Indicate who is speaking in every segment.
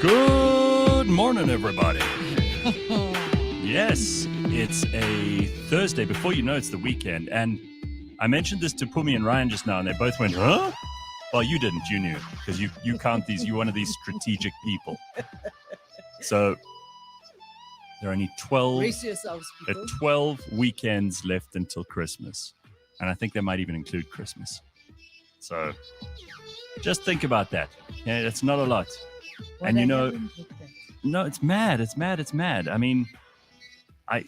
Speaker 1: Good morning, everybody. Yes, it's a Thursday. Before you know, it's the weekend. And I mentioned this to Phumi and Ryan just now, and they both went, huh? Well, you didn't. You knew, because you count these. You're one of these strategic people. So there are only 12,
Speaker 2: Brace yourselves, people.
Speaker 1: 12 weekends left until Christmas. And I think they might even include Christmas. So just think about that. Yeah, that's not a lot.
Speaker 2: What
Speaker 1: And
Speaker 2: I
Speaker 1: you know,
Speaker 2: haven't looked at.
Speaker 1: no, it's mad. It's mad. It's mad. I mean, I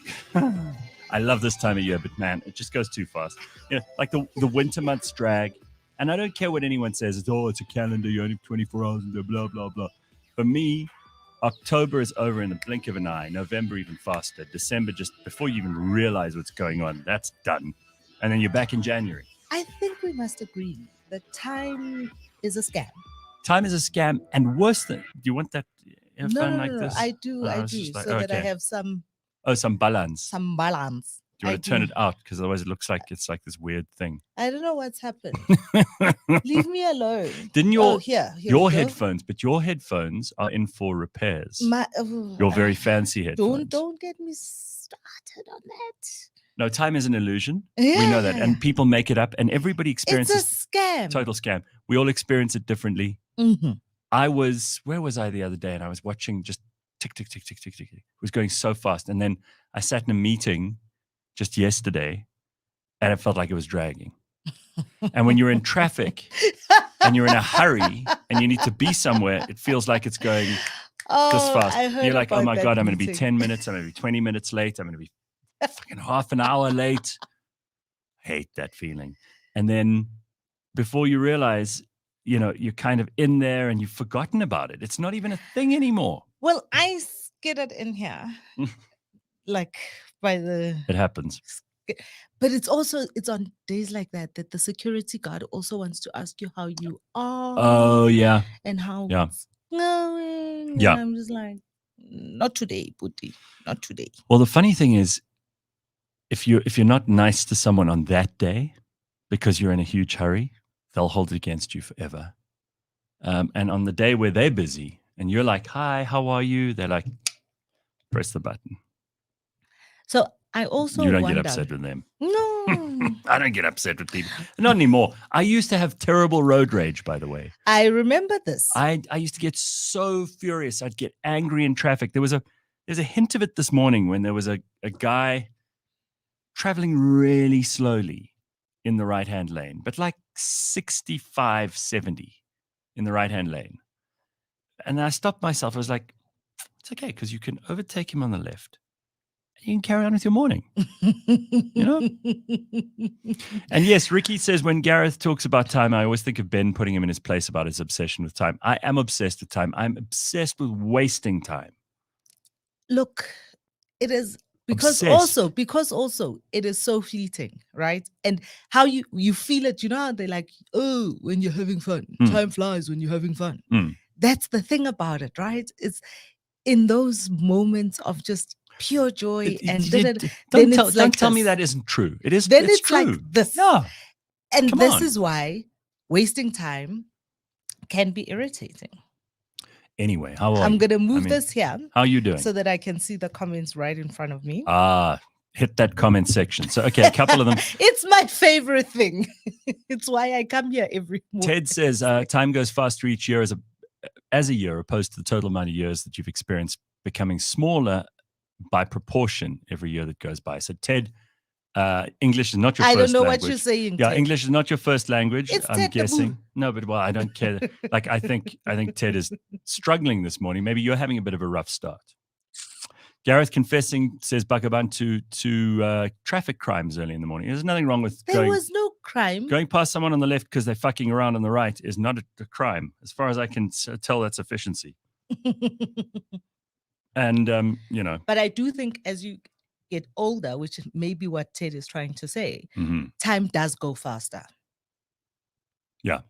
Speaker 1: love this time of year, but man, it just goes too fast. You know, like the winter months drag. And I don't care what anyone says. It's a calendar. You only have 24 hours and blah, blah, blah. For me, October is over in the blink of an eye. November even faster. December, just before you even realize what's going on, that's done. And then you're back in January.
Speaker 2: I think we must agree that time is a scam.
Speaker 1: Time is a scam, and worse than. Do you want that?
Speaker 2: No. I do.
Speaker 1: Like,
Speaker 2: so that I have some
Speaker 1: balance.
Speaker 2: balance.
Speaker 1: Do you want to turn it out? Because otherwise it looks like it's like this weird thing.
Speaker 2: I don't know what's happened. Leave me alone.
Speaker 1: Didn't your
Speaker 2: here
Speaker 1: your headphones? But your headphones are in for repairs. Your very fancy headphones.
Speaker 2: Don't get me started on that.
Speaker 1: No, time is an illusion.
Speaker 2: Yeah.
Speaker 1: We know that, and people make it up, and everybody experiences.
Speaker 2: It's a scam.
Speaker 1: Total scam. We all experience it differently.
Speaker 2: Mm-hmm.
Speaker 1: Where was I the other day? And I was watching just tick, tick, tick, tick, tick, tick. It was going so fast. And then I sat in a meeting just yesterday and it felt like it was dragging. And when you're in traffic and you're in a hurry and you need to be somewhere, it feels like it's going just fast. You're like, oh my God, I'm going to be 10 minutes. I'm going to be 20 minutes late. I'm going to be fucking half an hour late. I hate that feeling. And then before you realize, you know, you're kind of in there and you've forgotten about it. It's not even a thing anymore.
Speaker 2: Well, I skidded in here like by the...
Speaker 1: It happens.
Speaker 2: But it's on days like that the security guard also wants to ask you how you are.
Speaker 1: Oh, yeah.
Speaker 2: And how
Speaker 1: it's
Speaker 2: going.
Speaker 1: Yeah.
Speaker 2: And I'm just like, not today, Putty. Not today.
Speaker 1: Well, the funny thing is, if you're not nice to someone on that day because you're in a huge hurry, they'll hold it against you forever. And on the day where they're busy and you're like, hi, how are you? They're like, press the button.
Speaker 2: So I also
Speaker 1: You don't
Speaker 2: wonder,
Speaker 1: get upset with them.
Speaker 2: No.
Speaker 1: I don't get upset with people. Not anymore. I used to have terrible road rage, by the way.
Speaker 2: I remember this.
Speaker 1: I used to get so furious. I'd get angry in traffic. There's a hint of it this morning when there was a guy traveling really slowly in the right-hand lane, but like 65, 70 in the right-hand lane. And I stopped myself. I was like, it's okay, because you can overtake him on the left. You can carry on with your morning, you know? And yes, Ricky says, when Gareth talks about time, I always think of Ben putting him in his place about his obsession with time. I am obsessed with time. I'm obsessed with wasting time.
Speaker 2: Look, it is because also it is so fleeting, right? And how you feel it, you know how they're like, oh, when you're having fun, time flies when you're having fun. That's the thing about it, right? It's in those moments of just pure joy. Don't
Speaker 1: tell me that isn't true. It is.
Speaker 2: Then it's
Speaker 1: true.
Speaker 2: like this.
Speaker 1: Yeah.
Speaker 2: And this is why wasting time can be irritating.
Speaker 1: Anyway, how are you?
Speaker 2: I'm going to move this here.
Speaker 1: How are you doing?
Speaker 2: So that I can see the comments right in front of me.
Speaker 1: Hit that comment section. So, okay, a couple of them.
Speaker 2: It's my favorite thing. It's why I come here every morning.
Speaker 1: Ted says, time goes faster each year as a year, opposed to the total amount of years that you've experienced becoming smaller by proportion every year that goes by. So, Ted, English is not your first language.
Speaker 2: I don't know what you're saying,
Speaker 1: Yeah,
Speaker 2: Ted.
Speaker 1: English is not your first language,
Speaker 2: It's
Speaker 1: I'm
Speaker 2: Ted
Speaker 1: guessing. No, but I don't care. Like, I think Ted is struggling this morning. Maybe you're having a bit of a rough start. Gareth confessing, says Bakabantu, to traffic crimes early in the morning. There's nothing wrong with
Speaker 2: There was no crime.
Speaker 1: Going past someone on the left because they're fucking around on the right is not a crime. As far as I can tell, that's efficiency. And, you know.
Speaker 2: But I do think as you get older, which may be what Ted is trying to say, time does go faster.
Speaker 1: Yeah.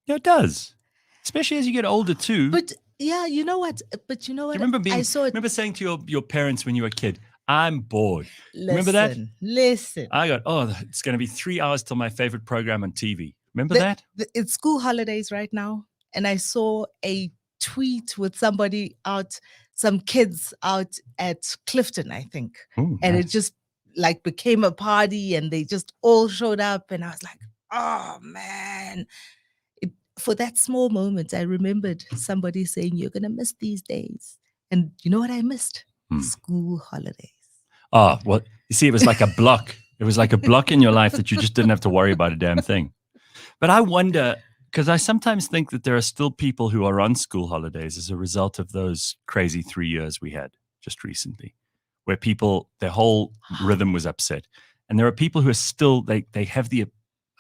Speaker 1: Yeah, it does. Especially as you get older too.
Speaker 2: But yeah, you know what? But you know what?
Speaker 1: Do you remember saying to your parents when you were a kid, I'm bored. Remember that?
Speaker 2: Listen.
Speaker 1: I got, it's going to be 3 hours till my favorite program on TV. Remember that?
Speaker 2: It's school holidays right now. And I saw a tweet with somebody out, some kids out at Clifton, I think.
Speaker 1: Ooh,
Speaker 2: and
Speaker 1: nice.
Speaker 2: it just like became a party and they just all showed up. And I was like, oh man. For that small moment, I remembered somebody saying, you're going to miss these days. And you know what I missed? School holidays.
Speaker 1: Oh, well, you see, it was like a block. It was like a block in your life that you just didn't have to worry about a damn thing. But I wonder, because I sometimes think that there are still people who are on school holidays as a result of those crazy 3 years we had just recently, where people, their whole rhythm was upset. And there are people who are still, they have the,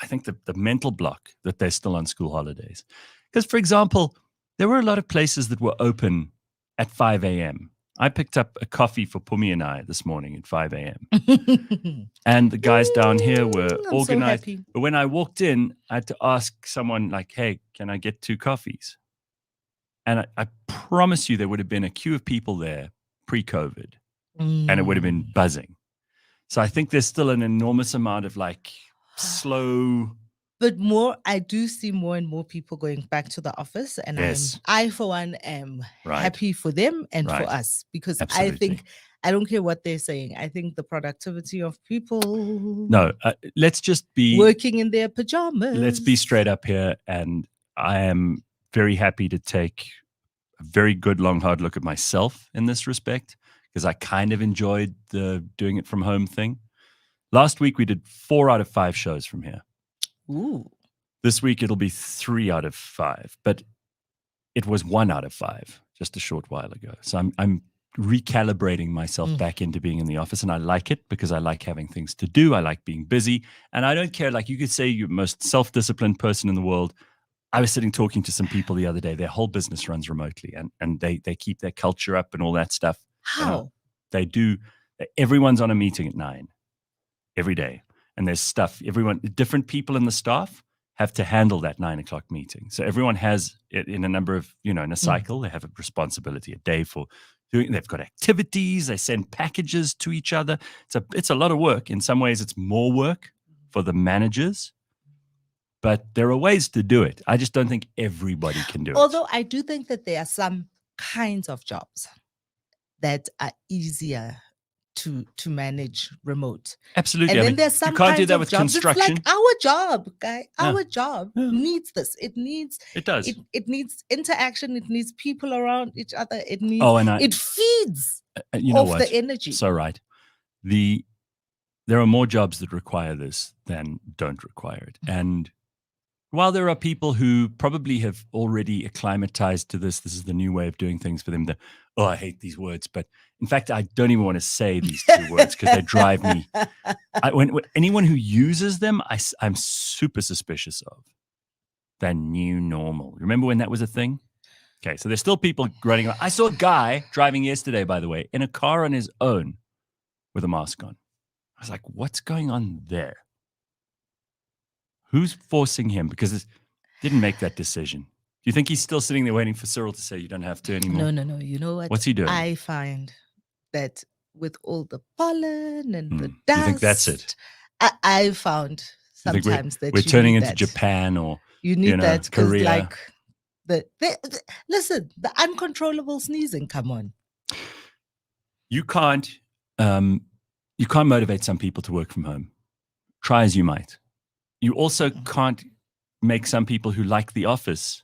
Speaker 1: I think the mental block that they're still on school holidays. Because, for example, there were a lot of places that were open at 5 a.m. I picked up a coffee for Phumi and I this morning at 5 a.m. And the guys down here were organized.
Speaker 2: So
Speaker 1: but when I walked in, I had to ask someone like, hey, can I get 2 coffees? And I promise you there would have been a queue of people there pre-COVID and it would have been buzzing. So I think there's still an enormous amount of like slow.
Speaker 2: But I do see more and more people going back to the office, and
Speaker 1: Yes.
Speaker 2: I for one am happy for them and for us, because
Speaker 1: Absolutely.
Speaker 2: I think, I don't care what they're saying, I think the productivity of people
Speaker 1: let's just be
Speaker 2: working in their pajamas.
Speaker 1: Let's be straight up here, and I am very happy to take a very good long hard look at myself in this respect, because I kind of enjoyed the doing it from home thing. Last week we did 4 out of 5 shows from here.
Speaker 2: Ooh.
Speaker 1: This week it'll be 3 out of 5, but it was 1 out of 5 just a short while ago. So I'm recalibrating myself back into being in the office, and I like it because I like having things to do. I like being busy, and I don't care. Like, you could say you're the most self-disciplined person in the world. I was sitting talking to some people the other day. Their whole business runs remotely, and they keep their culture up and all that stuff.
Speaker 2: How?
Speaker 1: They do. Everyone's on a meeting at 9 every day. And there's stuff, different people in the staff have to handle that 9 o'clock meeting. So everyone has it in a number of, in a cycle, they have a responsibility, a day for doing, they've got activities, they send packages to each other. It's a lot of work. In some ways, it's more work for the managers, but there are ways to do it. I just don't think everybody can do it.
Speaker 2: Although I do think that there are some kinds of jobs that are easier to manage remote.
Speaker 1: Absolutely.
Speaker 2: And then there's some
Speaker 1: you can't do
Speaker 2: kinds
Speaker 1: that
Speaker 2: of
Speaker 1: with
Speaker 2: jobs.
Speaker 1: construction.
Speaker 2: It's like our job, guy. Our job needs this. It
Speaker 1: does.
Speaker 2: It needs interaction. It needs people around each other. It needs. It feeds off the energy.
Speaker 1: So right. There are more jobs that require this than don't require it. And while there are people who probably have already acclimatized to this is the new way of doing things for them. I hate these words, but in fact, I don't even want to say these 2 words because they drive me. When anyone who uses them, I'm super suspicious of. The new normal. Remember when that was a thing? Okay, so there's still people running around. I saw a guy driving yesterday, by the way, in a car on his own with a mask on. I was like, what's going on there? Who's forcing him? Because it didn't make that decision. Do you think he's still sitting there waiting for Cyril to say you don't have to anymore?
Speaker 2: No. You know what?
Speaker 1: What's he doing?
Speaker 2: I find that with all the pollen and the dust,
Speaker 1: you think that's it?
Speaker 2: I found sometimes that
Speaker 1: we're turning into Japan or
Speaker 2: you need that because
Speaker 1: Korea.
Speaker 2: Like listen, the uncontrollable sneezing. Come on.
Speaker 1: You can't motivate some people to work from home. Try as you might. You also can't make some people who like the office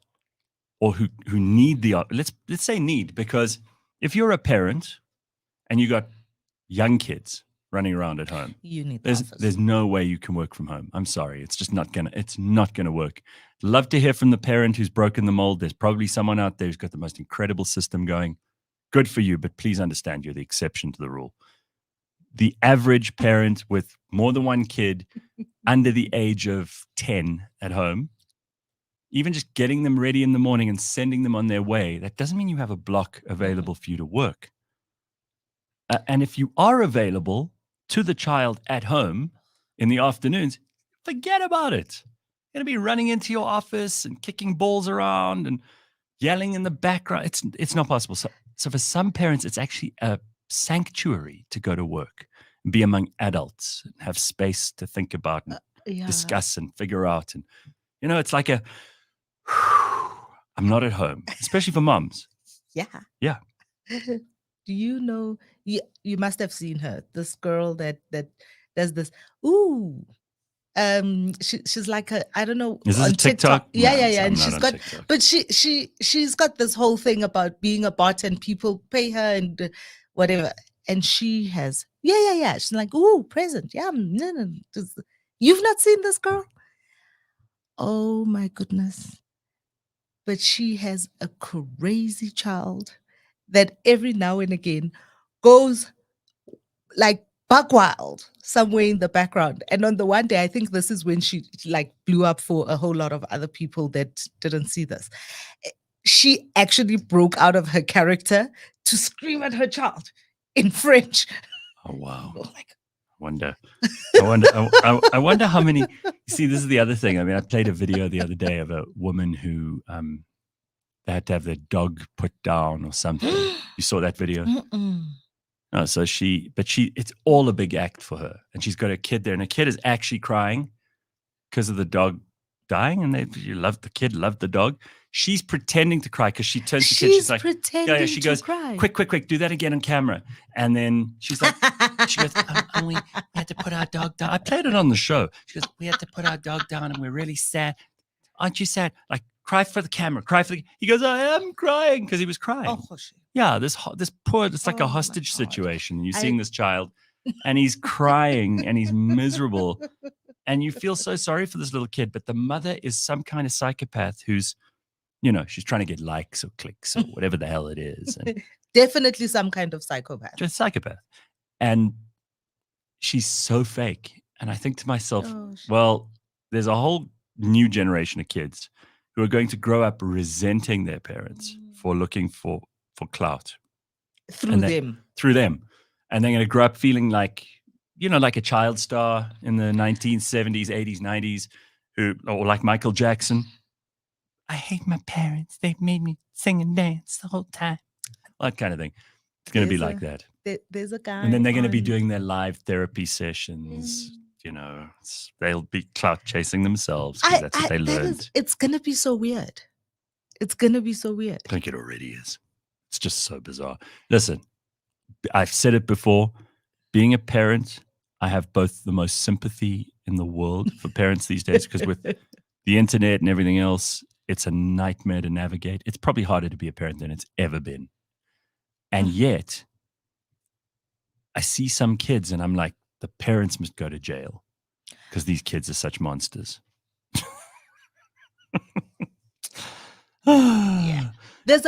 Speaker 1: or who need the office. Let's say need, because if you're a parent and you got young kids running around at home,
Speaker 2: you need
Speaker 1: there's no way you can work from home. I'm sorry, it's just not gonna work. Love to hear from the parent who's broken the mold. There's probably someone out there who's got the most incredible system going. Good for you, but please understand you're the exception to the rule. The average parent with more than one kid under the age of 10 at home, even just getting them ready in the morning and sending them on their way, that doesn't mean you have a block available for you to work. And if you are available to the child at home in the afternoons, forget about it. You're going to be running into your office and kicking balls around and yelling in the background. It's not possible. So for some parents, it's actually a sanctuary to go to work and be among adults and have space to think about and discuss and figure out. And, it's like I'm not at home, especially for moms.
Speaker 2: Yeah.
Speaker 1: Yeah.
Speaker 2: Do you know? You must have seen her. This girl that does this. Ooh. She's like I don't know,
Speaker 1: Is this
Speaker 2: on
Speaker 1: a TikTok?
Speaker 2: Yeah,
Speaker 1: No,
Speaker 2: yeah.
Speaker 1: I'm
Speaker 2: And
Speaker 1: not
Speaker 2: she's
Speaker 1: on
Speaker 2: got,
Speaker 1: TikTok.
Speaker 2: but she's got this whole thing about being a bot and people pay her and whatever. And she has, yeah. She's like, ooh, present. Yeah, no. You've not seen this girl? Oh my goodness. But she has a crazy child that every now and again goes like buck wild somewhere in the background. And on the one day, I think this is when she like blew up for a whole lot of other people that didn't see this. She actually broke out of her character to scream at her child in French.
Speaker 1: Oh, wow.
Speaker 2: Like,
Speaker 1: I wonder how many. You see, this is the other thing. I mean, I played a video the other day of a woman who they had to have their dog put down or something. You saw that video? No, so it's all a big act for her, and she's got a kid there, and her kid is actually crying because of the dog dying, and the kid loved the dog. She's pretending to cry because she turns to the kid. She's like,
Speaker 2: pretending
Speaker 1: She goes,
Speaker 2: cry.
Speaker 1: quick, do that again on camera. And then she's like, we had to put our dog down. I played it on the show. She goes, we had to put our dog down, and we're really sad. Aren't you sad? Like, cry for the camera. He goes, I am crying, because he was crying. Oh, yeah, this poor, it's like a hostage situation. You're seeing this child, and he's crying, and he's miserable. And you feel so sorry for this little kid, but the mother is some kind of psychopath who's, she's trying to get likes or clicks or whatever the hell it is. And
Speaker 2: definitely some kind of psychopath.
Speaker 1: Just psychopath. And she's so fake. And I think to myself, well, there's a whole new generation of kids who are going to grow up resenting their parents for looking for clout. Through them. And they're going to grow up feeling like, like a child star in the 1970s, 80s, 90s, or like Michael Jackson. I hate my parents. They made me sing and dance the whole time. That kind of thing. It's going to be like that.
Speaker 2: There's a guy.
Speaker 1: And then they're going to be doing their live therapy sessions. They'll be clout chasing themselves because that's what they learned.
Speaker 2: It's going to be so weird. It's going to be so weird.
Speaker 1: I think it already is. It's just so bizarre. Listen, I've said it before. Being a parent, I have both the most sympathy in the world for parents these days, because with the internet and everything else, it's a nightmare to navigate. It's probably harder to be a parent than it's ever been. And yet, I see some kids and I'm like, the parents must go to jail because these kids are such monsters.
Speaker 2: Yeah. There's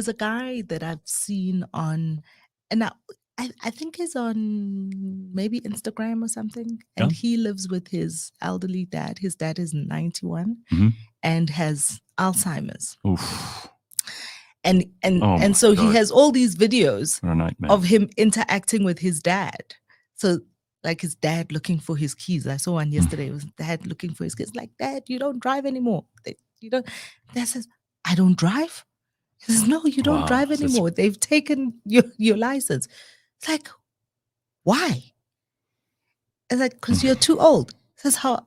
Speaker 2: a guy that I've seen on, and I think he's on maybe Instagram or something, and he lives with his elderly dad. His dad is 91 and has Alzheimer's.
Speaker 1: Oof.
Speaker 2: And so he has all these videos of him interacting with his dad. So like his dad looking for his keys. I saw one yesterday. It was dad looking for his keys. Like, Dad, you don't drive anymore. You don't. Dad says, I don't drive. He says, no, you don't drive anymore. They've taken your license. It's like, why? It's like, because you're too old. He says, how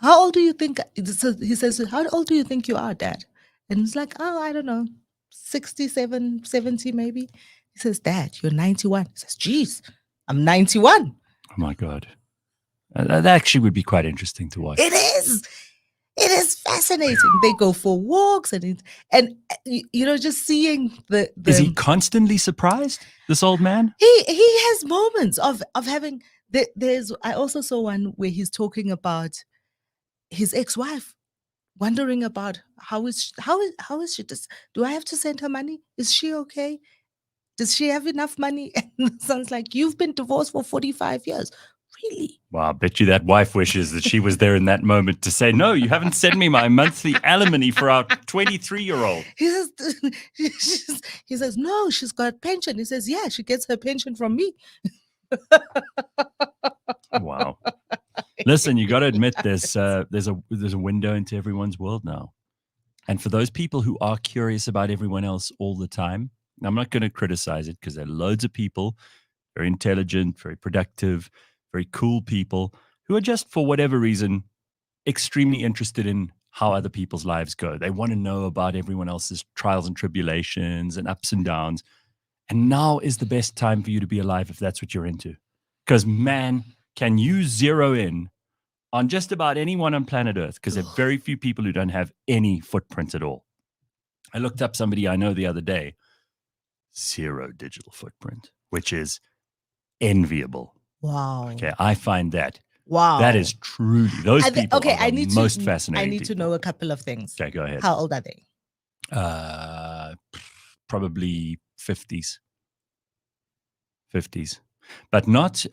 Speaker 2: old do you think? So he says, how old do you think you are, Dad? And it's like, oh, I don't know, 67, 70 maybe. He says, Dad, you're 91. He says, geez, I'm 91.
Speaker 1: Oh my God. That actually would be quite interesting to watch.
Speaker 2: It is. It is fascinating. They go for walks and just seeing the.
Speaker 1: Is he constantly surprised, this old man?
Speaker 2: He has moments of having. I also saw one where he's talking about his ex-wife, wondering about how is she? Do I have to send her money? Is she okay? Does she have enough money? And it sounds like you've been divorced for 45 years. Really?
Speaker 1: Well, I bet you that wife wishes that she was there in that moment to say, no, you haven't sent me my monthly alimony for our 23-year-old.
Speaker 2: He says, no, she's got pension. He says, yeah, she gets her pension from me.
Speaker 1: Wow. Listen, you got to admit there's a window into everyone's world now. And for those people who are curious about everyone else all the time, I'm not going to criticize it because there are loads of people, very intelligent, very productive, very cool people who are just, for whatever reason, extremely interested in how other people's lives go. They want to know about everyone else's trials and tribulations and ups and downs. And now is the best time for you to be alive if that's what you're into. Because, man, can you zero in on just about anyone on planet Earth? Because there are very few people who don't have any footprint at all. I looked up somebody I know the other day, 0 digital footprint, which is enviable.
Speaker 2: Wow.
Speaker 1: Okay, I find that.
Speaker 2: Wow.
Speaker 1: That is truly, those people are the most fascinating
Speaker 2: I need to know a couple of things.
Speaker 1: Okay, go ahead.
Speaker 2: How old are they?
Speaker 1: Probably 50s. 50s. But not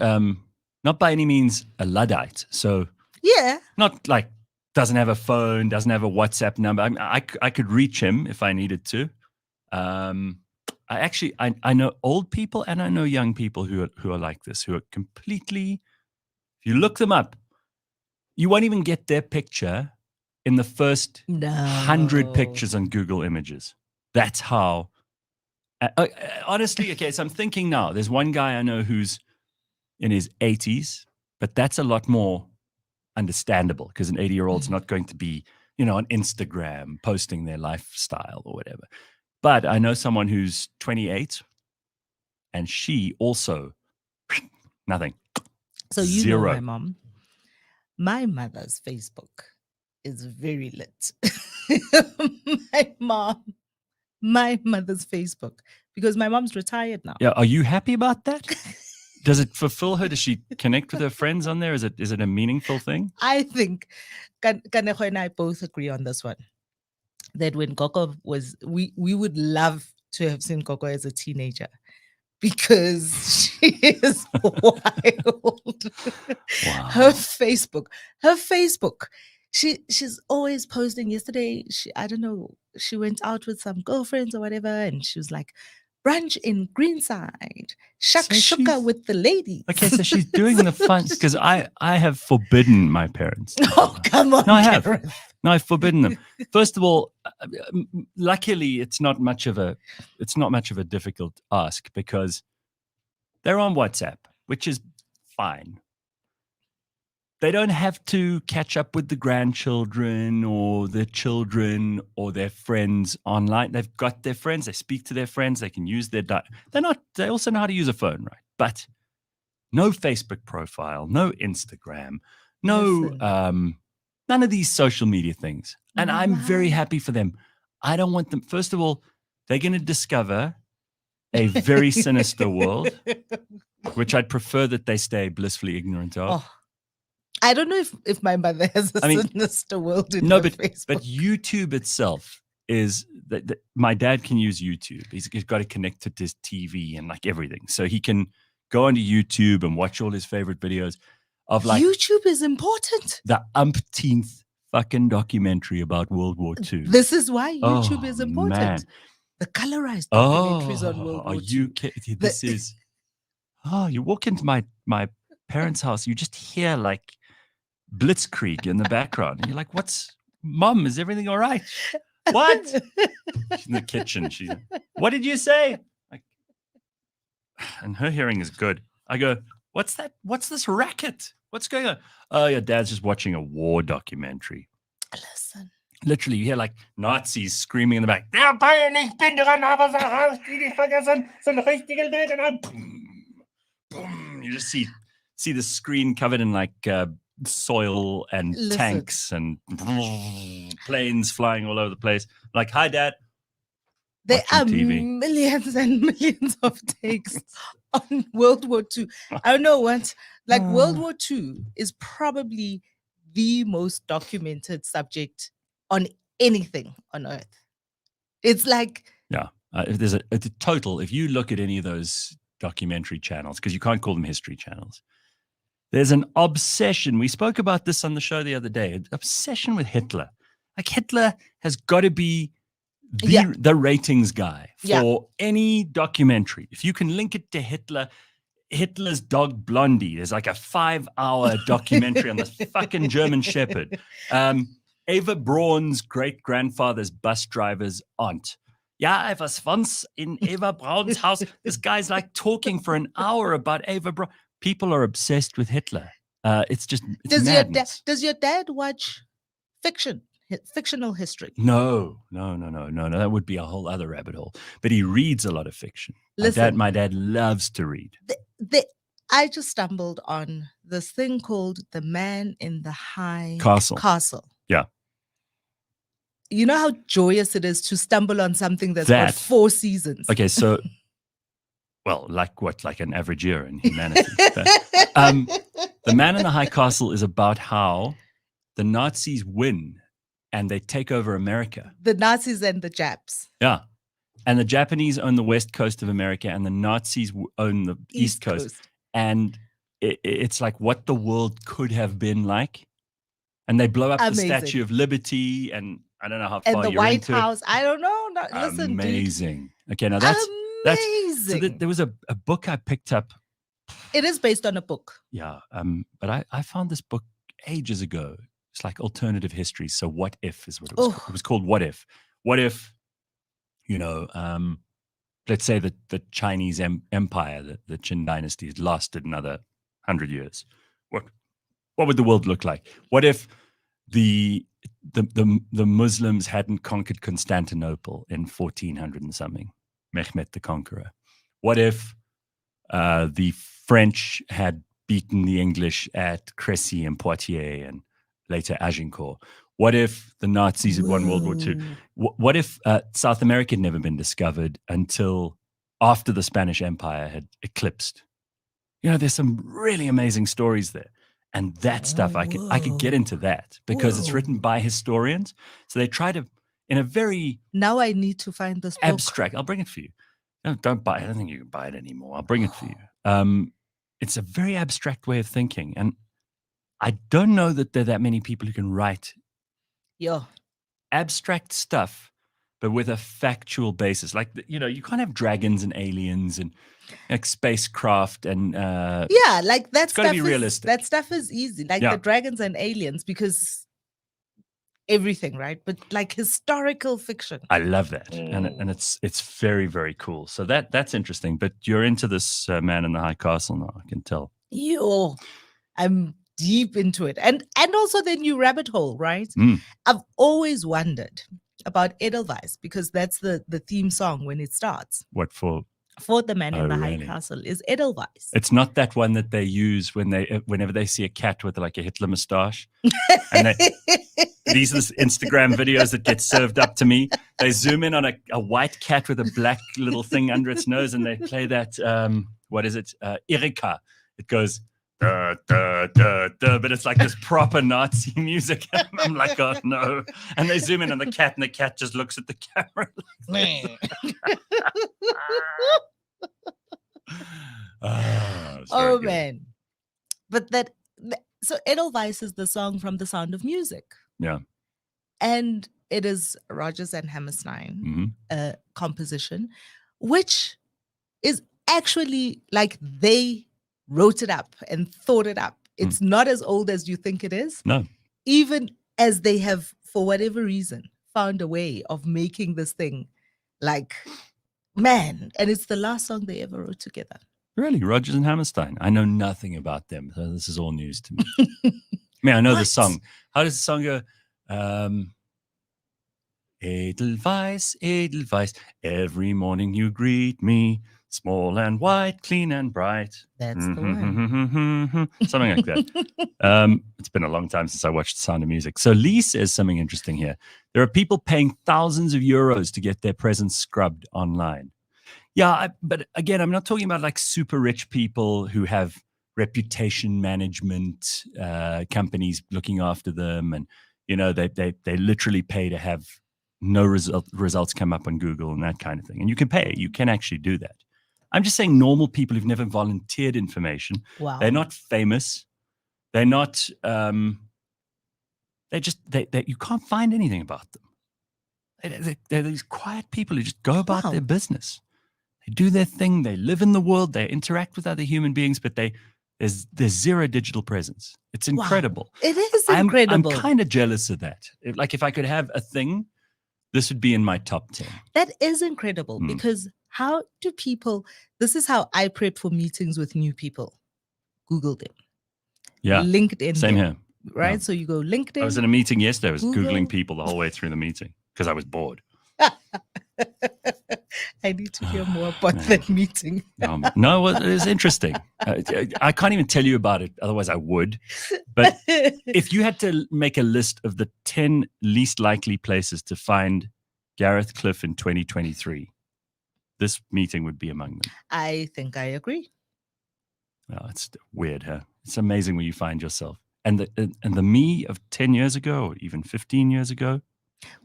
Speaker 1: by any means a Luddite. So
Speaker 2: yeah,
Speaker 1: not like doesn't have a phone, doesn't have a WhatsApp number. I could reach him if I needed to. I know old people and I know young people who are like this, who are completely, if you look them up, you won't even get their picture in the first 100 pictures on Google Images. That's how. Honestly, okay, so I'm thinking now, there's one guy I know who's in his 80s, but that's a lot more understandable because an 80-year-old's not going to be, on Instagram posting their lifestyle or whatever. But I know someone who's 28 and she also, nothing.
Speaker 2: So you
Speaker 1: 0.
Speaker 2: know my mom. My mother's Facebook is very lit. My mother's Facebook, because my mom's retired now.
Speaker 1: Yeah, are you happy about that? Does it fulfill her? Does she connect with her friends on there? Is it a meaningful thing?
Speaker 2: I think Kaneho and I both agree on this one. That when Gogo was, we would love to have seen Gogo as a teenager because she is wild.
Speaker 1: Wow.
Speaker 2: Her Facebook. She's always posting. Yesterday, I don't know, she went out with some girlfriends or whatever, and she was like, brunch in Greenside, shakshuka with the ladies.
Speaker 1: Okay, so she's doing the fun, because I have forbidden my parents.
Speaker 2: Oh, come on.
Speaker 1: No, I have.
Speaker 2: Gareth.
Speaker 1: No, I've forbidden them. First of all, luckily, it's not much of a difficult ask because they're on WhatsApp, which is fine. They don't have to catch up with the grandchildren or their children or their friends online. They've got their friends. They speak to their friends. They can use their they also know how to use a phone, right? But no Facebook profile, no Instagram, none of these social media things. And I'm very happy for them. I don't want them. First of all, they're going to discover a very sinister world, which I'd prefer that they stay blissfully ignorant of.
Speaker 2: Oh. I don't know if my mother has a sinister world in her Facebook.
Speaker 1: But YouTube itself is that my dad can use YouTube. He's got to connect it to his TV and like everything. So he can go onto YouTube and watch all his favorite videos of like
Speaker 2: YouTube is important.
Speaker 1: The umpteenth fucking documentary about World War II.
Speaker 2: This is why YouTube is important. Man. The colorized documentaries on World War II.
Speaker 1: You walk into my parents' house, you just hear like Blitzkrieg in the background. And you're like, Mom, is everything all right? What? She's in the kitchen. What did you say? And her hearing is good. I go, what's that? What's this racket? What's going on? Oh, your dad's just watching a war documentary.
Speaker 2: Listen.
Speaker 1: Literally, you hear like Nazis screaming in the back. You just see the screen covered in like soil and tanks and planes flying all over the place. Like, hi, Dad.
Speaker 2: There are millions and millions of takes on World War II. I don't know what. Like, World War II is probably the most documented subject on anything on Earth. It's like...
Speaker 1: Yeah. If there's a total, if you look at any of those documentary channels, because you can't call them history channels, there's an obsession. We spoke about this on the show the other day. An obsession with Hitler. Like, Hitler has got to be the ratings guy for any documentary. If you can link it to Hitler's dog Blondie, there's like a 5-hour documentary on this fucking German Shepherd. Eva Braun's great-grandfather's bus driver's aunt. Yeah, I was once in Eva Braun's house. This guy's like talking for an hour about Eva Braun. People are obsessed with Hitler. It's madness.
Speaker 2: Does your dad watch fiction? fictional history.
Speaker 1: No. That would be a whole other rabbit hole. But he reads a lot of fiction.
Speaker 2: Listen,
Speaker 1: my dad loves to read.
Speaker 2: I just stumbled on this thing called The Man in the High
Speaker 1: Castle. Yeah.
Speaker 2: You know how joyous it is to stumble on something that's got 4 seasons.
Speaker 1: Okay, so, well, like an average year in humanity. The Man in the High Castle is about how the Nazis win and they take over America.
Speaker 2: The Nazis and the Japs.
Speaker 1: Yeah. And the Japanese own the west coast of America and the Nazis own the east coast. And it's like what the world could have been like. And they blow up the Statue of Liberty, and I don't know how far you're into it.
Speaker 2: And the White House. I don't know. No, listen,
Speaker 1: amazing. Dude. Okay, now that's
Speaker 2: amazing.
Speaker 1: So there was a book I picked up.
Speaker 2: It is based on a book.
Speaker 1: Yeah, but I found this book ages ago. It's like alternative history. So What If is what it was called. It was called What If. What if, let's say that the Chinese empire, the Qin dynasty, has lasted another 100 years. What would the world look like? What if the Muslims hadn't conquered Constantinople in 1400 and something, Mehmet the Conqueror? What if the French had beaten the English at Crécy and Poitiers and later Agincourt? What if the Nazis had won World War II? What if South America had never been discovered until after the Spanish Empire had eclipsed? There's some really amazing stories there. And that stuff, I could get into that because it's written by historians. So they try to, in a very...
Speaker 2: Now I need to find this book.
Speaker 1: Abstract. I'll bring it for you. Don't buy it. I don't think you can buy it anymore. I'll bring it for you. It's a very abstract way of thinking. And I don't know that there are that many people who can write abstract stuff, but with a factual basis. Like, you can't have dragons and aliens and like spacecraft and
Speaker 2: like that
Speaker 1: it's got to be realistic.
Speaker 2: That stuff is easy, like the dragons and aliens, because everything, right? But like historical fiction,
Speaker 1: I love that, and it's very, very cool. So that's interesting. But you're into this Man in the High Castle now, I can tell.
Speaker 2: I'm deep into it, and also the new rabbit hole, right? I've always wondered about Edelweiss because that's the theme song when it starts.
Speaker 1: What for?
Speaker 2: For The Man in the High Castle is Edelweiss.
Speaker 1: It's not that one that they use whenever they see a cat with like a Hitler moustache. And these are the Instagram videos that get served up to me. They zoom in on a white cat with a black little thing under its nose, and they play that what is it? Erika. It goes da, da, da, da, but it's like this proper Nazi music. I'm like, oh no. And they zoom in on the cat, and the cat just looks at the camera like
Speaker 2: oh man. But so Edelweiss is the song from The Sound of Music.
Speaker 1: Yeah.
Speaker 2: And it is Rodgers and Hammerstein composition, which is actually like they wrote it up and thought it up. It's not as old as you think it is.
Speaker 1: No.
Speaker 2: Even as they have, for whatever reason, found a way of making this thing like, man. And it's the last song they ever wrote together.
Speaker 1: Really? Rodgers and Hammerstein? I know nothing about them. So this is all news to me. I mean, I know the song. How does the song go? Edelweiss, Edelweiss, every morning you greet me. Small and white, clean and bright.
Speaker 2: That's the one.
Speaker 1: Something like that. It's been a long time since I watched The Sound of Music. So Lee says something interesting here. There are people paying thousands of euros to get their presence scrubbed online. Yeah, but again, I'm not talking about like super rich people who have reputation management companies looking after them. And, they literally pay to have no results come up on Google and that kind of thing. And you can pay. You can actually do that. I'm just saying normal people who've never volunteered information.
Speaker 2: Wow.
Speaker 1: They're not famous. They're not, you can't find anything about them. They're these quiet people who just go about their business. They do their thing. They live in the world. They interact with other human beings, but there's zero digital presence. It's incredible.
Speaker 2: Wow. It is incredible.
Speaker 1: I'm kind of jealous of that. If I could have a thing, this would be in my top 10.
Speaker 2: That is incredible because how do people, this is how I prep for meetings with new people. Google them.
Speaker 1: Yeah.
Speaker 2: LinkedIn
Speaker 1: Same
Speaker 2: them.
Speaker 1: here.
Speaker 2: right?
Speaker 1: Yeah.
Speaker 2: So you go LinkedIn.
Speaker 1: I was in a meeting yesterday. I was
Speaker 2: Google.
Speaker 1: Googling people the whole way through the meeting because I was bored.
Speaker 2: I need to hear more about
Speaker 1: Man.
Speaker 2: that meeting.
Speaker 1: No, well, it was interesting. I can't even tell you about it. Otherwise, I would. But if you had to make a list of the 10 least likely places to find Gareth Cliff in 2023, this meeting would be among them.
Speaker 2: I think I agree.
Speaker 1: Oh, it's weird, huh? It's amazing where you find yourself. And the me of 10 years ago, or even 15 years ago,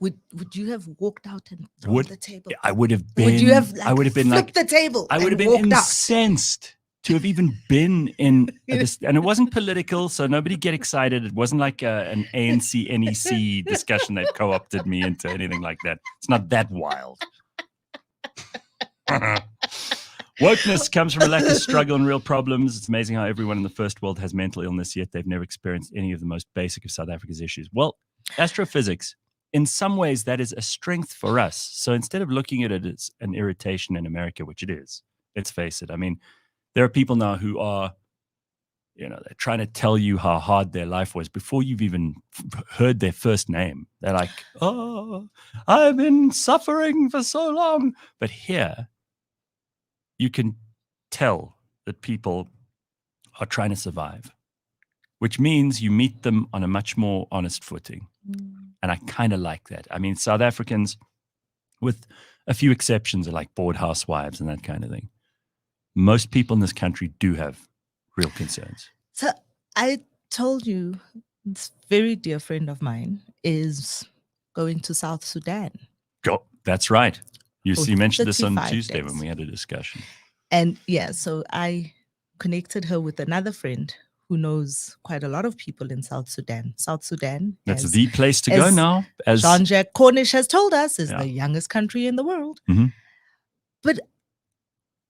Speaker 2: would you have walked out and thrown the table?
Speaker 1: I would have been.
Speaker 2: Would you have
Speaker 1: I would have been
Speaker 2: flipped the table?
Speaker 1: I would have been incensed to have even been in this, and it wasn't political, so nobody get excited. It wasn't like an ANC NEC discussion they've co-opted me into anything like that. It's not that wild. Wokeness comes from a lack of struggle and real problems. It's amazing how everyone in the first world has mental illness, yet they've never experienced any of the most basic of South Africa's issues. Well, astrophysics, in some ways, that is a strength for us. So instead of looking at it as an irritation in America, which it is, let's face it. I mean, there are people now who are, they're trying to tell you how hard their life was before you've even heard their first name. They're like, oh, I've been suffering for so long. But here, you can tell that people are trying to survive, which means you meet them on a much more honest footing. And I kind of like that. I mean, South Africans, with a few exceptions, are like bored housewives and that kind of thing. Most people in this country do have real concerns.
Speaker 2: So I told you, this very dear friend of mine is going to South Sudan.
Speaker 1: Go. That's right. You mentioned this on
Speaker 2: 35
Speaker 1: Tuesday
Speaker 2: days.
Speaker 1: when we had a discussion.
Speaker 2: And yeah, so I connected her with another friend who knows quite a lot of people in South Sudan. South Sudan.
Speaker 1: That's the place to go now. As
Speaker 2: Jean-Jacques Cornish has told us, is the youngest country in the world.
Speaker 1: Mm-hmm.
Speaker 2: But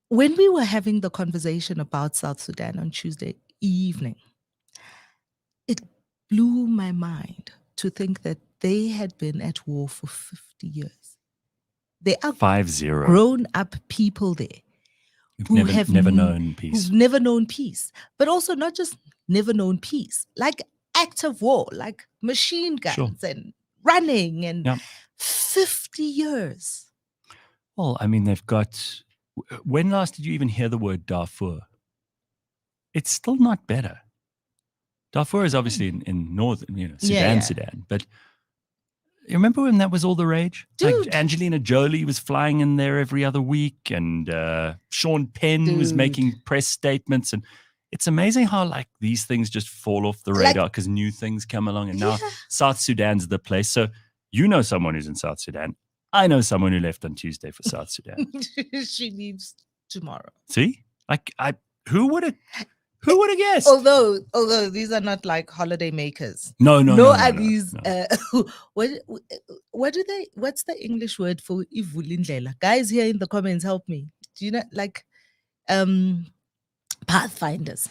Speaker 2: when we were having the conversation about South Sudan on Tuesday evening, it blew my mind to think that they had been at war for 50 years. They are
Speaker 1: 50
Speaker 2: grown-up people there who have
Speaker 1: never known peace.
Speaker 2: Who've never known peace, but also not just never known peace, like active war, like machine guns and running and 50 years.
Speaker 1: Well, I mean, they've got... When last did you even hear the word Darfur? It's still not better. Darfur is obviously in northern, Sudan. But you remember when that was all the rage?
Speaker 2: Dude.
Speaker 1: Like Angelina Jolie was flying in there every other week, and Sean Penn was making press statements. And it's amazing how like these things just fall off the radar because new things come along. And now South Sudan's the place. So you know someone who's in South Sudan. I know someone who left on Tuesday for South Sudan.
Speaker 2: She leaves tomorrow.
Speaker 1: See, like who would have guessed?
Speaker 2: Although these are not like holiday makers.
Speaker 1: No.
Speaker 2: These. What do they? What's the English word for ivulindlela? Guys, here in the comments, help me. Do you know like, pathfinders?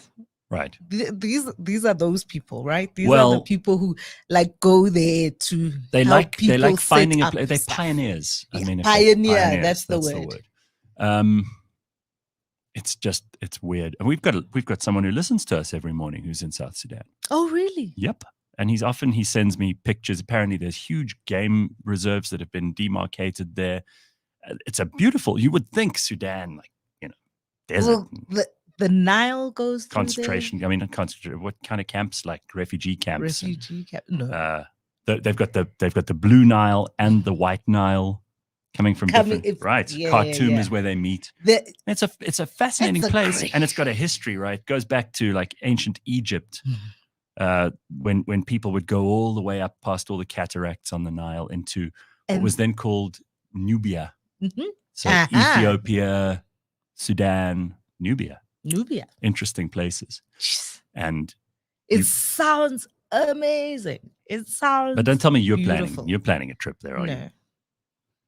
Speaker 1: Right.
Speaker 2: These are those people, right? These are the people who like go there to
Speaker 1: they
Speaker 2: help
Speaker 1: like finding a place. They're
Speaker 2: stuff.
Speaker 1: pioneers. I mean,
Speaker 2: pioneer. That's the word.
Speaker 1: It's weird. And we've got someone who listens to us every morning who's in South Sudan.
Speaker 2: Oh, really?
Speaker 1: Yep. And he sends me pictures. Apparently, there's huge game reserves that have been demarcated there. It's a beautiful. You would think Sudan, like desert.
Speaker 2: Well, the Nile goes through
Speaker 1: concentration.
Speaker 2: there.
Speaker 1: I mean, concentration. What kind of camps? Like refugee camps.
Speaker 2: No.
Speaker 1: They've got the Blue Nile and the White Nile coming from different. Right.
Speaker 2: Yeah,
Speaker 1: Khartoum is where they meet. It's a fascinating place, and it's got a history. Right, it goes back to like ancient Egypt, when people would go all the way up past all the cataracts on the Nile into what was then called Nubia.
Speaker 2: Mm-hmm.
Speaker 1: So Ethiopia, Sudan, Nubia. Interesting places. And
Speaker 2: it sounds amazing. It sounds
Speaker 1: But don't tell me you're
Speaker 2: beautiful.
Speaker 1: planning a trip there, are
Speaker 2: No.
Speaker 1: you?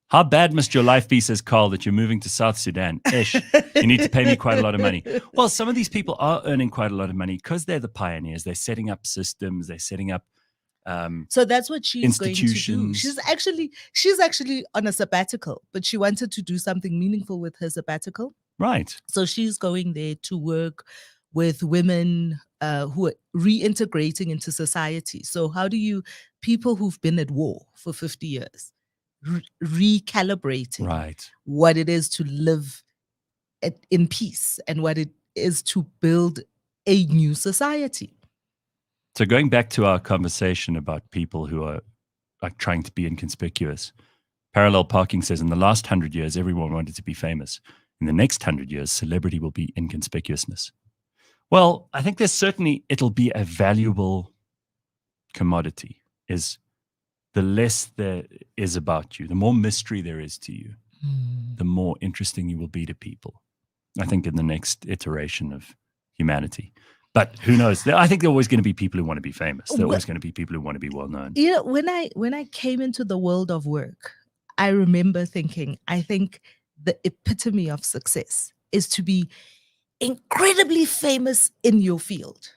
Speaker 1: How bad must your life be, says Carl, that you're moving to South Sudan? Ish. You need to pay me quite a lot of money. Well, some of these people are earning quite a lot of money because they're the pioneers. They're setting up systems. They're setting up
Speaker 2: so that's what she's going to do. She's actually on a sabbatical, but she wanted to do something meaningful with her sabbatical.
Speaker 1: Right.
Speaker 2: So she's going there to work with women who are reintegrating into society. So how do people who've been at war for 50 years, recalibrating what it is to live in peace and what it is to build a new society?
Speaker 1: So going back to our conversation about people who are like trying to be inconspicuous, Parallel Parking says in the last 100 years, everyone wanted to be famous. In the next 100 years, celebrity will be inconspicuousness. Well, I think it'll be a valuable commodity. Is the less there is about you, the more mystery there is to you, the more interesting you will be to people. I think in the next iteration of humanity. But who knows? I think there are always going to be people who want to be famous. There are always going to be people who want to be well known.
Speaker 2: You know, when I came into the world of work, I remember thinking, I think the epitome of success is to be incredibly famous in your field.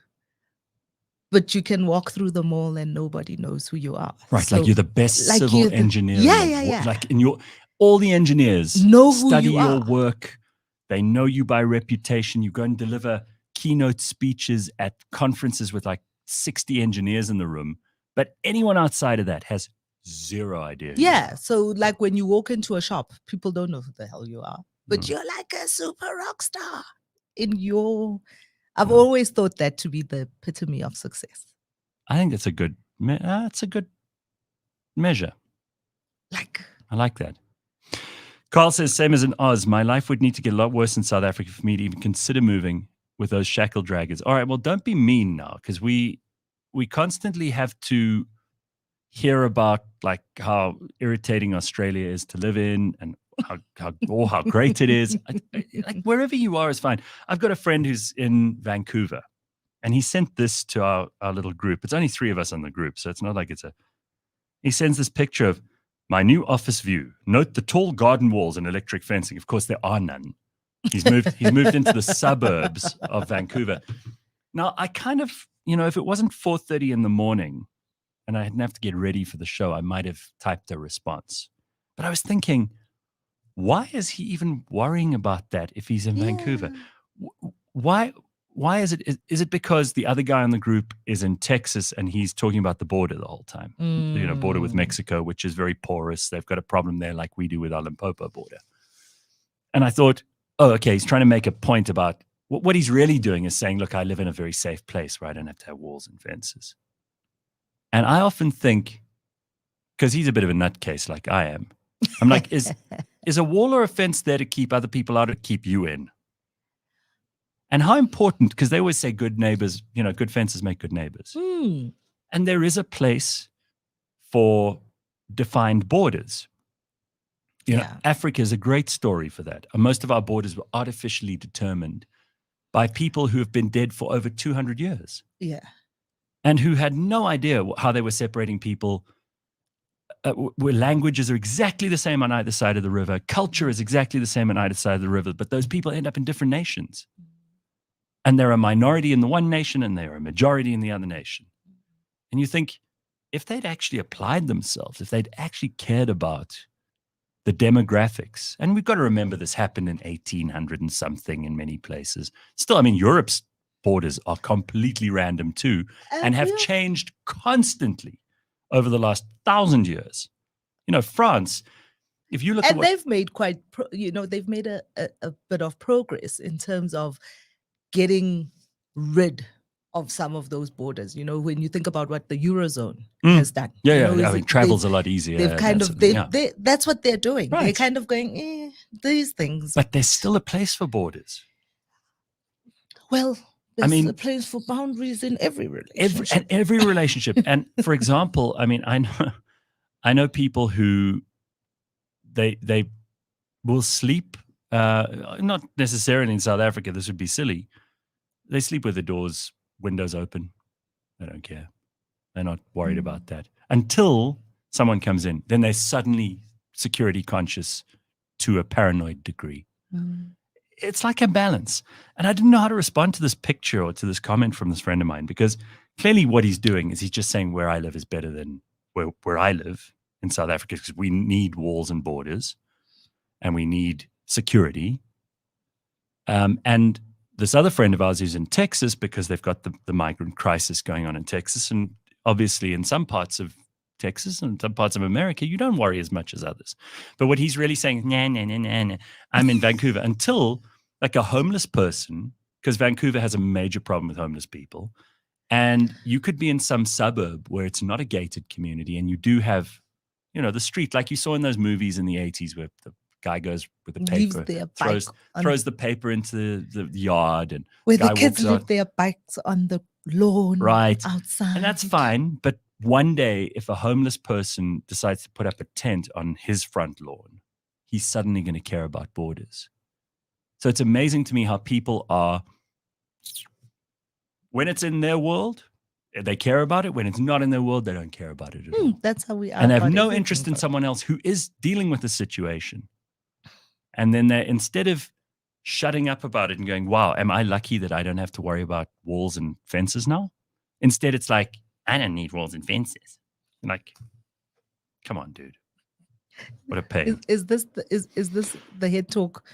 Speaker 2: But you can walk through the mall and nobody knows who you are.
Speaker 1: Right, so, like you're the best civil engineer.
Speaker 2: Yeah.
Speaker 1: Like all the engineers
Speaker 2: know
Speaker 1: study
Speaker 2: who you
Speaker 1: your
Speaker 2: are.
Speaker 1: work. They know you by reputation. You go and deliver keynote speeches at conferences with like 60 engineers in the room. But anyone outside of that has zero idea.
Speaker 2: Yeah, so like when you walk into a shop, people don't know who the hell you are. But you're like a super rock star in your... I've always thought that to be the epitome of success.
Speaker 1: I think that's a good measure. I like that. Carl says, same as in Oz, my life would need to get a lot worse in South Africa for me to even consider moving with those shackle draggers. All right, well, don't be mean now, because we constantly have to hear about like how irritating Australia is to live in and how great it is. Like wherever you are is fine. I've got a friend who's in Vancouver, and he sent this to our little group. It's only 3 of us on the group, so it's not like he sends this picture of my new office view. Note the tall garden walls and electric fencing. Of course, there are none. He's moved into the suburbs of Vancouver. Now, I kind of, if it wasn't 4:30 in the morning and I didn't have to get ready for the show, I might have typed a response. But I was thinking, why is he even worrying about that if he's in Vancouver? Why is it? Is it because the other guy in the group is in Texas and he's talking about the border the whole time? Border with Mexico, which is very porous. They've got a problem there like we do with our Limpopo border. And I thought, oh, okay, he's trying to make a point about what he's really doing is saying, look, I live in a very safe place where I don't have to have walls and fences. And I often think, because he's a bit of a nutcase like I am, I'm like, is a wall or a fence there to keep other people out or to keep you in? And how important, because they always say good neighbors, good fences make good neighbors. And there is a place for defined borders. Africa is a great story for that. And most of our borders were artificially determined by people who have been dead for over 200 years.
Speaker 2: Yeah.
Speaker 1: And who had no idea how they were separating people, where languages are exactly the same on either side of the river. Culture is exactly the same on either side of the river, but those people end up in different nations. And they're a minority in the one nation and they're a majority in the other nation. And you think, if they'd actually applied themselves, if they'd actually cared about the demographics, and we've got to remember this happened in 1800 and something in many places. Still, I mean, Europe's borders are completely random too, and have changed constantly over the last 1,000 years. France, if you look at
Speaker 2: they've made they've made a bit of progress in terms of getting rid of some of those borders. When you think about what the Eurozone has done.
Speaker 1: I mean, travel's a lot easier.
Speaker 2: They've kind of, that's what they're doing. Right. They're kind of going, these things.
Speaker 1: But there's still a place for borders.
Speaker 2: Well, there's a place for boundaries in every relationship.
Speaker 1: Every relationship. And for example, I mean, I know people who they will sleep, not necessarily in South Africa, this would be silly. They sleep with the windows open. They don't care. They're not worried about that until someone comes in. Then they're suddenly security conscious to a paranoid degree. It's like a balance. And I didn't know how to respond to this picture or to this comment from this friend of mine, because clearly what he's doing is he's just saying where I live is better than where I live in South Africa, because we need walls and borders and we need security. And this other friend of ours who's in Texas because they've got the migrant crisis going on in Texas. And obviously in some parts of Texas and some parts of America, you don't worry as much as others. But what he's really saying, nah, I'm in Vancouver until like a homeless person, because Vancouver has a major problem with homeless people. And you could be in some suburb where it's not a gated community and you do have, the street like you saw in those movies in the 80s where the guy goes with the paper, throws the paper into the yard, and
Speaker 2: where the kids leave their bikes on the lawn,
Speaker 1: right
Speaker 2: outside.
Speaker 1: And that's fine. But one day, if a homeless person decides to put up a tent on his front lawn, he's suddenly going to care about borders. So it's amazing to me how people are, when it's in their world, they care about it. When it's not in their world, they don't care about it at all.
Speaker 2: That's how we are.
Speaker 1: And they have no interest in someone else who is dealing with the situation. And then they, instead of shutting up about it and going, wow, am I lucky that I don't have to worry about walls and fences now? Instead, it's like, I don't need walls and fences. I'm like, come on, dude. What a pain.
Speaker 2: Is this the head talk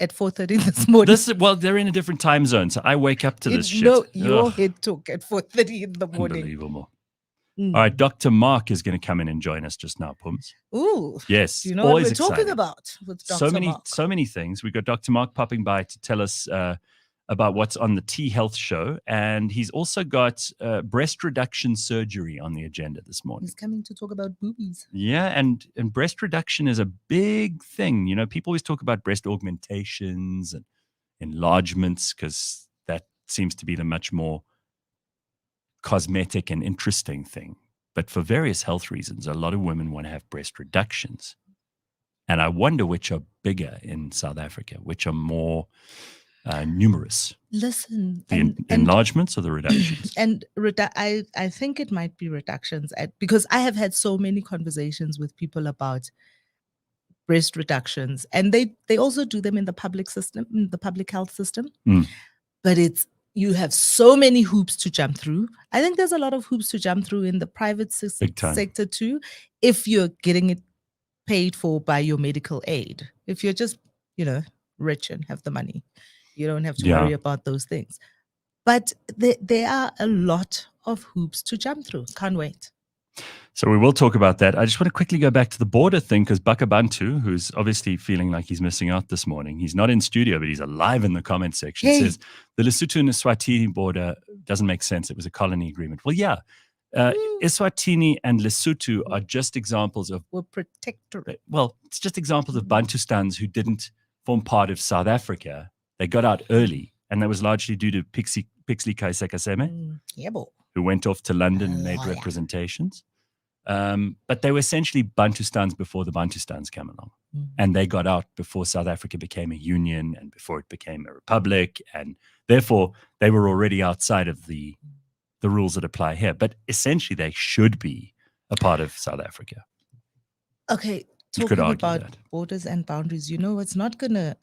Speaker 2: at 4:30 this morning?
Speaker 1: Well, they're in a different time zone, so I wake up to this shit.
Speaker 2: No, your head talk at 4:30 in the morning.
Speaker 1: Unbelievable. All right, Dr. Mark is going to come in and join us just now, Pums.
Speaker 2: Ooh.
Speaker 1: Yes.
Speaker 2: You know what we're talking about with Dr. Mark?
Speaker 1: So many things. We've got Dr. Mark popping by to tell us about what's on the T Health show. And he's also got breast reduction surgery on the agenda this morning.
Speaker 2: He's coming to talk about boobies.
Speaker 1: Yeah, and breast reduction is a big thing. People always talk about breast augmentations and enlargements because that seems to be the much more cosmetic and interesting thing. But for various health reasons, a lot of women want to have breast reductions. And I wonder which are bigger in South Africa, which are more numerous.
Speaker 2: Listen,
Speaker 1: the enlargements or the reductions?
Speaker 2: And I think it might be reductions because I have had so many conversations with people about breast reductions, and they also do them in the public system, in the public health system. But you have so many hoops to jump through. I think there's a lot of hoops to jump through in the private sector too, if you're getting it paid for by your medical aid. If you're just, rich and have the money, you don't have to worry about those things. But there are a lot of hoops to jump through. Can't wait.
Speaker 1: So we will talk about that. I just want to quickly go back to the border thing because Bakabantu, who's obviously feeling like he's missing out this morning, he's not in studio, but he's alive in the comment section. Hey. Says the Lesotho and Eswatini border doesn't make sense. It was a colony agreement. Well, yeah. Eswatini and Lesotho are just examples of...
Speaker 2: Were protectorate.
Speaker 1: Well, it's just examples of Bantustans who didn't form part of South Africa. They got out early, and that was largely due to Pixley Kaisekaseme, who went off to London and made representations. But they were essentially Bantustans before the Bantustans came along. And they got out before South Africa became a union and before it became a republic. And therefore, they were already outside of the rules that apply here. But essentially, they should be a part of South Africa.
Speaker 2: Okay, talking about borders and boundaries, what's not going to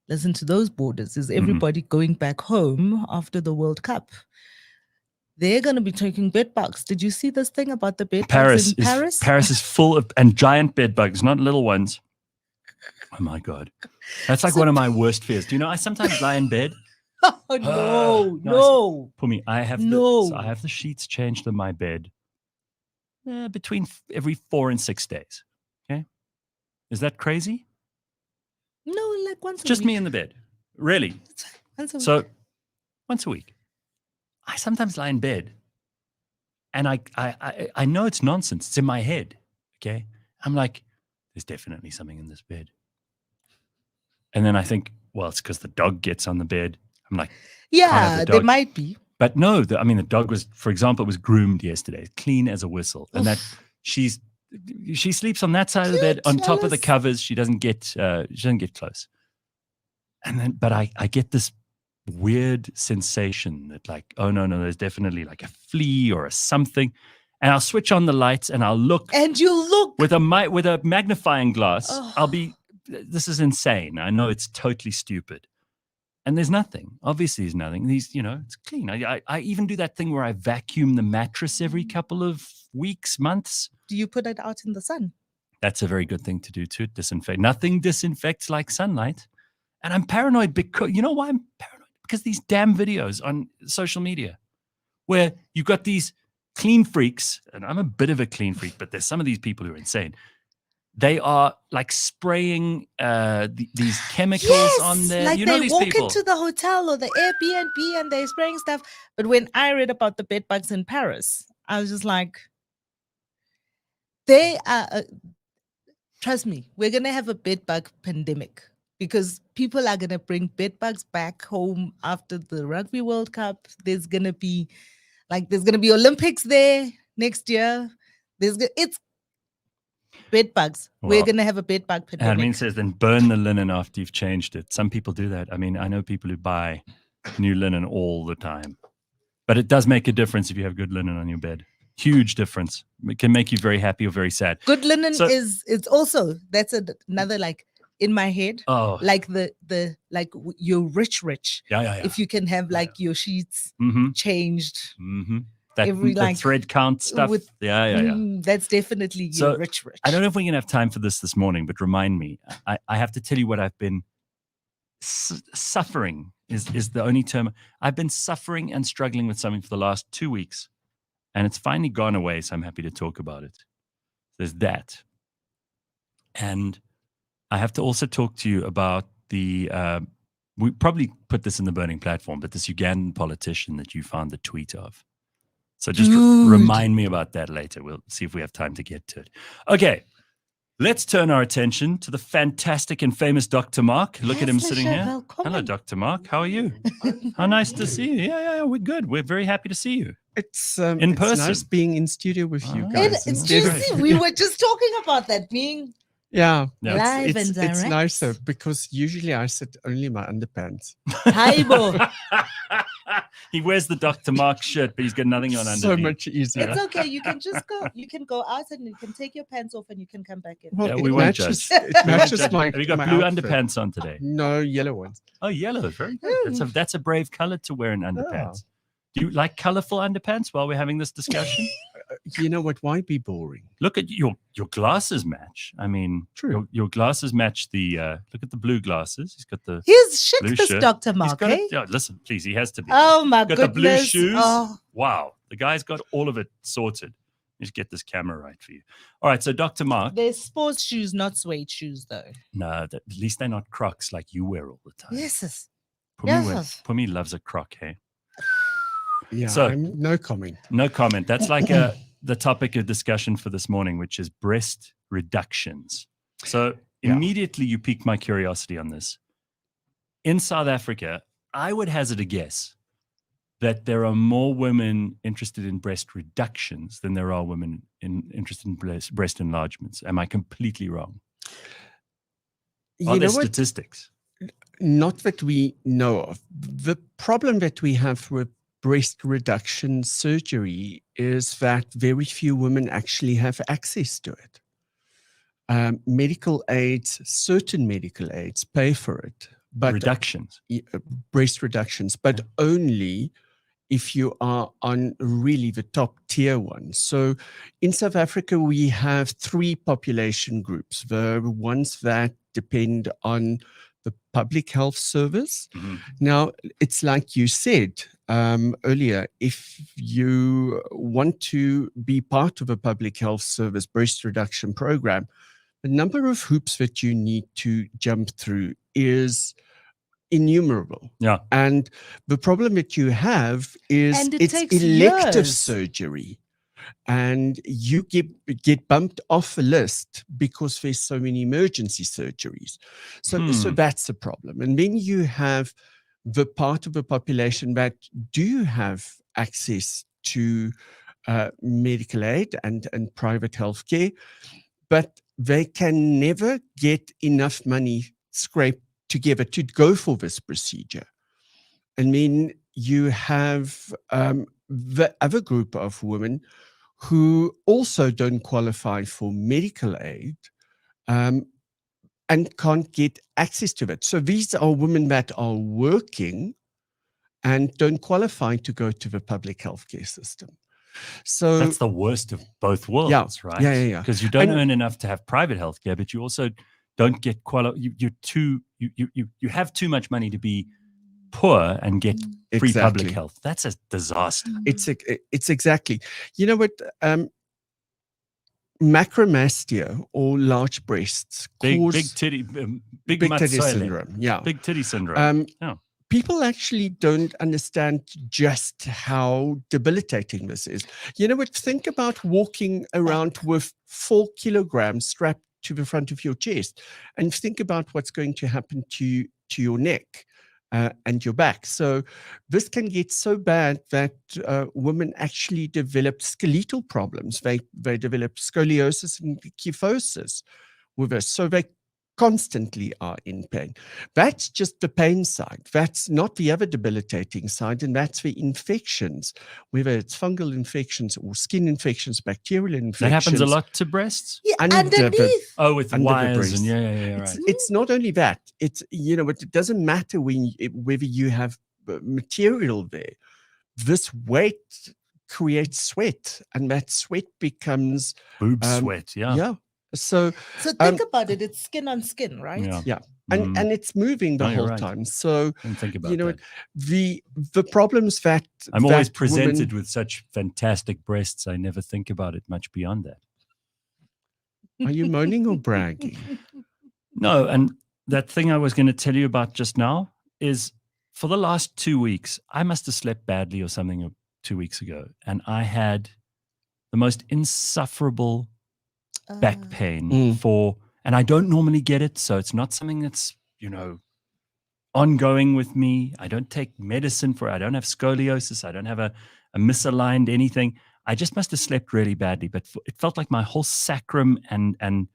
Speaker 2: listen to those borders is everybody going back home after the World Cup. They're going to be taking bed bugs. Did you see this thing about the bed bugs in Paris?
Speaker 1: Paris is full of giant bed bugs, not little ones. Oh my God. That's like one of my worst fears. Do you know, I sometimes lie in bed.
Speaker 2: Oh, no.
Speaker 1: Phumi, I have the sheets changed on my bed between every 4 and 6 days. Okay. Is that crazy?
Speaker 2: No, like once a week.
Speaker 1: Just me in the bed. Really?
Speaker 2: Once a week.
Speaker 1: So once a week. I sometimes lie in bed and I know it's nonsense. It's in my head. Okay. I'm like, there's definitely something in this bed. And then I think, well, it's because the dog gets on the bed. I'm like,
Speaker 2: yeah, there might be.
Speaker 1: But no, the dog was, for example, was groomed yesterday, clean as a whistle. And that she sleeps on that side of the bed on top of the covers. She doesn't get close. And then, but I get this weird sensation that like, oh no, there's definitely like a flea or a something. And I'll switch on the lights and I'll look.
Speaker 2: And you look
Speaker 1: with a magnifying glass. Oh. This is insane. I know it's totally stupid. And there's nothing. Obviously there's nothing. It's clean. I even do that thing where I vacuum the mattress every couple of weeks, months.
Speaker 2: Do you put it out in the sun?
Speaker 1: That's a very good thing to do too. Disinfect. Nothing disinfects like sunlight. And I'm paranoid because, you know why I'm paranoid? Because these damn videos on social media where you've got these clean freaks, and I'm a bit of a clean freak, but there's some of these people who are insane. They are like spraying these chemicals on there.
Speaker 2: Like
Speaker 1: you know
Speaker 2: they
Speaker 1: these
Speaker 2: walk
Speaker 1: people.
Speaker 2: into the hotel or the Airbnb and they're spraying stuff. But when I read about the bed bugs in Paris, I was just like, they are, trust me, we're going to have a bed bug pandemic because people are going to bring bed bugs back home after the Rugby World Cup. There's going to be Olympics there next year. It's bed bugs. We're going to have a bed bug pandemic.
Speaker 1: Admin says then burn the linen after you've changed it. Some people do that. I mean, I know people who buy new linen all the time. But it does make a difference if you have good linen on your bed. Huge difference. It can make you very happy or very sad.
Speaker 2: Good linen it's also, that's another like in my head.
Speaker 1: Oh.
Speaker 2: Like you're rich.
Speaker 1: Yeah.
Speaker 2: If you can have like your sheets changed.
Speaker 1: Mm-hmm. That
Speaker 2: every,
Speaker 1: the thread count stuff.
Speaker 2: That's definitely
Speaker 1: so,
Speaker 2: rich.
Speaker 1: I don't know if we're going to have time for this morning, but remind me. I have to tell you what I've been suffering is the only term. I've been suffering and struggling with something for the last 2 weeks, and it's finally gone away, so I'm happy to talk about it. There's that. And I have to also talk to you about the, we probably put this in the burning platform, but this Ugandan politician that you found the tweet of. So just remind me about that later. We'll see if we have time to get to it. Okay, let's turn our attention to the fantastic and famous Dr. Mark. Look at him sitting here. Hello, Dr. Mark. How are you? How nice to see you. Yeah, we're good. We're very happy to see you.
Speaker 3: It's
Speaker 1: in person.
Speaker 3: It's nice being in studio with you guys.
Speaker 2: We were just talking about that being live and direct.
Speaker 3: It's nicer because usually I sit only in my underpants.
Speaker 1: He wears the Dr. Mark shirt, but he's got nothing on underneath.
Speaker 3: So much easier.
Speaker 2: It's okay. You can just go. You can go out and you can take your pants off and you can come back in.
Speaker 3: Well,
Speaker 1: we won't judge.
Speaker 3: It matches my.
Speaker 1: Have you got blue underpants on today?
Speaker 3: No, yellow ones.
Speaker 1: Oh, yellow. Very good. That's a brave color to wear in underpants. Do you like colorful underpants while we're having this discussion?
Speaker 3: You know what? Why be boring?
Speaker 1: Look at your glasses match. I mean,
Speaker 3: true.
Speaker 1: Your glasses match the. Look at the blue glasses. He's got the.
Speaker 2: He's chic,
Speaker 1: blue
Speaker 2: this
Speaker 1: shirt.
Speaker 2: Dr. Mark.
Speaker 1: Listen, please. He has to be.
Speaker 2: Oh my goodness!
Speaker 1: Got the blue shoes.
Speaker 2: Oh.
Speaker 1: Wow, the guy's got all of it sorted. Just get this camera right for you. All right, so Dr. Mark.
Speaker 2: They're sports shoes, not suede shoes, though.
Speaker 1: No, at least they're not Crocs like you wear all the time.
Speaker 2: Yes.
Speaker 1: Phumi loves a Croc, hey?
Speaker 3: Yeah,
Speaker 1: so,
Speaker 3: no comment.
Speaker 1: No comment. That's like the topic of discussion for this morning, which is breast reductions. So immediately you piqued my curiosity on this. In South Africa, I would hazard a guess that there are more women interested in breast reductions than there are women interested in breast enlargements. Am I completely wrong? Are there statistics?
Speaker 3: Not that we know of. The problem that we have with breast reduction surgery is that very few women actually have access to it. Medical aids, certain medical aids pay for it. But breast reductions, but only if you are on really the top tier ones. So in South Africa, we have 3 population groups. The ones that depend on the public health service. Mm-hmm. Now, it's like you said earlier, if you want to be part of a public health service breast reduction program, the number of hoops that you need to jump through is innumerable.
Speaker 1: Yeah.
Speaker 3: And the problem that you have is it's elective surgery. And you get bumped off the list because there's so many emergency surgeries. So that's the problem. And then you have the part of the population that do have access to medical aid and private healthcare, but they can never get enough money scraped together to go for this procedure. And then you have the other group of women who also don't qualify for medical aid and can't get access to it. So these are women that are working and don't qualify to go to the public healthcare system. So
Speaker 1: that's the worst of both worlds, right?
Speaker 3: Yeah.
Speaker 1: Because you don't earn enough to have private healthcare, but you also don't get you're too you have too much money to be poor and get free public health. That's a disaster.
Speaker 3: It's exactly. You know what? Macromastia, or large breasts, cause
Speaker 1: big titty
Speaker 3: syndrome. Yeah,
Speaker 1: big titty syndrome.
Speaker 3: People actually don't understand just how debilitating this is. You know what? Think about walking around with 4 kilograms strapped to the front of your chest, and think about what's going to happen to your neck and your back. So this can get so bad that women actually develop skeletal problems. They develop scoliosis and kyphosis with this. So they constantly are in pain. That's just the pain side. That's not the other debilitating side, and that's the infections, whether it's fungal infections or skin infections, bacterial infections.
Speaker 1: That happens a lot to breasts?
Speaker 2: Yeah, underneath.
Speaker 1: With wires and right.
Speaker 3: It's not only that. It's, you know, it doesn't matter whether you have material there. This weight creates sweat, and that sweat becomes
Speaker 1: boob sweat. Yeah.
Speaker 3: So
Speaker 2: think about it. It's skin on skin, right?
Speaker 3: Yeah. And it's moving the whole time. So
Speaker 1: think about
Speaker 3: that. The problems that
Speaker 1: I'm always presented with such fantastic breasts. I never think about it much beyond that.
Speaker 3: Are you moaning or bragging?
Speaker 1: No, and that thing I was going to tell you about just now is, for the last 2 weeks, I must have slept badly or something 2 weeks ago, and I had the most insufferable back pain and I don't normally get it, so it's not something that's, ongoing with me. I don't take medicine for it. I don't have scoliosis. I don't have a misaligned anything. I just must have slept really badly, but it felt like my whole sacrum and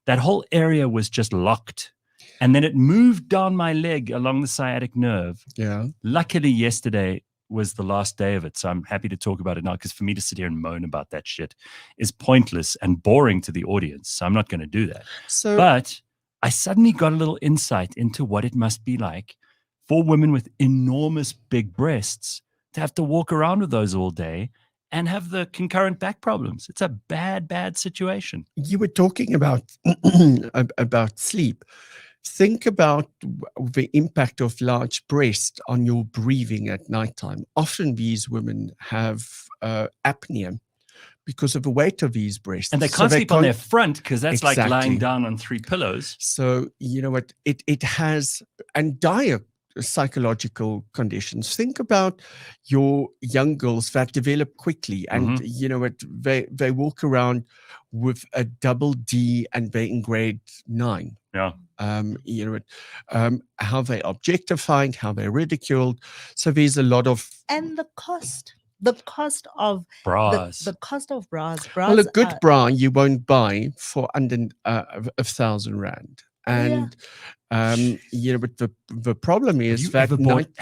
Speaker 1: that whole area was just locked. And then it moved down my leg along the sciatic nerve.
Speaker 3: Yeah.
Speaker 1: Luckily, yesterday was the last day of it, so I'm happy to talk about it now, because for me to sit here and moan about that shit is pointless and boring to the audience, so I'm not going to do that. But I suddenly got a little insight into what it must be like for women with enormous big breasts to have to walk around with those all day and have the concurrent back problems. It's a bad situation.
Speaker 3: You were talking about sleep. Think about the impact of large breast on your breathing at nighttime. Often these women have apnea because of the weight of these breasts.
Speaker 1: And they can't sleep on their front, because that's like lying down on 3 pillows.
Speaker 3: So, you know what, it has, and dire psychological conditions. Think about your young girls that develop quickly, and you know what, they walk around with a double D and they're in grade 9.
Speaker 1: Yeah.
Speaker 3: You know what, how they objectified, how they're ridiculed. So there's a lot of,
Speaker 2: and the cost of
Speaker 1: bras.
Speaker 2: The cost of bras.
Speaker 3: Well, a good bra you won't buy for under 1,000 rand. And you know, but the problem is
Speaker 1: have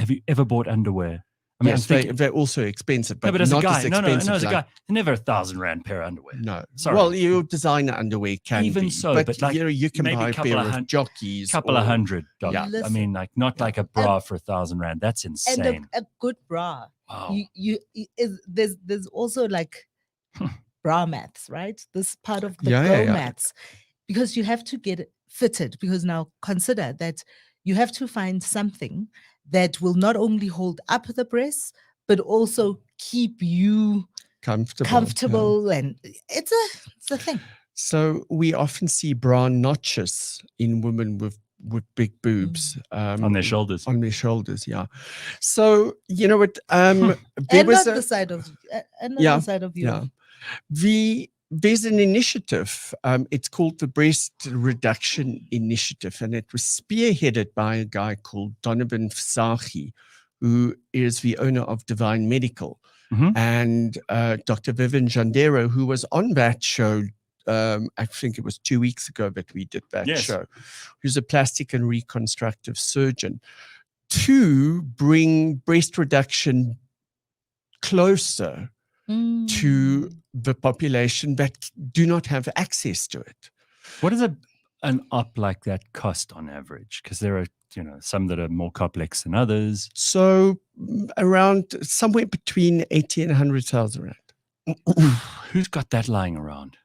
Speaker 1: you ever bought underwear? I mean,
Speaker 3: yes, they're also expensive, but
Speaker 1: as
Speaker 3: not
Speaker 1: a guy,
Speaker 3: as expensive.
Speaker 1: no, as a guy, never 1,000 rand pair of underwear.
Speaker 3: No,
Speaker 1: sorry.
Speaker 3: Well, your designer underwear can
Speaker 1: even
Speaker 3: be,
Speaker 1: so, but like,
Speaker 3: you know, you can buy a pair of jockeys,
Speaker 1: couple of $100.
Speaker 3: Yeah.
Speaker 1: I mean, like, not like a bra for 1,000 rand. That's insane.
Speaker 2: And a good bra.
Speaker 1: Wow.
Speaker 2: There's also like bra mats, right? This part of the mats, because you have to get it fitted. Because now consider that you have to find something that will not only hold up the breasts, but also keep you comfortable. And it's a thing.
Speaker 3: So we often see bra notches in women with big boobs
Speaker 1: on their shoulders.
Speaker 3: On their shoulders, yeah. So you know what?
Speaker 2: The side of you.
Speaker 3: Yeah. There's an initiative. It's called the Breast Reduction Initiative, and it was spearheaded by a guy called Donovan Fsaki, who is the owner of Divine Medical, and Dr. Vivian Jandero, who was on that show. I think it was 2 weeks ago that we did that show. Who's a plastic and reconstructive surgeon, to bring breast reduction closer to the population that do not have access to it.
Speaker 1: What does an op like that cost on average? Because there are, some that are more complex than others.
Speaker 3: So around somewhere between 80 and 100,000 rand.
Speaker 1: Who's got that lying around?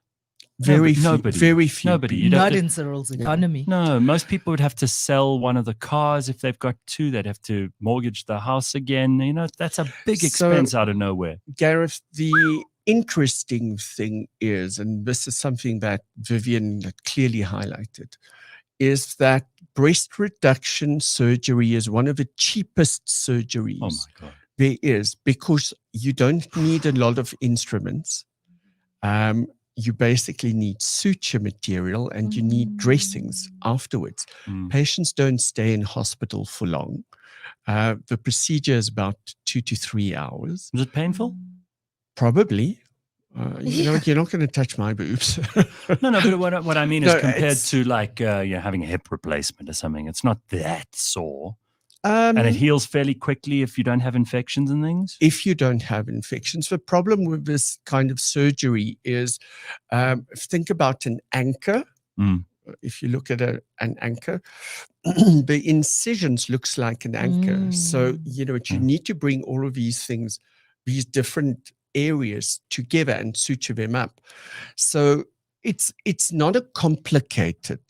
Speaker 3: Very
Speaker 1: nobody.
Speaker 3: few.
Speaker 1: Nobody.
Speaker 3: people.
Speaker 1: You'd have
Speaker 2: Not
Speaker 1: to-
Speaker 2: in Cyril's economy.
Speaker 1: No, most people would have to sell one of the cars if they've got two. They'd have to mortgage the house again. You know, that's a big
Speaker 3: So-
Speaker 1: expense out of nowhere.
Speaker 3: Gareth, the interesting thing is, and this is something that Vivian clearly highlighted, is that breast reduction surgery is one of the cheapest surgeries
Speaker 1: Oh my God.
Speaker 3: there is, because you don't need a lot of instruments. You basically need suture material and you need dressings afterwards.
Speaker 1: Mm.
Speaker 3: Patients don't stay in hospital for long. The procedure is about 2 to 3 hours.
Speaker 1: Was it painful?
Speaker 3: Probably. You're not going to touch my boobs.
Speaker 1: No, but what I mean is
Speaker 3: No,
Speaker 1: compared
Speaker 3: it's-
Speaker 1: to like having a hip replacement or something, it's not that sore.
Speaker 3: Um,
Speaker 1: And it heals fairly quickly if you don't have infections and things.
Speaker 3: if you don't have infections. The problem with this kind of surgery is, think about an anchor.
Speaker 1: Mm.
Speaker 3: If you look at an anchor, the incisions looks like an anchor. So, you need to bring all of these things, these different areas together and suture them up. So it's not a complicated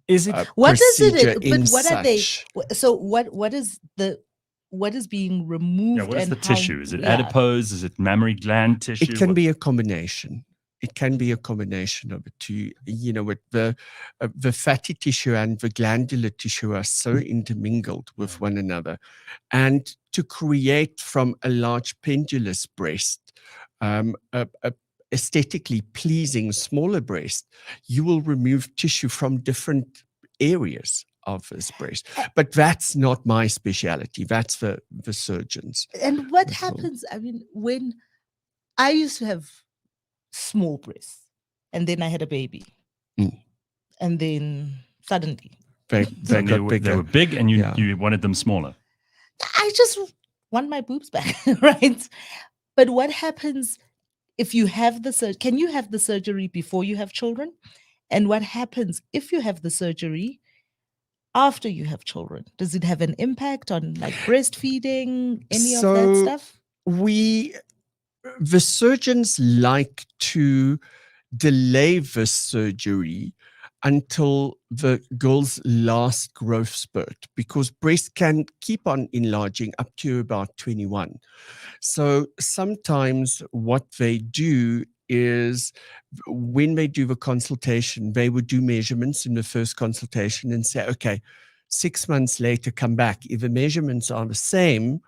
Speaker 1: Is it?
Speaker 2: What is
Speaker 3: procedure
Speaker 2: it?
Speaker 3: in
Speaker 2: But what are they?
Speaker 3: such.
Speaker 2: So what is being removed?
Speaker 1: Yeah, what is
Speaker 2: and
Speaker 1: the
Speaker 2: how-
Speaker 1: tissue? Is it
Speaker 2: yeah.
Speaker 1: adipose? Is it mammary gland tissue?
Speaker 3: It can be a combination. It can be a combination of the two. With the fatty tissue and the glandular tissue are so intermingled with one another, and to create from a large pendulous breast a aesthetically pleasing smaller breast, you will remove tissue from different areas of this breast. But that's not my speciality. That's the surgeons.
Speaker 2: And what
Speaker 3: That's all.
Speaker 2: happens? I mean, when I used to have small breasts, and then I had a baby, and then suddenly
Speaker 3: They
Speaker 1: And
Speaker 3: got
Speaker 1: they
Speaker 3: bigger.
Speaker 1: were big, and
Speaker 3: Yeah.
Speaker 1: you wanted them smaller.
Speaker 2: I just want my boobs back, right? But what happens if you have the surgery? Can you have the surgery before you have children? And what happens if you have the surgery after you have children? Does it have an impact on like breastfeeding, any of that
Speaker 3: So
Speaker 2: stuff?
Speaker 3: The surgeons like to delay the surgery until the girl's last growth spurt, because breast can keep on enlarging up to about 21. So sometimes what they do is, when they do the consultation, they would do measurements in the first consultation and say, okay, 6 months later, come back. If the measurements are the same,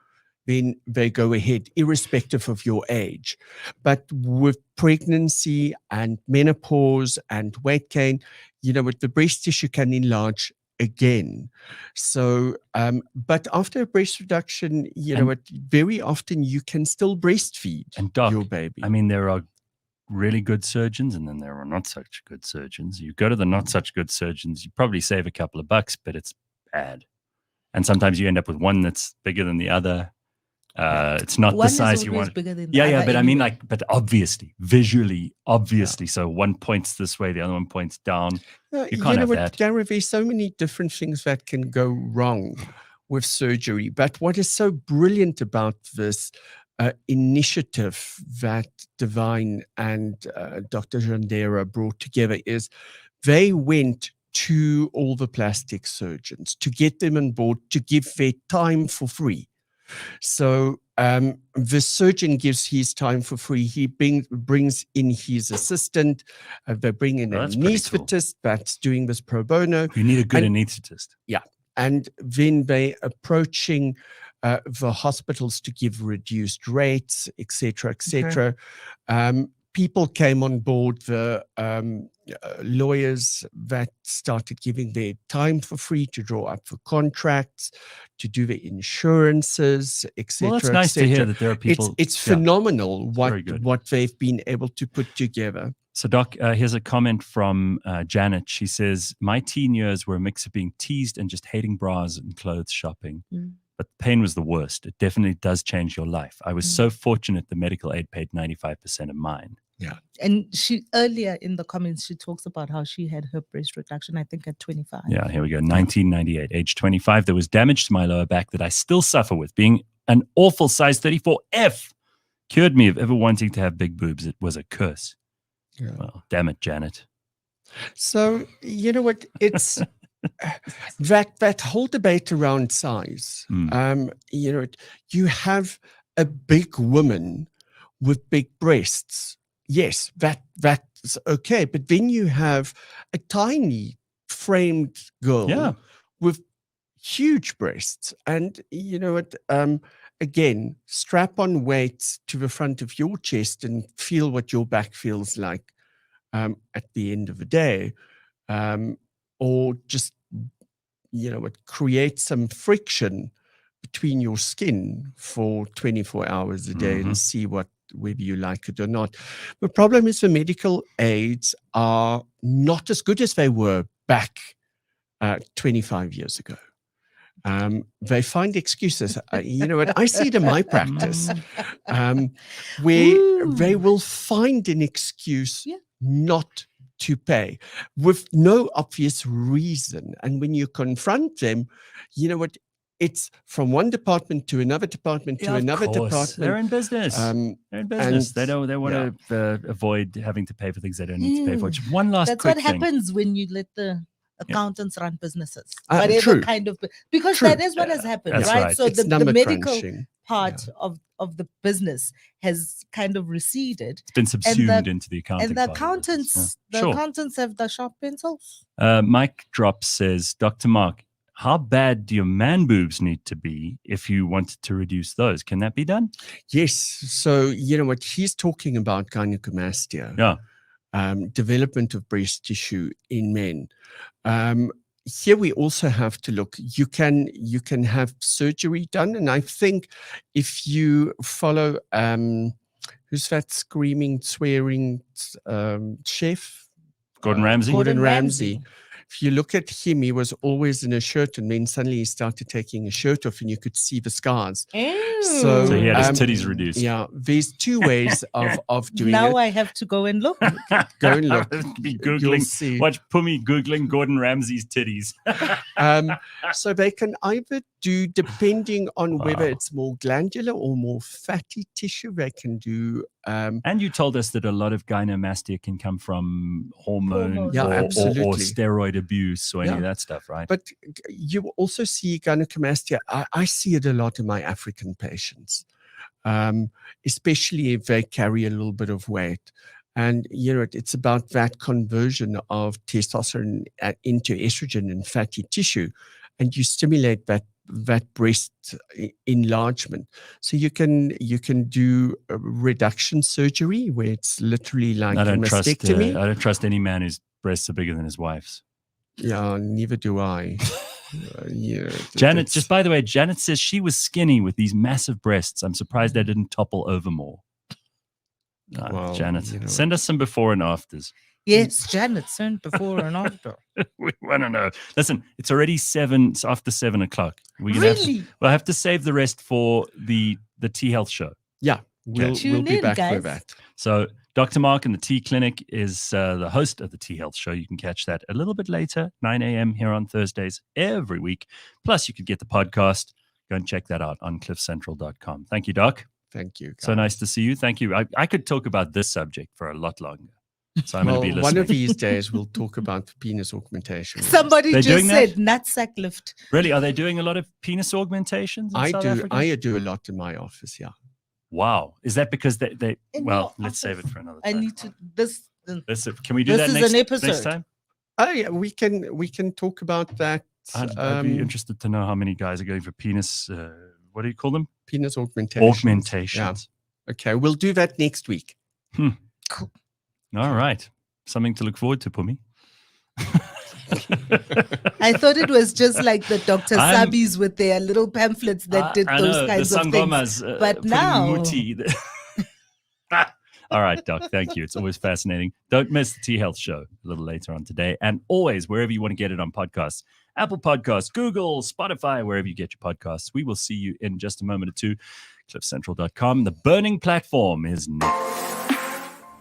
Speaker 3: then they go ahead, irrespective of your age. But with pregnancy and menopause and weight gain, with the breast tissue can enlarge again. So, but after a breast reduction, very often you can still breastfeed
Speaker 1: And Doc,
Speaker 3: your baby.
Speaker 1: I mean, there are really good surgeons, and then there are not such good surgeons. You go to the not such good surgeons, you probably save a couple of bucks, but it's bad. And sometimes you end up with one that's bigger than the other. It's not
Speaker 2: One
Speaker 1: the
Speaker 2: is
Speaker 1: size you
Speaker 2: always
Speaker 1: want.
Speaker 2: bigger than the
Speaker 1: Yeah,
Speaker 2: other
Speaker 1: but I mean,
Speaker 2: anyway.
Speaker 1: but obviously, visually, obviously. So one points this way, the other one points down. You can't have that.
Speaker 3: Gareth, there's so many different things that can go wrong with surgery. But what is so brilliant about this initiative that Divine and Dr. Jandera brought together is they went to all the plastic surgeons to get them on board, to give their time for free. So the surgeon gives his time for free. He brings in his assistant. They bring in
Speaker 1: Oh,
Speaker 3: an
Speaker 1: that's pretty cool.
Speaker 3: anesthetist that's doing this pro bono.
Speaker 1: You need a good
Speaker 3: And-
Speaker 1: anesthetist.
Speaker 3: And then they approaching the hospitals to give reduced rates, et cetera, et cetera. People came on board, the lawyers that started giving their time for free to draw up the contracts, to do the insurances, et cetera.
Speaker 1: Well, that's
Speaker 3: et
Speaker 1: nice to hear
Speaker 3: cetera.
Speaker 1: that there are people.
Speaker 3: It's
Speaker 1: yeah.
Speaker 3: phenomenal
Speaker 1: very good.
Speaker 3: what they've been able to put together.
Speaker 1: So, Doc, here's a comment from Janet. She says, my teen years were a mix of being teased and just hating bras and clothes shopping. But pain was the worst. It definitely does change your life. I was so fortunate the medical aid paid 95% of mine.
Speaker 2: And she earlier in the comments, she talks about how she had her breast reduction, I think at 25.
Speaker 1: Yeah, here we go. 1998, age 25. There was damage to my lower back that I still suffer with. Being an awful size 34F cured me of ever wanting to have big boobs. It was a curse.
Speaker 3: Yeah.
Speaker 1: Well, damn it, Janet.
Speaker 3: So, you know what? It's that whole debate around size. You know, you have a big woman with big breasts. Yes, that's okay. But then you have a tiny framed girl with huge breasts. And you know what? Again, strap on weights to the front of your chest and feel what your back feels like at the end of the day. Or just, you know, create some friction between your skin for 24 hours a day and see whether you like it or not. The problem is the medical aids are not as good as they were back 25 years ago. They find excuses. You know what? I see it in my practice where they will find an excuse not to pay with no obvious reason. And when you confront them, you know what? It's from one department to another department to another department.
Speaker 1: They're in business. They're in business. They want to avoid having to pay for things they don't need to pay for. Just one last
Speaker 2: That's
Speaker 1: quick
Speaker 2: what
Speaker 1: thing.
Speaker 2: happens when you let the accountants run businesses.
Speaker 3: True.
Speaker 2: Kind of, because that is what has happened,
Speaker 1: That's
Speaker 2: right?
Speaker 1: right.
Speaker 2: So
Speaker 3: It's
Speaker 2: the medical
Speaker 3: crunching.
Speaker 2: part of the business has kind of receded.
Speaker 1: It's been subsumed into the accounting.
Speaker 2: And the accountants, accountants have the sharp pencils.
Speaker 1: Mike Drop says, Dr. Mark, how bad do your man boobs need to be if you wanted to reduce those? Can that be done?
Speaker 3: Yes. So, you know what, he's talking about gynecomastia.
Speaker 1: Yeah.
Speaker 3: Development of breast tissue in men. Here we also have to look. You can have surgery done, and I think if you follow who's that screaming, swearing chef?
Speaker 1: Gordon Ramsay.
Speaker 3: Gordon Ramsay. If you look at him, he was always in a shirt, and then suddenly he started taking a shirt off, and you could see the scars.
Speaker 1: So he had his titties reduced.
Speaker 3: Yeah, there's two ways of doing it.
Speaker 2: Now I have to go and look.
Speaker 3: Go and look.
Speaker 1: Be Googling. Watch Phumi Googling Gordon Ramsay's titties.
Speaker 3: So they can either do, depending on whether it's more glandular or more fatty tissue, they can do.
Speaker 1: And you told us that a lot of gynecomastia can come from hormone or steroid abuse or any of that stuff, right?
Speaker 3: But you also see gynecomastia. I see it a lot in my African patients, especially if they carry a little bit of weight. And, you know, it's about that conversion of testosterone into estrogen and fatty tissue. And you stimulate that breast enlargement. So you can do a reduction surgery where it's literally like a mastectomy.
Speaker 1: I don't trust any man whose breasts are bigger than his wife's.
Speaker 3: Yeah, neither do I.
Speaker 1: Janet, just by the way, Janet says she was skinny with these massive breasts. I'm surprised they didn't topple over more. Well, Janet, send us some before and afters.
Speaker 2: Yes, Janet, send before and after.
Speaker 1: We want to know. Listen, it's already it's after 7 o'clock. We'll have to save the rest for the T Health show.
Speaker 3: Yeah, we'll be back for that.
Speaker 1: So Dr. Mark and the T Clinic is the host of the T Health show. You can catch that a little bit later, 9 a.m. here on Thursdays every week. Plus, you could get the podcast. Go and check that out on cliffcentral.com. Thank you, Doc.
Speaker 3: Thank you, guys.
Speaker 1: So nice to see you. Thank you. I could talk about this subject for a lot longer. So I'm going to be listening.
Speaker 3: One of these days, we'll talk about penis augmentation.
Speaker 2: Somebody just said nutsack lift.
Speaker 1: Really? Are they doing a lot of penis augmentations in South Africa?
Speaker 3: I do a lot in my office, yeah.
Speaker 1: Wow. Is that because they well, let's save it for another time.
Speaker 2: I need to,
Speaker 1: can we do that next time?
Speaker 3: Oh, yeah, we can talk about that.
Speaker 1: I'd be interested to know how many guys are going for penis, what do you call them?
Speaker 3: Penis augmentations.
Speaker 1: Augmentations.
Speaker 3: Yeah. Okay, we'll do that next week.
Speaker 2: Cool.
Speaker 1: All right. Something to look forward to, Phumi.
Speaker 2: I thought it was just like the Dr. Sabis with their little pamphlets that did those kinds of things. But now...
Speaker 1: All right, Doc. Thank you. It's always fascinating. Don't miss the T Health show a little later on today. And always, wherever you want to get it on podcasts, Apple Podcasts, Google, Spotify, wherever you get your podcasts. We will see you in just a moment or two. cliffcentral.com. The burning platform is next.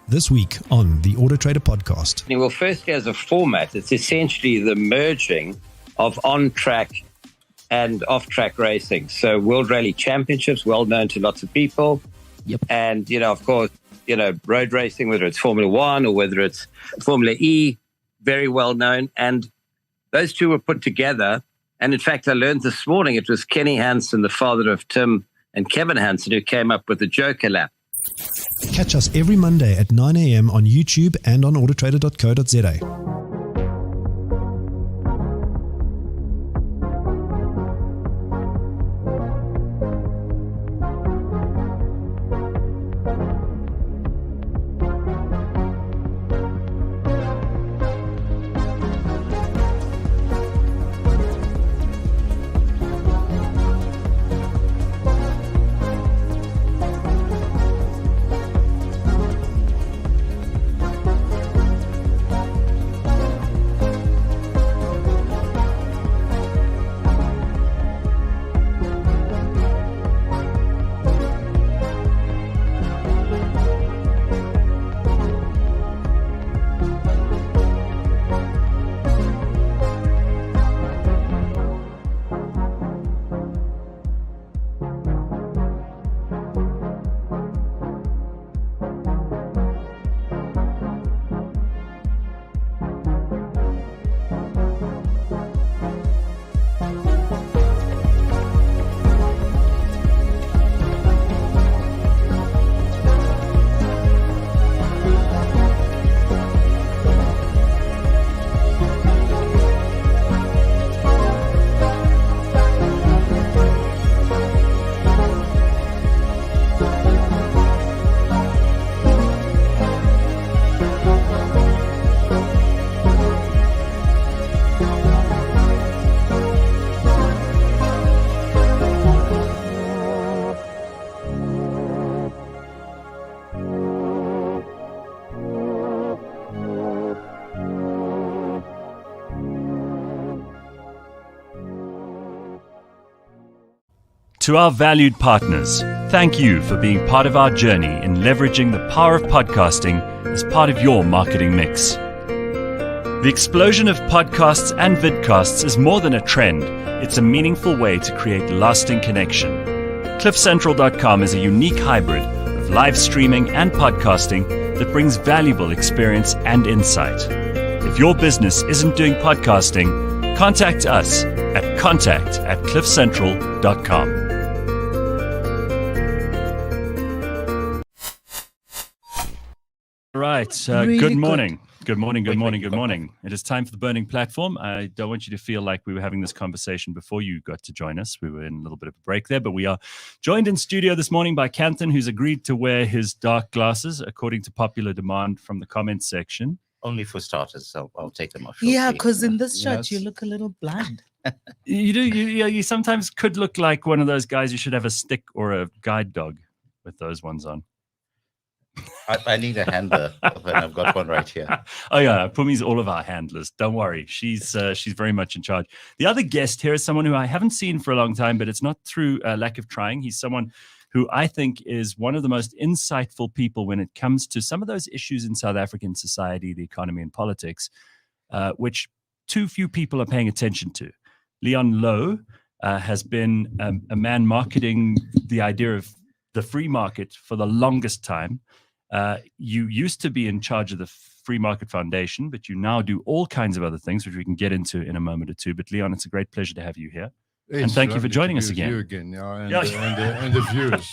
Speaker 4: This week on the Auto Trader podcast.
Speaker 5: Well, firstly, as a format, it's essentially the merging of on-track and off-track racing. So World Rally Championships, well known to lots of people.
Speaker 6: Yep.
Speaker 5: And, of course, road racing, whether it's Formula One or whether it's Formula E, very well known. And those two were put together. And in fact, I learned this morning it was Kenny Hansen, the father of Tim and Kevin Hansen, who came up with the Joker lap.
Speaker 4: Catch us every Monday at 9 a.m. on YouTube and on autotrader.co.za.
Speaker 1: To our valued partners, thank you for being part of our journey in leveraging the power of podcasting as part of your marketing mix. The explosion of podcasts and vidcasts is more than a trend, it's a meaningful way to create lasting connection. CliffCentral.com is a unique hybrid of live streaming and podcasting that brings valuable experience and insight. If your business isn't doing podcasting, contact us at contact@cliffcentral.com. Right.
Speaker 2: Really
Speaker 1: good
Speaker 2: good.
Speaker 1: morning. Good morning. Good morning. Good morning. It is time for the Burning Platform. I don't want you to feel like we were having this conversation before you got to join us. We were in a little bit of a break there, but we are joined in studio this morning by Kanthan, who's agreed to wear his dark glasses according to popular demand from the comments section.
Speaker 6: Only for starters, so I'll take them off shortly.
Speaker 2: Yeah, because in this shot
Speaker 1: Yes.
Speaker 2: you look a little blind.
Speaker 1: You do. You sometimes could look like one of those guys. You should have a stick or a guide dog with those ones on.
Speaker 6: I need a handler, and I've got one right here.
Speaker 1: Oh yeah, Phumi's all of our handlers. Don't worry, she's very much in charge. The other guest here is someone who I haven't seen for a long time, but it's not through lack of trying. He's someone who I think is one of the most insightful people when it comes to some of those issues in South African society, the economy and politics, which too few people are paying attention to. Leon Louw has been a man marketing the idea of the free market for the longest time. You used to be in charge of the Free Market Foundation, but you now do all kinds of other things, which we can get into in a moment or two. But Leon, it's a great pleasure to have you here. And thank you for joining us again.
Speaker 7: You again, and the viewers.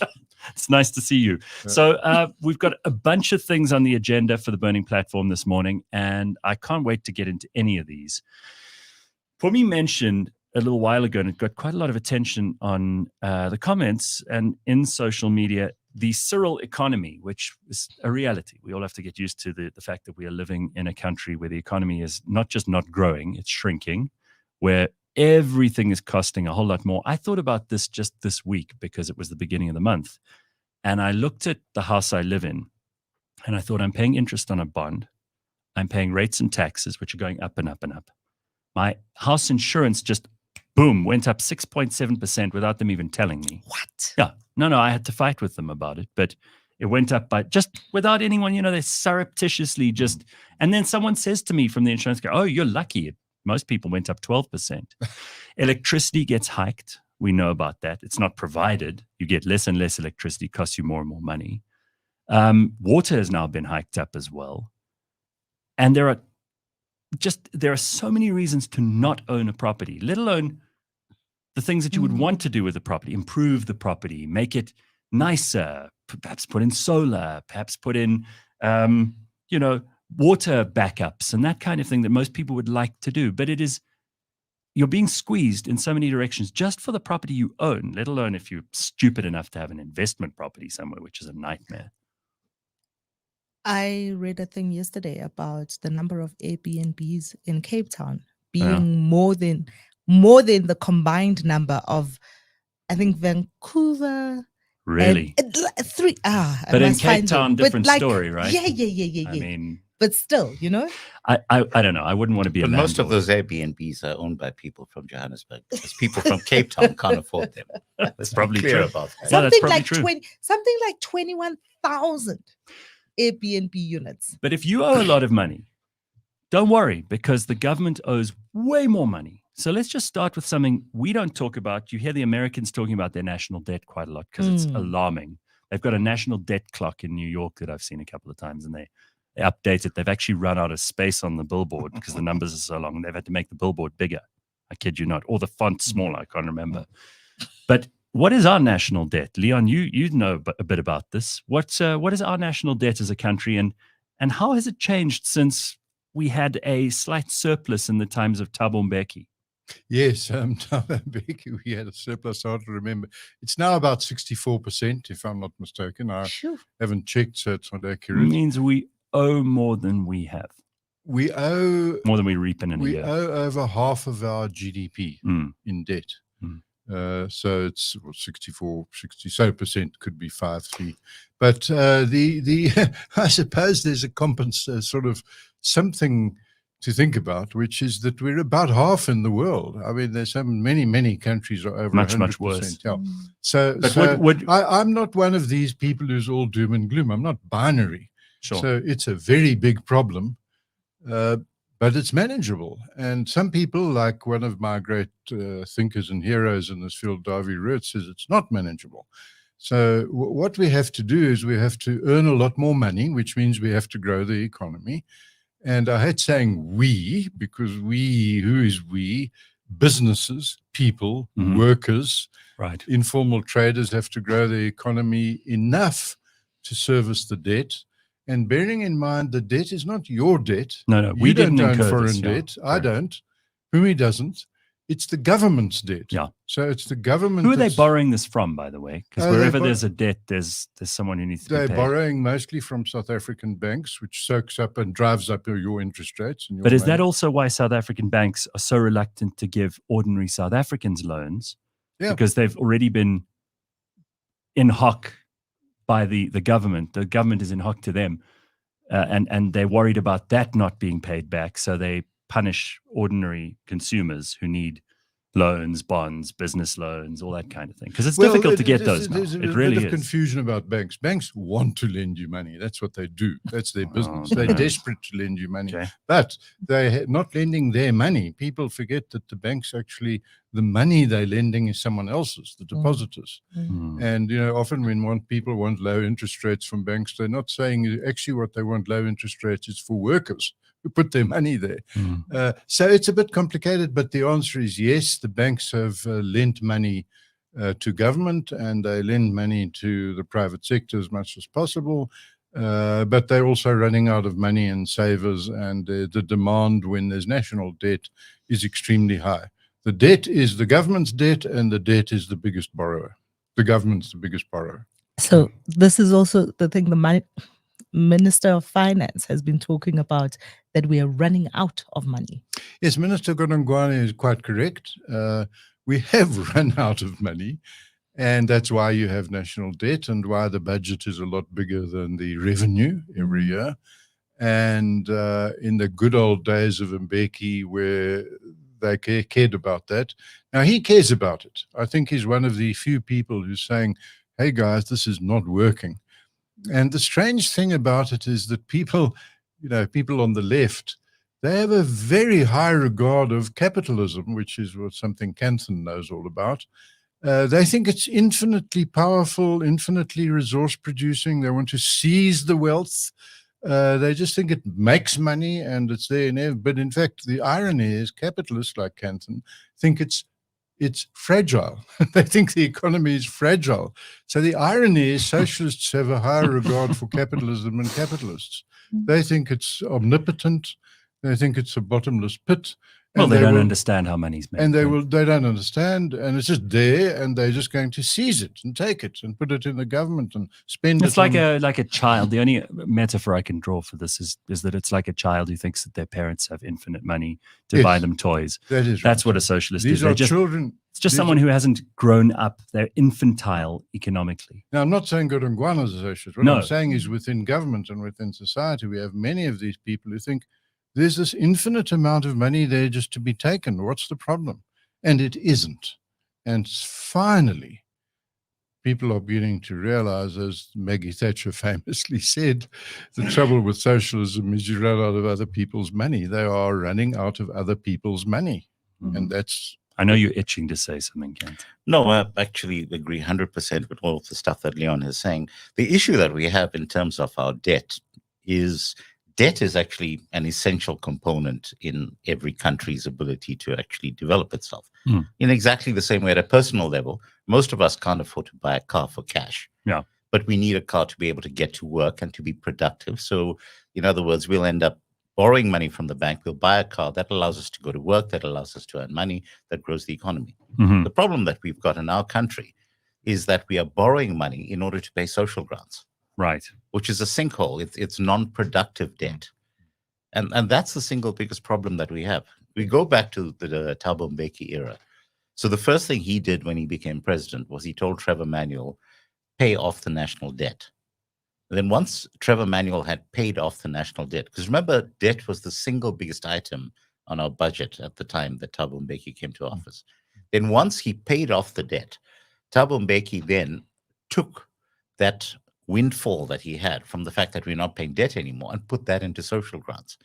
Speaker 1: It's nice to see you. So we've got a bunch of things on the agenda for the Burning Platform this morning, and I can't wait to get into any of these. Phumi mentioned a little while ago, and it got quite a lot of attention on the comments and in social media, the Cyril economy, which is a reality. We all have to get used to the fact that we are living in a country where the economy is not just not growing, it's shrinking, where everything is costing a whole lot more. I thought about this just this week because it was the beginning of the month. And I looked at the house I live in, and I thought, I'm paying interest on a bond. I'm paying rates and taxes, which are going up and up and up. My house insurance just, boom, went up 6.7% without them even telling me.
Speaker 2: What?
Speaker 1: Yeah. No, I had to fight with them about it, but it went up by just without anyone, they surreptitiously just, and then someone says to me from the insurance company, oh, you're lucky. Most people went up 12%. Electricity gets hiked. We know about that. It's not provided. You get less and less electricity, costs you more and more money. Water has now been hiked up as well. And there are there are so many reasons to not own a property, let alone the things that you would want to do with the property, improve the property, make it nicer, perhaps put in solar, perhaps put in, water backups and that kind of thing that most people would like to do. But you're being squeezed in so many directions just for the property you own, let alone if you're stupid enough to have an investment property somewhere, which is a nightmare.
Speaker 2: I read a thing yesterday about the number of Airbnbs in Cape Town being more than the combined number of, I think, Vancouver.
Speaker 1: Really?
Speaker 2: Three.
Speaker 1: But in Cape Town, different story, right?
Speaker 2: Yeah.
Speaker 1: I mean,
Speaker 2: but still,
Speaker 1: I don't know. I wouldn't want to be a landlord.
Speaker 6: Most of those Airbnbs are owned by people from Johannesburg, because people from Cape Town can't afford them.
Speaker 1: That's probably
Speaker 6: clear
Speaker 1: true.
Speaker 6: about that.
Speaker 2: Something like 21,000 Airbnb units.
Speaker 1: But if you owe a lot of money, don't worry, because the government owes way more money. So let's just start with something we don't talk about. You hear the Americans talking about their national debt quite a lot because it's alarming. They've got a national debt clock in New York that I've seen a couple of times, and they update it. They've actually run out of space on the billboard because the numbers are so long, and they've had to make the billboard bigger. I kid you not. Or the font smaller. I can't remember. But what is our national debt? Leon, you know a bit about this. What is our national debt as a country, and how has it changed since we had a slight surplus in the times of Thabo Mbeki?
Speaker 7: Yes, Thabo Mbeki, we had a surplus, hard to remember. It's now about 64%, if I'm not mistaken. I haven't checked, so it's not accurate.
Speaker 1: It means we owe more than we have.
Speaker 7: We owe
Speaker 1: more than we reap in a year.
Speaker 7: We owe over half of our GDP in debt. So it's 60% could be 5-3. But the I suppose there's a sort of something to think about, which is that we're about half in the world. I mean, there's many countries are over
Speaker 1: much worse.
Speaker 7: Yeah. So I'm not one of these people who's all doom and gloom. I'm not binary.
Speaker 1: Sure.
Speaker 7: So it's a very big problem, but it's manageable. And some people, like one of my great thinkers and heroes in this field, Verwoerd, says it's not manageable. So what we have to do is we have to earn a lot more money, which means we have to grow the economy. And I hate saying we, because who is we? Businesses, people, workers,
Speaker 1: right?
Speaker 7: Informal traders have to grow the economy enough to service the debt. And bearing in mind, the debt is not your debt.
Speaker 1: No, we didn't
Speaker 7: own
Speaker 1: incur
Speaker 7: foreign debt. I don't. Phumi doesn't. It's the government's debt.
Speaker 1: Yeah.
Speaker 7: So it's the government.
Speaker 1: Who are they borrowing this from, by the way? Because wherever there's a debt, there's someone who needs to be paid.
Speaker 7: They're borrowing mostly from South African banks, which soaks up and drives up your interest rates. And
Speaker 1: but is that also why South African banks are so reluctant to give ordinary South Africans loans? Yeah. Because they've already been in hock by the government. The government is in hock to them. And they're worried about that not being paid back. So they punish ordinary consumers who need loans, bonds, business loans, all that kind of thing. Because it's difficult to get those now.
Speaker 7: There's a bit of confusion about banks. Banks want to lend you money. That's what they do. That's their business. They're desperate to lend you money. Okay. But they're not lending their money. People forget that the banks actually, the money they're lending is someone else's, the depositors. And, often when people want low interest rates from banks, they're not saying actually what they want low interest rates is for workers who put their money there. So it's a bit complicated, but the answer is yes, the banks have lent money to government and they lend money to the private sector as much as possible, but they're also running out of money in savers, and the demand when there's national debt is extremely high. The debt is the government's debt, and the debt is the biggest borrower. The government's the biggest borrower.
Speaker 2: So this is also the thing, the Minister of Finance has been talking about, that we are running out of money.
Speaker 7: Yes, Minister Godongwana is quite correct. We have run out of money, and that's why you have national debt and why the budget is a lot bigger than the revenue every year. And in the good old days of Mbeki, where they cared about that, now he cares about it. I think he's one of the few people who's saying, hey guys, this is not working. And the strange thing about it is that people on the left, they have a very high regard of capitalism, which is something Kanthan knows all about. They think it's infinitely powerful, infinitely resource producing. They want to seize the wealth. They just think it makes money and it's there. But in fact, the irony is capitalists like Kanthan think it's fragile. They think the economy is fragile. So the irony is socialists have a higher regard for capitalism than capitalists. They think it's omnipotent. They think it's a bottomless pit.
Speaker 1: Well, they don't understand how money's made.
Speaker 7: And they don't understand, and it's just there, and they're just going to seize it and take it and put it in the government and spend it.
Speaker 1: It's like a child. The only metaphor I can draw for this is that it's like a child who thinks that their parents have infinite money to buy them toys. That's what a socialist is.
Speaker 7: These are children.
Speaker 1: It's just someone who hasn't grown up. They're infantile economically.
Speaker 7: Now, I'm not saying Godongwana is a socialist. What I'm saying is within government and within society, we have many of these people who think there's this infinite amount of money there just to be taken. What's the problem? And it isn't. And finally, people are beginning to realize, as Maggie Thatcher famously said, the trouble with socialism is you run out of other people's money. They are running out of other people's money. Mm-hmm. And that's...
Speaker 1: I know you're itching to say something, Kent.
Speaker 6: No, I actually agree 100% with all of the stuff that Leon is saying. The issue that we have in terms of our debt is actually an essential component in every country's ability to actually develop itself. In exactly the same way at a personal level, most of us can't afford to buy a car for cash.
Speaker 1: Yeah.
Speaker 6: But we need a car to be able to get to work and to be productive. So, in other words, we'll end up borrowing money from the bank. We'll buy a car that allows us to go to work, that allows us to earn money, that grows the economy.
Speaker 1: Mm-hmm.
Speaker 6: The problem that we've got in our country is that we are borrowing money in order to pay social grants.
Speaker 1: Right.
Speaker 6: Which is a sinkhole. It's non-productive debt. And that's the single biggest problem that we have. We go back to the Thabo Mbeki era. So the first thing he did when he became president was he told Trevor Manuel, pay off the national debt. And then once Trevor Manuel had paid off the national debt, because remember, debt was the single biggest item on our budget at the time that Thabo Mbeki came to office. Then once he paid off the debt, Thabo Mbeki then took that windfall that he had from the fact that we're not paying debt anymore and put that into social grants.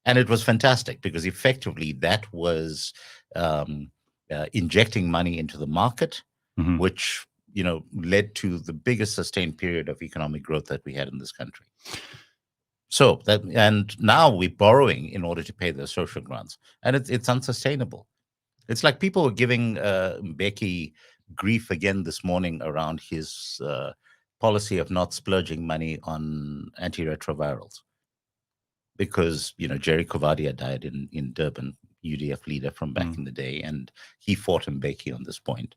Speaker 6: And it was fantastic because effectively that was injecting money into the market, which, led to the biggest sustained period of economic growth that we had in this country. So and now we're borrowing in order to pay the social grants, and it's unsustainable. It's like people were giving Mbeki grief again this morning around his policy of not splurging money on antiretrovirals, because Jerry Kovadia died in Durban, UDF leader from back in the day, and he fought Mbeki on this point.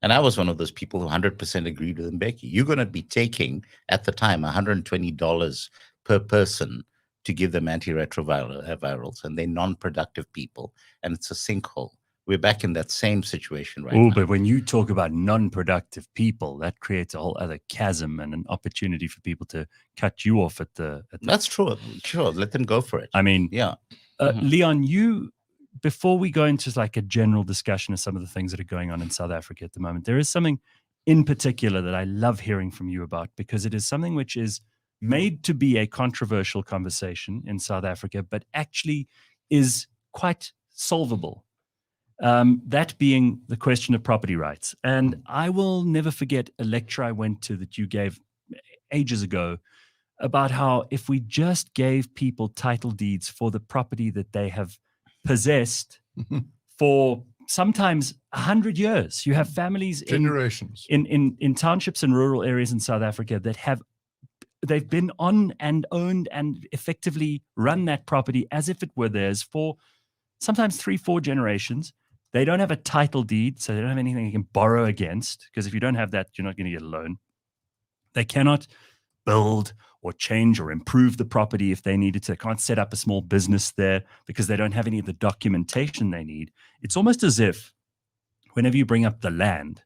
Speaker 6: And I was one of those people who 100% agreed with Mbeki. You're going to be taking, at the time, $120 per person to give them antiretrovirals, and they're non-productive people, and it's a sinkhole. We're back in that same situation right now.
Speaker 1: But when you talk about non-productive people, that creates a whole other chasm and an opportunity for people to cut you off at the...
Speaker 6: That's true. Sure, let them go for it.
Speaker 1: I mean,
Speaker 6: yeah.
Speaker 1: Leon, before we go into like a general discussion of some of the things that are going on in South Africa at the moment, there is something in particular that I love hearing from you about, because it is something which is made to be a controversial conversation in South Africa, but actually is quite solvable. That being the question of property rights. And I will never forget a lecture I went to that you gave ages ago about how if we just gave people title deeds for the property that they have possessed for sometimes 100 years. You have families
Speaker 7: generations
Speaker 1: in townships and rural areas in South Africa that they've been on and owned and effectively run that property as if it were theirs for sometimes 3-4 generations. They don't have a title deed, so they don't have anything they can borrow against, because if you don't have that, you're not going to get a loan. They cannot build or change or improve the property if they needed to. They can't set up a small business there because they don't have any of the documentation they need. It's almost as if whenever you bring up the land,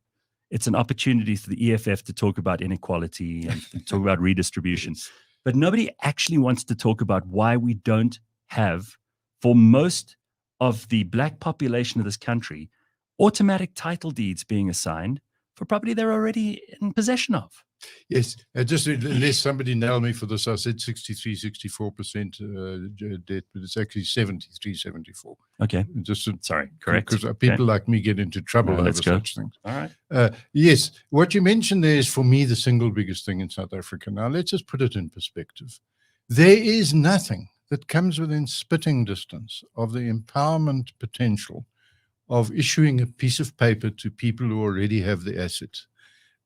Speaker 1: it's an opportunity for the EFF to talk about inequality and talk about redistribution. But nobody actually wants to talk about why we don't have, for most of the black population of this country, automatic title deeds being assigned for property they're already in possession of.
Speaker 7: Yes, just unless somebody nailed me for this, I said 63-64% debt, but it's actually 73-74.
Speaker 1: Okay. Sorry, correct.
Speaker 7: Because people like me get into trouble over such things.
Speaker 1: All right.
Speaker 7: Yes, what you mentioned there is, for me, the single biggest thing in South Africa. Now, let's just put it in perspective. There is nothing that comes within spitting distance of the empowerment potential of issuing a piece of paper to people who already have the asset.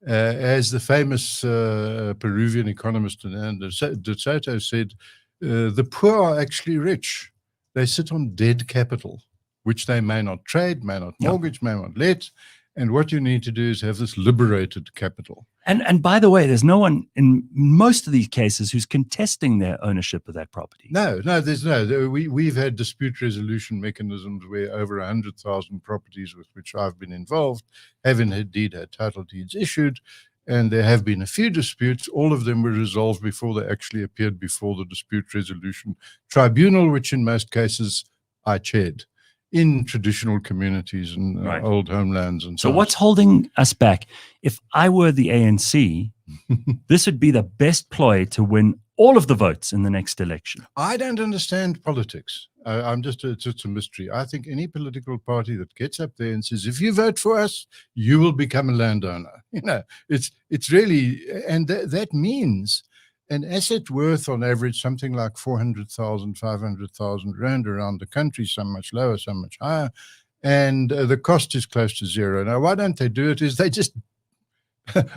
Speaker 7: As the famous Peruvian economist De Soto said, the poor are actually rich. They sit on dead capital, which they may not trade, may not mortgage, may not let. And what you need to do is have this liberated capital.
Speaker 1: And by the way, there's no one in most of these cases who's contesting their ownership of that property.
Speaker 7: No, there's no. We've had dispute resolution mechanisms where over 100,000 properties with which I've been involved have indeed had title deeds issued, and there have been a few disputes. All of them were resolved before they actually appeared before the dispute resolution tribunal, which in most cases I chaired in traditional communities and old homelands and so on.
Speaker 1: So what's holding us back? If I were the ANC, this would be the best ploy to win all of the votes in the next election.
Speaker 7: I don't understand politics. It's a mystery. I think any political party that gets up there and says, if you vote for us, you will become a landowner. It's really, and that means an asset worth on average something like 400,000, 500,000 rand around the country, some much lower, some much higher. And the cost is close to zero. Now, why don't they do it? Is they just,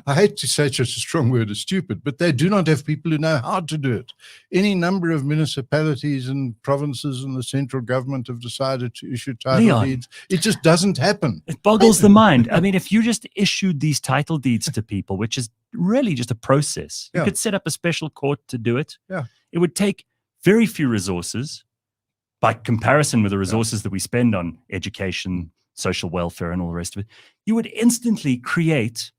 Speaker 7: I hate to say such a strong word as stupid, but they do not have people who know how to do it. Any number of municipalities and provinces and the central government have decided to issue title deeds. It just doesn't happen.
Speaker 1: It boggles the mind. I mean, if you just issued these title deeds to people, which is really just a process, you could set up a special court to do it.
Speaker 7: Yeah.
Speaker 1: It would take very few resources by comparison with the resources that we spend on education, social welfare, and all the rest of it. You would instantly create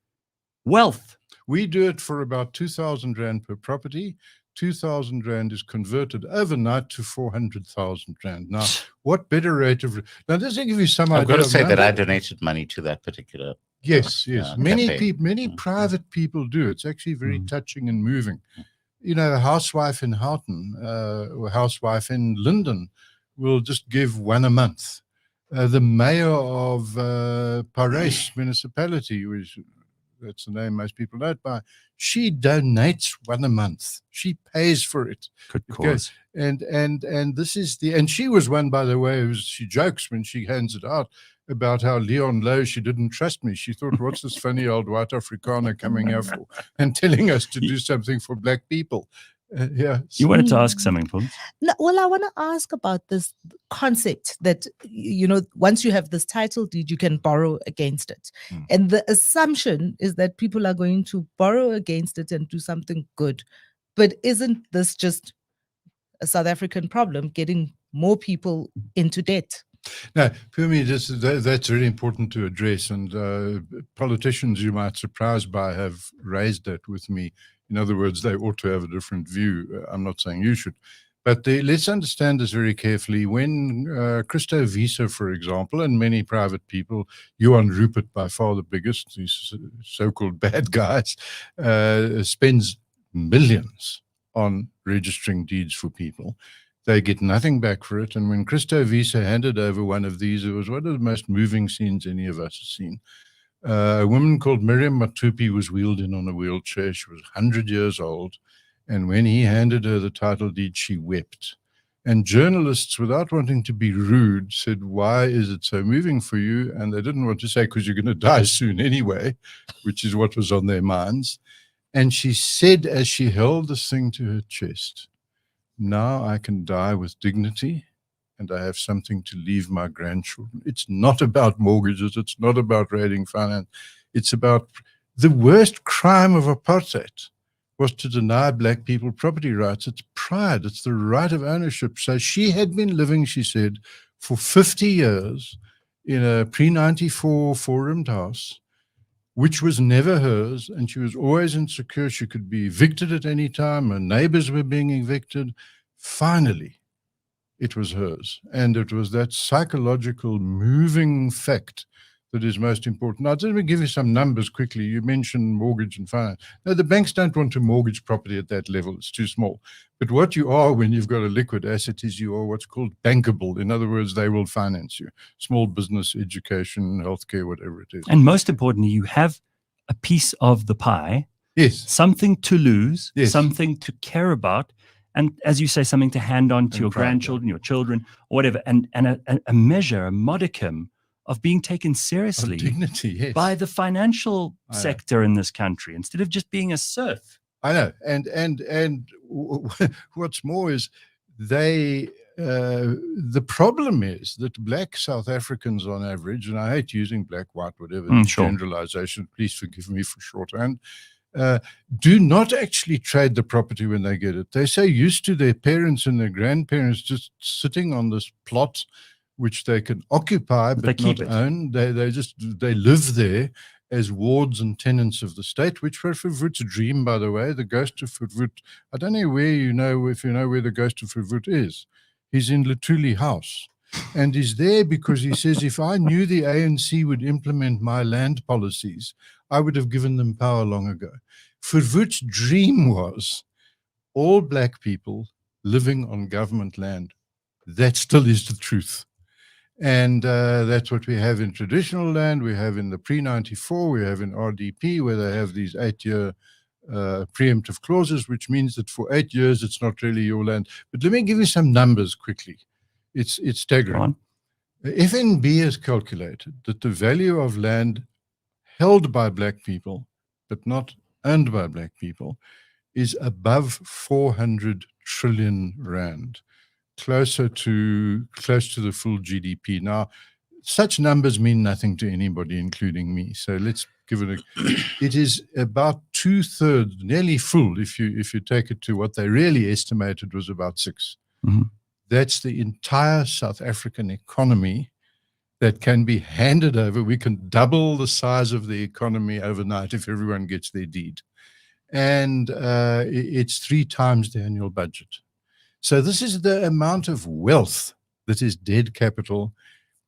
Speaker 1: wealth.
Speaker 7: We do it for about 2,000 rand per property. 2,000 rand is converted overnight to 400,000 rand. Now, what better rate of... Now, does it give you some idea?
Speaker 6: I've got to say that I donated money to that particular...
Speaker 7: Yes. Many
Speaker 6: campaign.
Speaker 7: people, many private people do. It's actually very touching and moving. You know, a housewife in Houghton or housewife in Linden will just give one a month. The mayor of Paris municipality, which that's the name most people know it by, she donates one a month. She pays for it.
Speaker 1: Good cause.
Speaker 7: And this is and she was one, by the way, she jokes when she hands it out about how Leon Louw, she didn't trust me. She thought, what's this funny old white Afrikaner coming here for and telling us to do something for black people?
Speaker 1: You wanted to ask something, Phumi?
Speaker 2: No, well, I want to ask about this concept that, once you have this title deed, you can borrow against it. And the assumption is that people are going to borrow against it and do something good. But isn't this just a South African problem, getting more people into debt?
Speaker 7: Now, Phumi, that's really important to address. And politicians you might surprise by have raised that with me. In other words, they ought to have a different view. I'm not saying you should. But let's understand this very carefully. When Christo Wiese, for example, and many private people, Johan Rupert, by far the biggest, these so-called bad guys, spends millions on registering deeds for people. They get nothing back for it. And when Christo Wiese handed over one of these, it was one of the most moving scenes any of us have seen. A woman called Miriam Matupi was wheeled in on a wheelchair. She was 100 years old. And when he handed her the title deed, she wept. And journalists, without wanting to be rude, said, why is it so moving for you? And they didn't want to say, because you're going to die soon anyway, which is what was on their minds. And she said, as she held this thing to her chest, now I can die with dignity, and I have something to leave my grandchildren. It's not about mortgages. It's not about raiding finance. It's about the worst crime of apartheid was to deny black people property rights. It's pride. It's the right of ownership. So she had been living, she said, for 50 years in a pre-94 four-roomed house, which was never hers, and she was always insecure. She could be evicted at any time. Her neighbors were being evicted. Finally, it was hers. And it was that psychological moving fact that is most important. Now, let me give you some numbers quickly. You mentioned mortgage and finance. No, the banks don't want to mortgage property at that level. It's too small. But what you are when you've got a liquid asset is you are what's called bankable. In other words, they will finance you. Small business, education, healthcare, whatever it is.
Speaker 1: And most importantly, you have a piece of the pie.
Speaker 7: Yes.
Speaker 1: Something to lose,
Speaker 7: yes.
Speaker 1: something to care about. and as you say, something to hand on to your grandchildren, your children, or whatever, and a measure, a modicum of being taken seriously
Speaker 7: dignity, yes,
Speaker 1: by the financial sector in this country, instead of just being a serf.
Speaker 7: I know, and what's more is they. The problem is that black South Africans on average, and I hate using black, white, whatever, generalization, please forgive me for shorthand, do not actually trade the property when they get it. They're so used to their parents and their grandparents just sitting on this plot which they can occupy but not own. They live there as wards and tenants of the state, which were Verwoerd's dream, by the way. The ghost of Verwoerd, I don't know where if you know where the ghost of Verwoerd is. He's in Lutuli House, and he's there because he says, if I knew the ANC would implement my land policies, I would have given them power long ago. Verwoerd's dream was all black people living on government land. That still is the truth. And that's what we have in traditional land. We have in the pre-94, we have in RDP, where they have these 8-year preemptive clauses, which means that for 8 years it's not really your land. But let me give you some numbers quickly. It's staggering. FNB has calculated that the value of land held by black people but not owned by black people is above 400 trillion rand, close to the full GDP. Now, such numbers mean nothing to anybody, including me. So let's give it it is about 2/3, nearly full, if you take it to what they really estimated was about 6. Mm-hmm. That's the entire South African economy that can be handed over. We can double the size of the economy overnight if everyone gets their deed. And it's 3 times the annual budget. So this is the amount of wealth that is dead capital.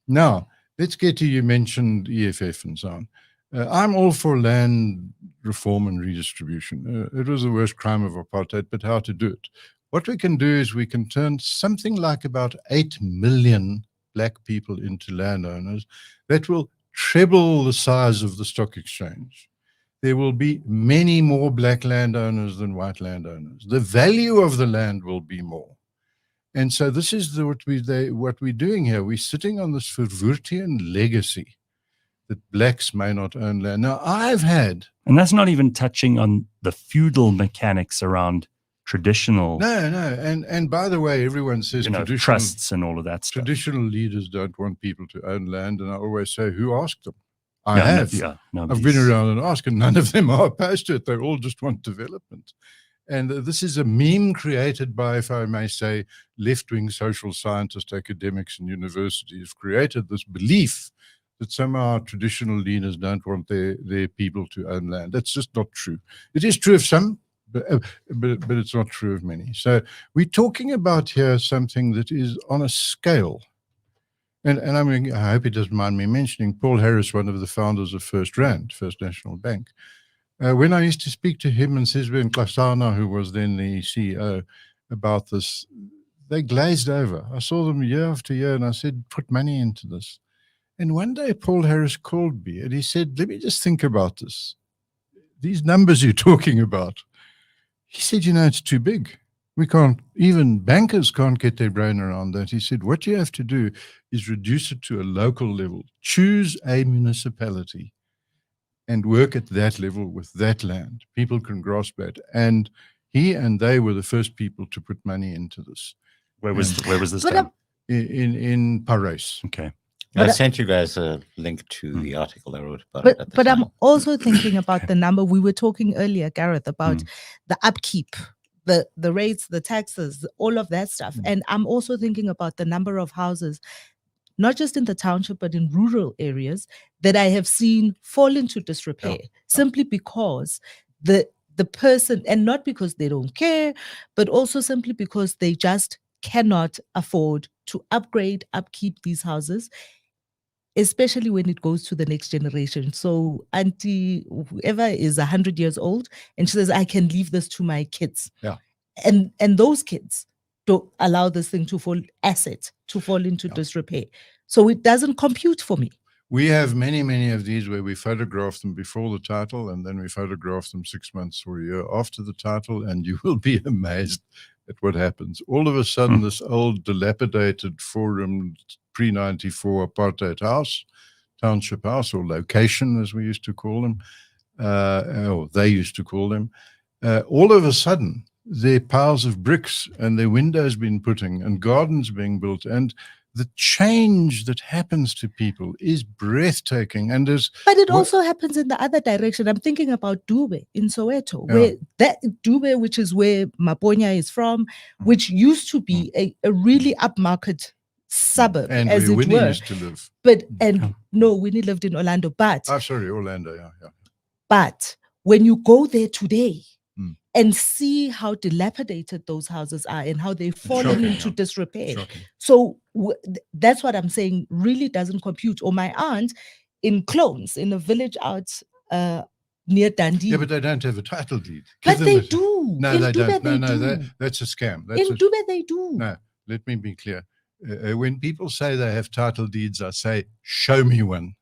Speaker 7: Now, let's get to, you mentioned EFF and so on. I'm all for land reform and redistribution. It was the worst crime of apartheid, but how to do it? What we can do is we can turn something like about 8 million black people into landowners. That will treble the size of the stock exchange. There will be many more black landowners than white landowners. The value of the land will be more. And so this is what we're doing here. We're sitting on this Verwoerdian legacy that blacks may not own land. Now,
Speaker 1: and that's not even touching on the feudal mechanics around traditional.
Speaker 7: No. And by the way, everyone says
Speaker 1: trusts and all of that stuff.
Speaker 7: Traditional leaders don't want people to own land. And I always say, who asked them? I've been around and asked, and none of them are opposed to it. They all just want development. And this is a meme created by, if I may say, left-wing social scientists, academics, and universities have created this belief that somehow traditional leaders don't want their people to own land. That's just not true. It is true of some, but it's not true of many. So we're talking about here something that is on a scale. And I hope he doesn't mind me mentioning Paul Harris, one of the founders of First National Bank. When I used to speak to him and Sizwe and Klasana, who was then the CEO, about this, they glazed over. I saw them year after year, and I said, put money into this. And one day Paul Harris called me, and he said, let me just think about this. These numbers you're talking about. He said, it's too big. Even bankers can't get their brain around that. He said, what you have to do is reduce it to a local level. Choose a municipality and work at that level with that land. People can grasp that. And he and they were the first people to put money into this.
Speaker 1: Where was this done?
Speaker 7: In Paris.
Speaker 1: Okay.
Speaker 6: I sent you guys a link to the article I wrote about it.
Speaker 2: But I'm also thinking about the number we were talking earlier, Gareth, about the upkeep, the rates, the taxes, all of that stuff. And I'm also thinking about the number of houses, not just in the township, but in rural areas that I have seen fall into disrepair simply because the person, and not because they don't care, but also simply because they just cannot afford to upkeep these houses, especially when it goes to the next generation. So auntie, whoever is 100 years old, and she says, I can leave this to my kids.
Speaker 7: Yeah.
Speaker 2: And those kids don't allow this thing to fall into disrepair. So it doesn't compute for me.
Speaker 7: We have many of these where we photograph them before the title, and then we photograph them 6 months or a year after the title, and you will be amazed at what happens. All of a sudden, this old dilapidated four-roomed pre-94 apartheid house, township house, or location as we used to call them, or they used to call them, all of a sudden, there are piles of bricks and their windows being put in and gardens being built, and the change that happens to people is breathtaking. And
Speaker 2: but it also happens in the other direction. I'm thinking about Dube in Soweto, where that Dube, which is where Maponya is from, which used to be a really upmarket suburb,
Speaker 7: and
Speaker 2: as
Speaker 7: where
Speaker 2: it
Speaker 7: Winnie
Speaker 2: were.
Speaker 7: used to live.
Speaker 2: But no, Winnie lived in Orlando. But
Speaker 7: Sorry, Orlando. Yeah.
Speaker 2: But when you go there today and see how dilapidated those houses are and how they've fallen into disrepair.
Speaker 7: Shocking.
Speaker 2: So that's what I'm saying really doesn't compute. Or my aunt in Clones, in a village out near Dundee.
Speaker 7: Yeah, but they don't have a title deed.
Speaker 2: But they do.
Speaker 7: No,
Speaker 2: in
Speaker 7: they
Speaker 2: Dube
Speaker 7: don't.
Speaker 2: They do.
Speaker 7: That's a scam.
Speaker 2: In Dube they do.
Speaker 7: No, let me be clear. When people say they have title deeds, I say, show me one.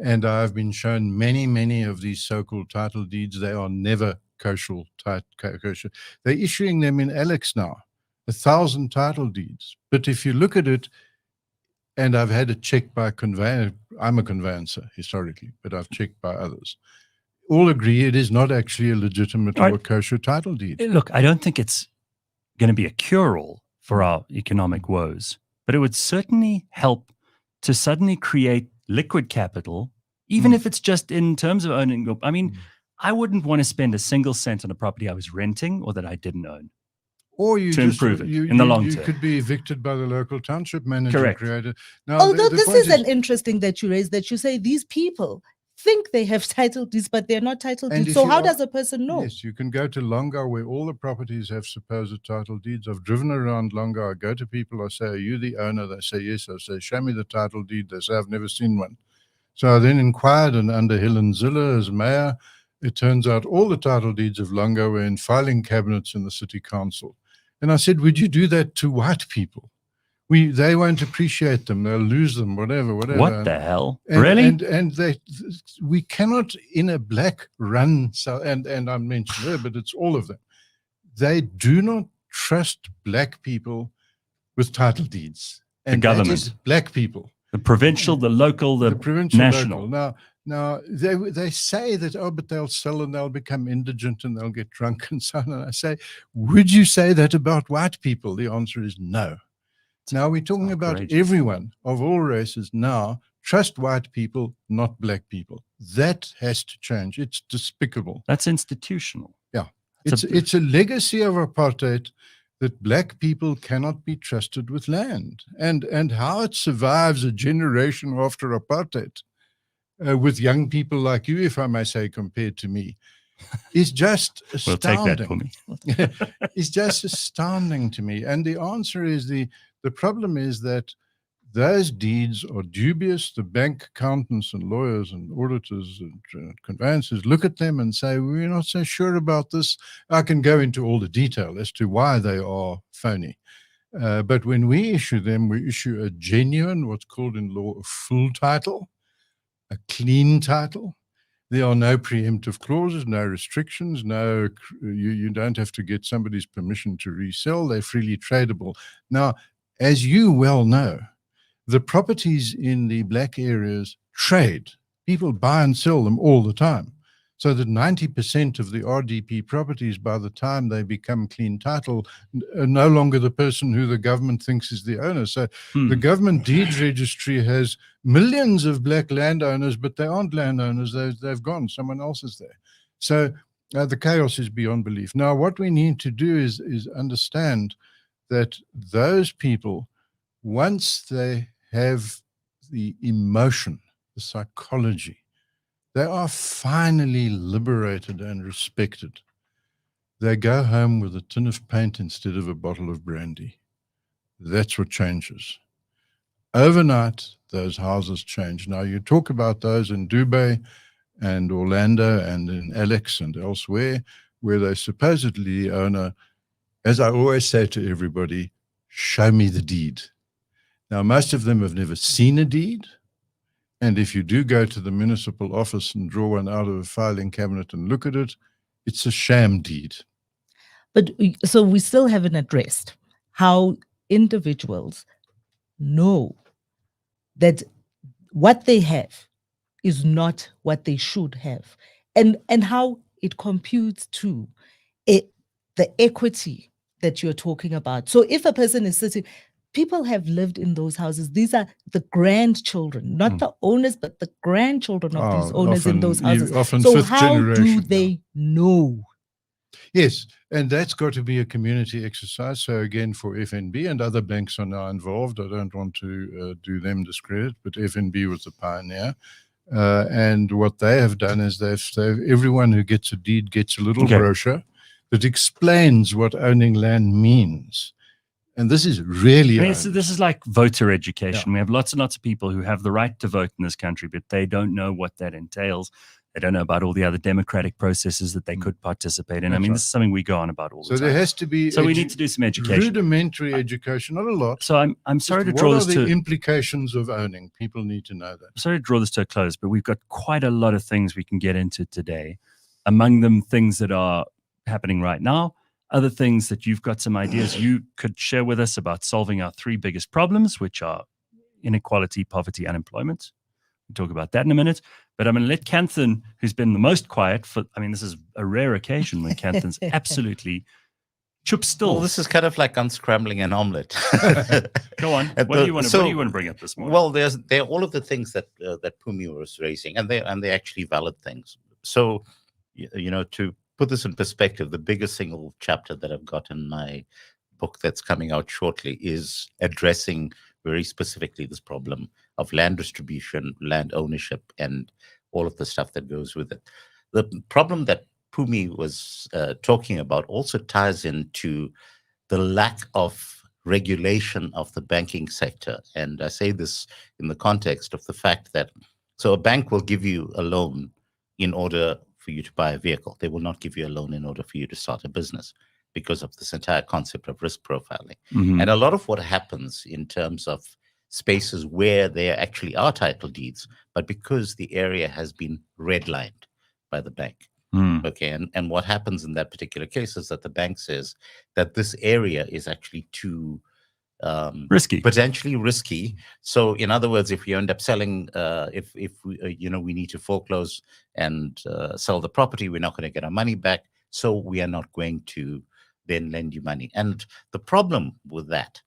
Speaker 7: And I've been shown many of these so-called title deeds. They are never kosher. They're issuing them in Alex now, 1,000 title deeds. But if you look at it, and I've had it checked by I'm a conveyancer historically, but I've checked by others. All agree it is not actually a legitimate or kosher title deed.
Speaker 1: Look, I don't think it's going to be a cure-all for our economic woes, but it would certainly help to suddenly create liquid capital, even if it's just in terms of owning. I mean, I wouldn't want to spend a single cent on a property I was renting or that I didn't own.
Speaker 7: Or you
Speaker 1: improve it in the long term.
Speaker 7: You could be evicted by the local township manager.
Speaker 1: Correct.
Speaker 2: Now, although this is an interesting that you raise, that you say these people think they have title deeds, but they're not title deeds. So how does a person know?
Speaker 7: Yes, you can go to Longa where all the properties have supposed title deeds. I've driven around Longa. I go to people. I say, are you the owner? They say, yes. I say, show me the title deed. They say, I've never seen one. So I then inquired, and under Helen Ziller as mayor, it turns out all the title deeds of Longa were in filing cabinets in the city council. And I said, would you do that to white people? They won't appreciate them. They'll lose them, whatever.
Speaker 1: What the hell?
Speaker 7: And,
Speaker 1: really?
Speaker 7: And we cannot in a black run. So, and I mentioned her, but it's all of them. They do not trust black people with title deeds. And
Speaker 1: the government.
Speaker 7: That is black people.
Speaker 1: The provincial, the local, the
Speaker 7: provincial,
Speaker 1: national.
Speaker 7: Local. Now they say that, but they'll sell and they'll become indigent and they'll get drunk and so on. And I say, would you say that about white people? The answer is no. Now we're talking about everyone of all races now. Trust white people, not black people. That has to change. It's despicable.
Speaker 1: That's institutional.
Speaker 7: Yeah. It's a legacy of apartheid that black people cannot be trusted with land. And how it survives a generation after apartheid with young people like you, if I may say, compared to me, is just astounding.
Speaker 1: We'll take that, Phumi.
Speaker 7: It's just astounding to me. And the answer is the problem is that those deeds are dubious. The bank accountants and lawyers and auditors and conveyancers look at them and say, we're not so sure about this. I can go into all the detail as to why they are phony. But when we issue them, we issue a genuine, what's called in law, a full title, a clean title. There are no preemptive clauses, no restrictions, you don't have to get somebody's permission to resell. They're freely tradable. Now, as you well know, the properties in the black areas trade. People buy and sell them all the time. So that 90% of the RDP properties, by the time they become clean title, are no longer the person who the government thinks is the owner. So the government deeds registry has millions of black landowners, but they aren't landowners. They've gone. Someone else is there. So the chaos is beyond belief. Now, what we need to do is understand that those people, once they have the emotion, the psychology, they are finally liberated and respected. They go home with a tin of paint instead of a bottle of brandy. That's what changes. Overnight, those houses change. Now, you talk about those in Dubai and Orlando and in Alex and elsewhere, where they supposedly own as I always say to everybody, show me the deed. Now, most of them have never seen a deed. And if you do go to the municipal office and draw one out of a filing cabinet and look at it, it's a sham deed.
Speaker 2: But so we still haven't addressed how individuals know that what they have is not what they should have, and how it computes to the equity that you're talking about. So if a person is sitting, people have lived in those houses. These are the grandchildren, not the owners, but the grandchildren of these owners in those houses. So how do they know?
Speaker 7: Yes, and that's got to be a community exercise. So again, for FNB, and other banks are now involved. I don't want to do them discredit, but FNB was the pioneer. And what they have done is they've everyone who gets a deed gets a little brochure that explains what owning land means. And this is really...
Speaker 1: this is like voter education. We have lots and lots of people who have the right to vote in this country, but they don't know what that entails. They don't know about all the other democratic processes that they could participate in.
Speaker 7: That's
Speaker 1: this is something we go on about all the time.
Speaker 7: So there has to be...
Speaker 1: So we need to do some education.
Speaker 7: Rudimentary education, not a lot.
Speaker 1: So I'm sorry to draw this to...
Speaker 7: What are the implications of owning? People need to know that.
Speaker 1: I'm sorry to draw this to a close, but we've got quite a lot of things we can get into today. Among them, things that are happening right now, other things that you've got some ideas you could share with us about solving our three biggest problems, which are inequality, poverty, unemployment. We'll talk about that in a minute. But I'm going to let Kanthan, who's been the most quiet for, this is a rare occasion when Kanthan's absolutely chup still.
Speaker 6: Well, this is kind of like unscrambling an omelet.
Speaker 1: Go on. What do you want to bring up this morning?
Speaker 6: Well, there are all of the things that Phumi was raising, and they're actually valid things. So, to put this in perspective, the biggest single chapter that I've got in my book that's coming out shortly is addressing very specifically this problem of land distribution, land ownership, and all of the stuff that goes with it. The problem that Phumi was talking about also ties into the lack of regulation of the banking sector. And I say this in the context of the fact that, so a bank will give you a loan in order for you to buy a vehicle. They will not give you a loan in order for you to start a business, because of this entire concept of risk profiling.
Speaker 1: Mm-hmm.
Speaker 6: And a lot of what happens in terms of spaces where there actually are title deeds, but because the area has been redlined by the bank. Okay, and what happens in that particular case is that the bank says that this area is actually too
Speaker 1: risky,
Speaker 6: potentially risky. So in other words, if you end up selling, if we need to foreclose and sell the property, we're not going to get our money back. So we are not going to then lend you money. And the problem with that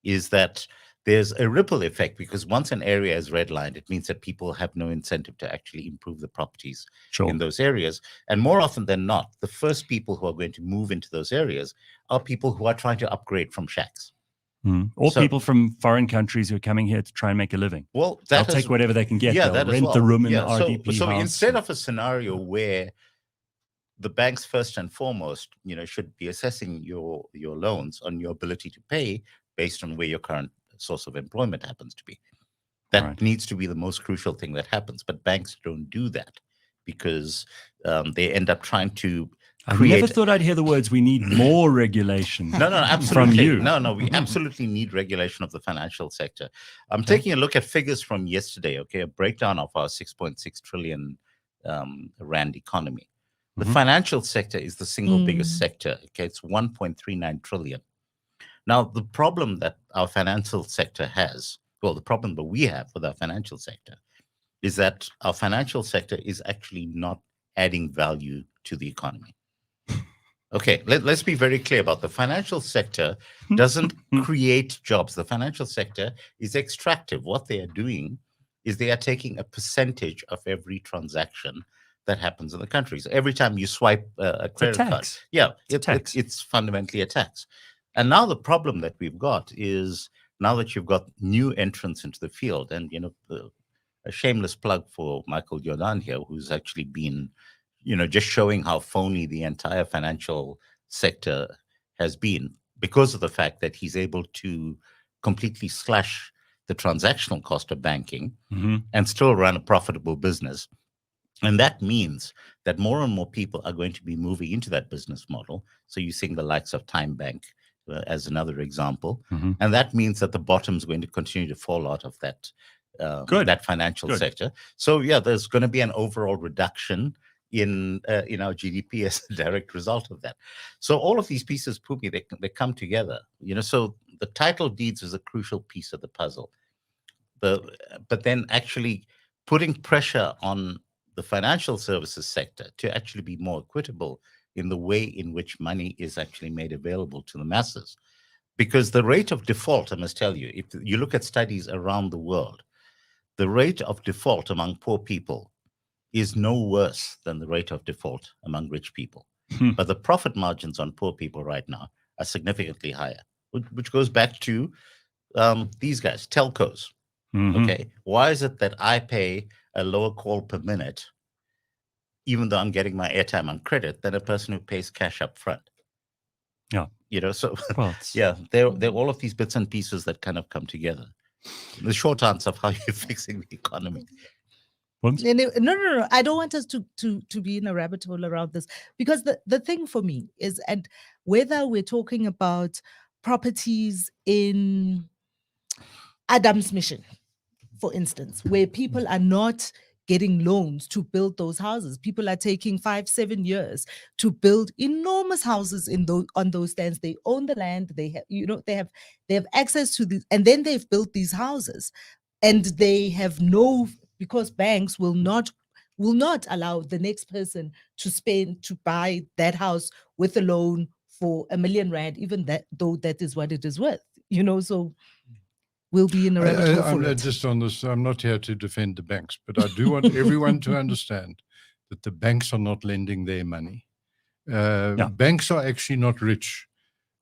Speaker 6: is that there's a ripple effect, because once an area is redlined, it means that people have no incentive to actually improve the properties in those areas. And more often than not, the first people who are going to move into those areas are people who are trying to upgrade from shacks.
Speaker 1: Or people from foreign countries who are coming here to try and make a living.
Speaker 6: Well,
Speaker 1: they'll take whatever they can get.
Speaker 6: Yeah,
Speaker 1: they'll rent the room in the RDP
Speaker 6: So
Speaker 1: house.
Speaker 6: instead of a scenario where the banks first and foremost, should be assessing your loans on your ability to pay based on where your current source of employment happens to be. That needs to be the most crucial thing that happens. But banks don't do that, because they end up trying to create...
Speaker 1: I never thought I'd hear the words, we need more regulation.
Speaker 6: No, absolutely.
Speaker 1: From you.
Speaker 6: No, we absolutely need regulation of the financial sector. I'm taking a look at figures from yesterday, a breakdown of our 6.6 trillion rand economy. The financial sector is the single biggest sector. It's 1.39 trillion. Now, the problem that our financial sector has, the problem that we have with our financial sector, is that our financial sector is actually not adding value to the economy. Okay, let's be very clear about the financial sector doesn't create jobs. The financial sector is extractive. What they are doing is they are taking a percentage of every transaction that happens in the country. So every time you swipe a credit card, it's fundamentally a tax. And now the problem that we've got is, now that you've got new entrants into the field, and a shameless plug for Michael Jordan here, who's actually been, just showing how phony the entire financial sector has been, because of the fact that he's able to completely slash the transactional cost of banking and still run a profitable business. And that means that more and more people are going to be moving into that business model. So you're seeing the likes of Time Bank as another example. And that means that the bottom is going to continue to fall out of that, that financial sector. So, there's going to be an overall reduction in our GDP as a direct result of that. So all of these pieces, Phumi, they come together. So the title deeds is a crucial piece of the puzzle. But then actually putting pressure on the financial services sector to actually be more equitable in the way in which money is actually made available to the masses. Because the rate of default, I must tell you, if you look at studies around the world, the rate of default among poor people is no worse than the rate of default among rich people. But the profit margins on poor people right now are significantly higher, which goes back to these guys, telcos. Okay, why is it that I pay a lower call per minute, even though I'm getting my airtime on credit, than a person who pays cash up front?
Speaker 1: Yeah.
Speaker 6: So yeah, there are all of these bits and pieces that kind of come together. The short answer of how you're fixing the economy.
Speaker 2: No. I don't want us to be in a rabbit hole around this, because the thing for me is, and whether we're talking about properties in Adam's Mission, for instance, where people are not getting loans to build those houses. People are taking 5-7 years to build enormous houses on those stands. They own the land. They have they have access to these, and then they've built these houses, and they have because banks will not allow the next person to buy that house with a loan for R1 million, even though that is what it is worth. So we'll be in a rabbit hole for it.
Speaker 7: Just on this, I'm not here to defend the banks, but I do want everyone to understand that the banks are not lending their money. Banks are actually not rich.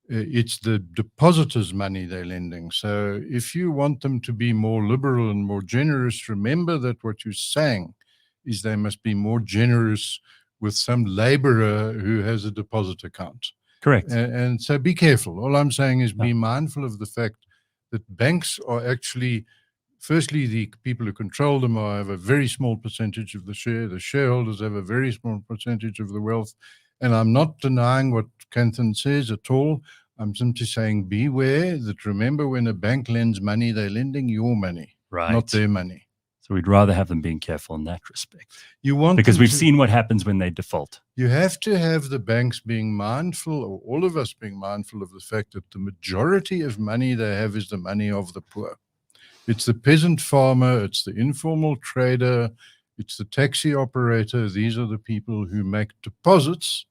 Speaker 7: It's the depositors' money they're lending. So if you want them to be more liberal and more generous, remember that what you're saying is they must be more generous with some laborer who has a deposit account.
Speaker 1: Correct.
Speaker 7: And so be careful. All I'm saying is be mindful of the fact that banks are actually, firstly, the people who control them have a very small percentage of the share. The shareholders have a very small percentage of the wealth. And I'm not denying what Kanthan says at all. I'm simply saying beware that, remember, when a bank lends money, they're lending your money, not their money.
Speaker 1: So we'd rather have them being careful in that respect.
Speaker 7: Because
Speaker 1: we've seen what happens when they default.
Speaker 7: You have to have the banks being mindful, or all of us being mindful, of the fact that the majority of money they have is the money of the poor. It's the peasant farmer, it's the informal trader, it's the taxi operator. These are the people who make deposits,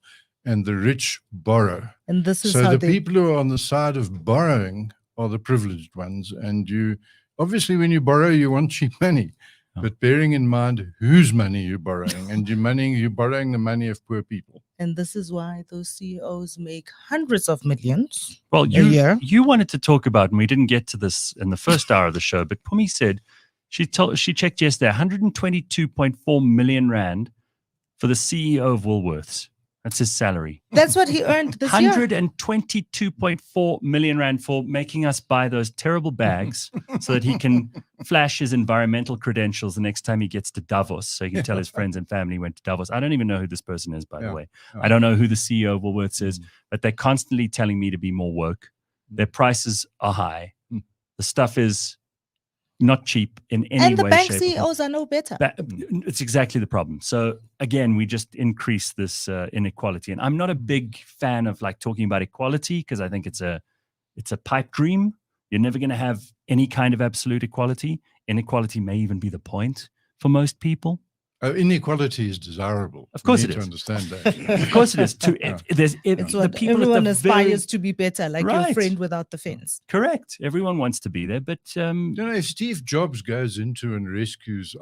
Speaker 7: and the rich borrow.
Speaker 2: And this is
Speaker 7: so
Speaker 2: how
Speaker 7: the people who are on the side of borrowing are the privileged ones. And you, obviously, when you borrow, you want cheap money. But bearing in mind whose money you're borrowing, and you're borrowing the money of poor people.
Speaker 2: And this is why those CEOs make hundreds of millions
Speaker 1: a
Speaker 2: year.
Speaker 1: You wanted to talk about, and we didn't get to this in the first hour of the show, but Phumi said she checked yesterday, 122.4 million rand for the CEO of Woolworths. That's his salary.
Speaker 2: That's what he earned this year.
Speaker 1: 122.4 million rand for making us buy those terrible bags so that he can flash his environmental credentials the next time he gets to Davos, so he can tell his friends and family he went to Davos. I don't even know who this person is, by the way. I don't know who the CEO of Woolworths is, but they're constantly telling me to be more woke. Their prices are high. The stuff is not cheap in any way.
Speaker 2: And the bank
Speaker 1: shape,
Speaker 2: CEOs are no better.
Speaker 1: It's exactly the problem. So again, we just increase this inequality. And I'm not a big fan of talking about equality, because I think it's a pipe dream. You're never going to have any kind of absolute equality. Inequality may even be the point for most people.
Speaker 7: Inequality is desirable.
Speaker 1: Of course,
Speaker 7: you need
Speaker 1: it is.
Speaker 7: To understand that.
Speaker 1: Of course, it is.
Speaker 2: It's what everyone aspires to be better, like your friend without the fence.
Speaker 1: Correct. Everyone wants to be there, but
Speaker 7: if Steve Jobs goes into and rescues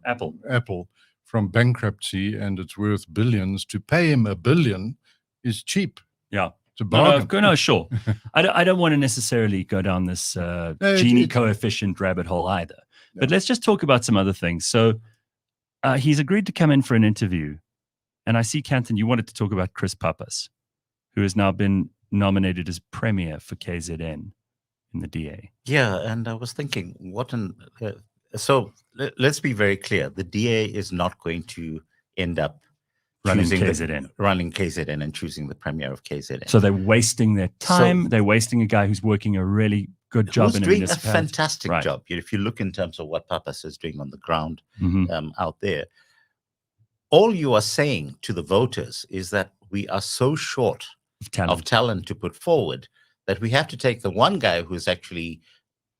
Speaker 7: Apple from bankruptcy, and it's worth billions, to pay him $1 billion is cheap.
Speaker 1: Yeah.
Speaker 7: It's a bargain.
Speaker 1: No, sure. I don't want to necessarily go down this Gini coefficient rabbit hole either. But let's just talk about some other things. So he's agreed to come in for an interview. And I see, Kanthan, you wanted to talk about Chris Pappas, who has now been nominated as premier for KZN in the DA.
Speaker 6: Yeah, and I was thinking, so let's be very clear. The DA is not going to end up running KZN and choosing the premier of KZN.
Speaker 1: So they're wasting their time. They're wasting a guy who's working a really good job in a municipality.
Speaker 6: Doing a fantastic job. If you look in terms of what Pappas is doing on the ground out there. all you are saying to the voters is that we are so short of talent to put forward that we have to take the one guy who's actually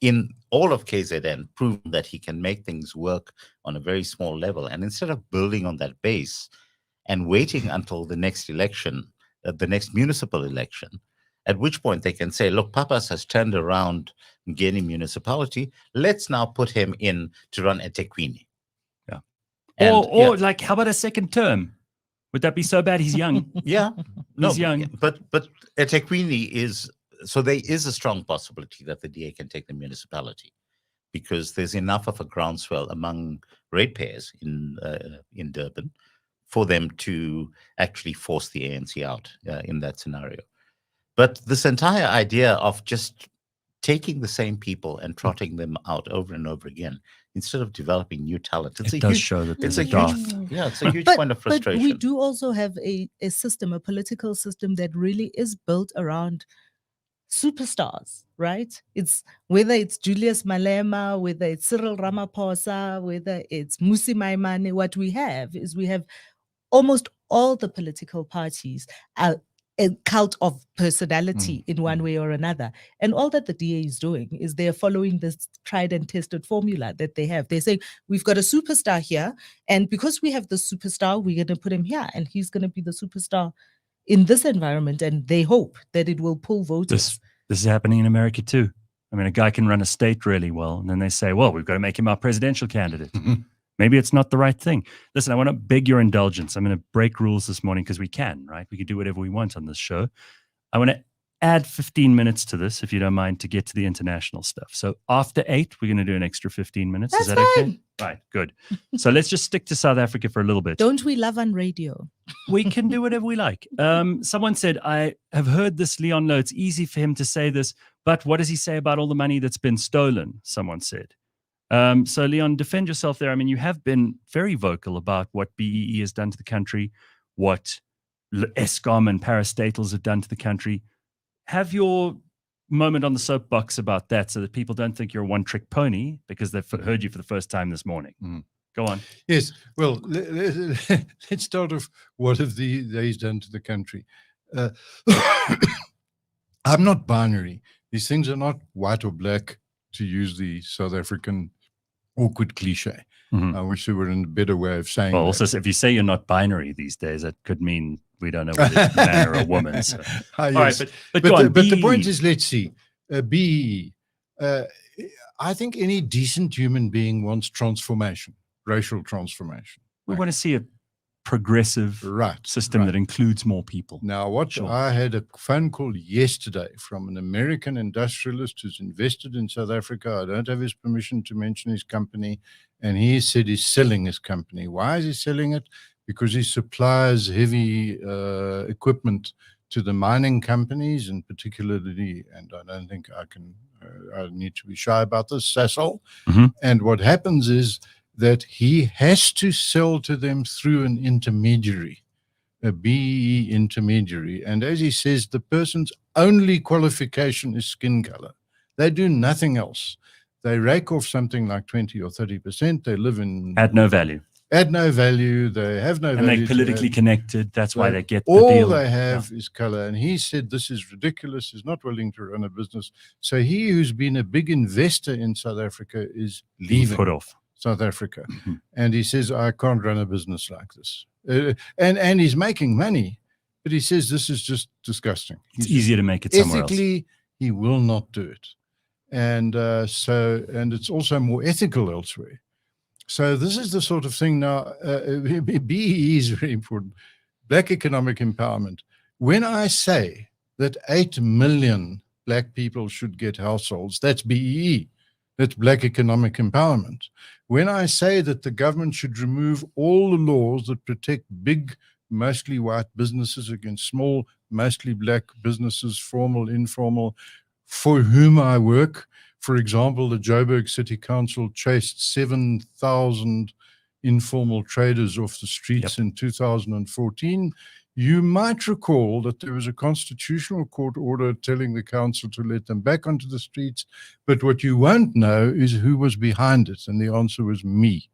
Speaker 6: in all of KZN proven that he can make things work on a very small level. And instead of building on that base and waiting until the next election, the next municipal election, at which point they can say, look, Pappas has turned around Ngeni municipality. Let's now put him in to run eThekwini.
Speaker 1: Yeah. Or like, how about a second term? Would that be so bad? He's young.
Speaker 6: Yeah.
Speaker 1: He's young.
Speaker 6: But eThekwini is, so there is a strong possibility that the DA can take the municipality because there's enough of a groundswell among ratepayers in Durban for them to actually force the ANC out in that scenario. But this entire idea of just taking the same people and trotting them out over and over again instead of developing new talent,
Speaker 1: it does show that there's a
Speaker 6: it's a huge point of frustration.
Speaker 2: But we do also have a system, a political system that really is built around superstars, right? It's whether it's Julius Malema, whether it's Cyril Ramaphosa, whether it's Musi Maimane, what we have is we have almost all the political parties are a cult of personality in one way or another. And all that the DA is doing is they're following this tried and tested formula that they have. They say, we've got a superstar here, and because we have the superstar, we're going to put him here, and he's going to be the superstar in this environment, and they hope that it will pull voters.
Speaker 1: This is happening in America too. I mean, a guy can run a state really well, and then they say, well, we've got to make him our presidential candidate. Maybe it's not the right thing. Listen, I want to beg your indulgence. I'm going to break rules this morning because we can, right? We can do whatever we want on this show. I want to add 15 minutes to this, if you don't mind, to get to the international stuff. So after 8, we're going to do an extra 15 minutes.
Speaker 2: That's
Speaker 1: Is that
Speaker 2: fine.
Speaker 1: okay? Right, good. So let's just stick to South Africa for a little bit.
Speaker 2: Don't we love on radio?
Speaker 1: We can do whatever we like. Someone said, I have heard this Leon Louw. It's easy for him to say this, but what does he say about all the money that's been stolen? Someone said. So Leon, defend yourself there. I mean, you have been very vocal about what BEE has done to the country, what Eskom and parastatals have done to the country. Have your moment on the soapbox about that so that people don't think you're a one-trick pony because they've heard you for the first time this morning. Go on.
Speaker 7: Yes. Well, let's start off. What have they's done to the country? I'm not binary. These things are not white or black, to use the South African awkward cliche. I wish there were a better way of saying
Speaker 1: well,
Speaker 7: that.
Speaker 1: Also, if you say you're not binary these days, that could mean we don't know whether it's a man or a woman. So.
Speaker 7: Yes.
Speaker 1: All right, but
Speaker 7: go on. But the
Speaker 1: BEE.
Speaker 7: point is, let's see. BEE. I think any decent human being wants transformation, racial transformation.
Speaker 1: We want to see a progressive system that includes more people.
Speaker 7: Now, I had a phone call yesterday from an American industrialist who's invested in South Africa. I don't have his permission to mention his company. And he said he's selling his company. Why is he selling it? Because he supplies heavy equipment to the mining companies, and particularly, and I don't think I need to be shy about this, Sasol. And what happens is that he has to sell to them through an intermediary, a BEE intermediary. And as he says, the person's only qualification is skin color. They do nothing else. They rake off something like 20 or 30%. They live in...
Speaker 1: Add no value.
Speaker 7: Add no value. They have no value.
Speaker 1: And they're politically connected. That's why they get the
Speaker 7: all
Speaker 1: deal.
Speaker 7: All they have is color. And he said this is ridiculous. He's not willing to run a business. So he, who's been a big investor in South Africa, is leaving.
Speaker 1: Put off.
Speaker 7: South Africa. And he says, I can't run a business like this. And he's making money, but he says this is just disgusting.
Speaker 1: It's easier to make it somewhere else.
Speaker 7: Ethically, he will not do it. And and it's also more ethical elsewhere. So this is the sort of thing now, BEE is very important. Black economic empowerment. When I say that 8 million black people should get households, that's BEE. That's black economic empowerment. When I say that the government should remove all the laws that protect big, mostly white businesses against small, mostly black businesses, formal, informal, for whom I work. For example, the Joburg City Council chased 7,000 informal traders off the streets in 2014. You might recall that there was a constitutional court order telling the council to let them back onto the streets. But what you won't know is who was behind it. And the answer was me.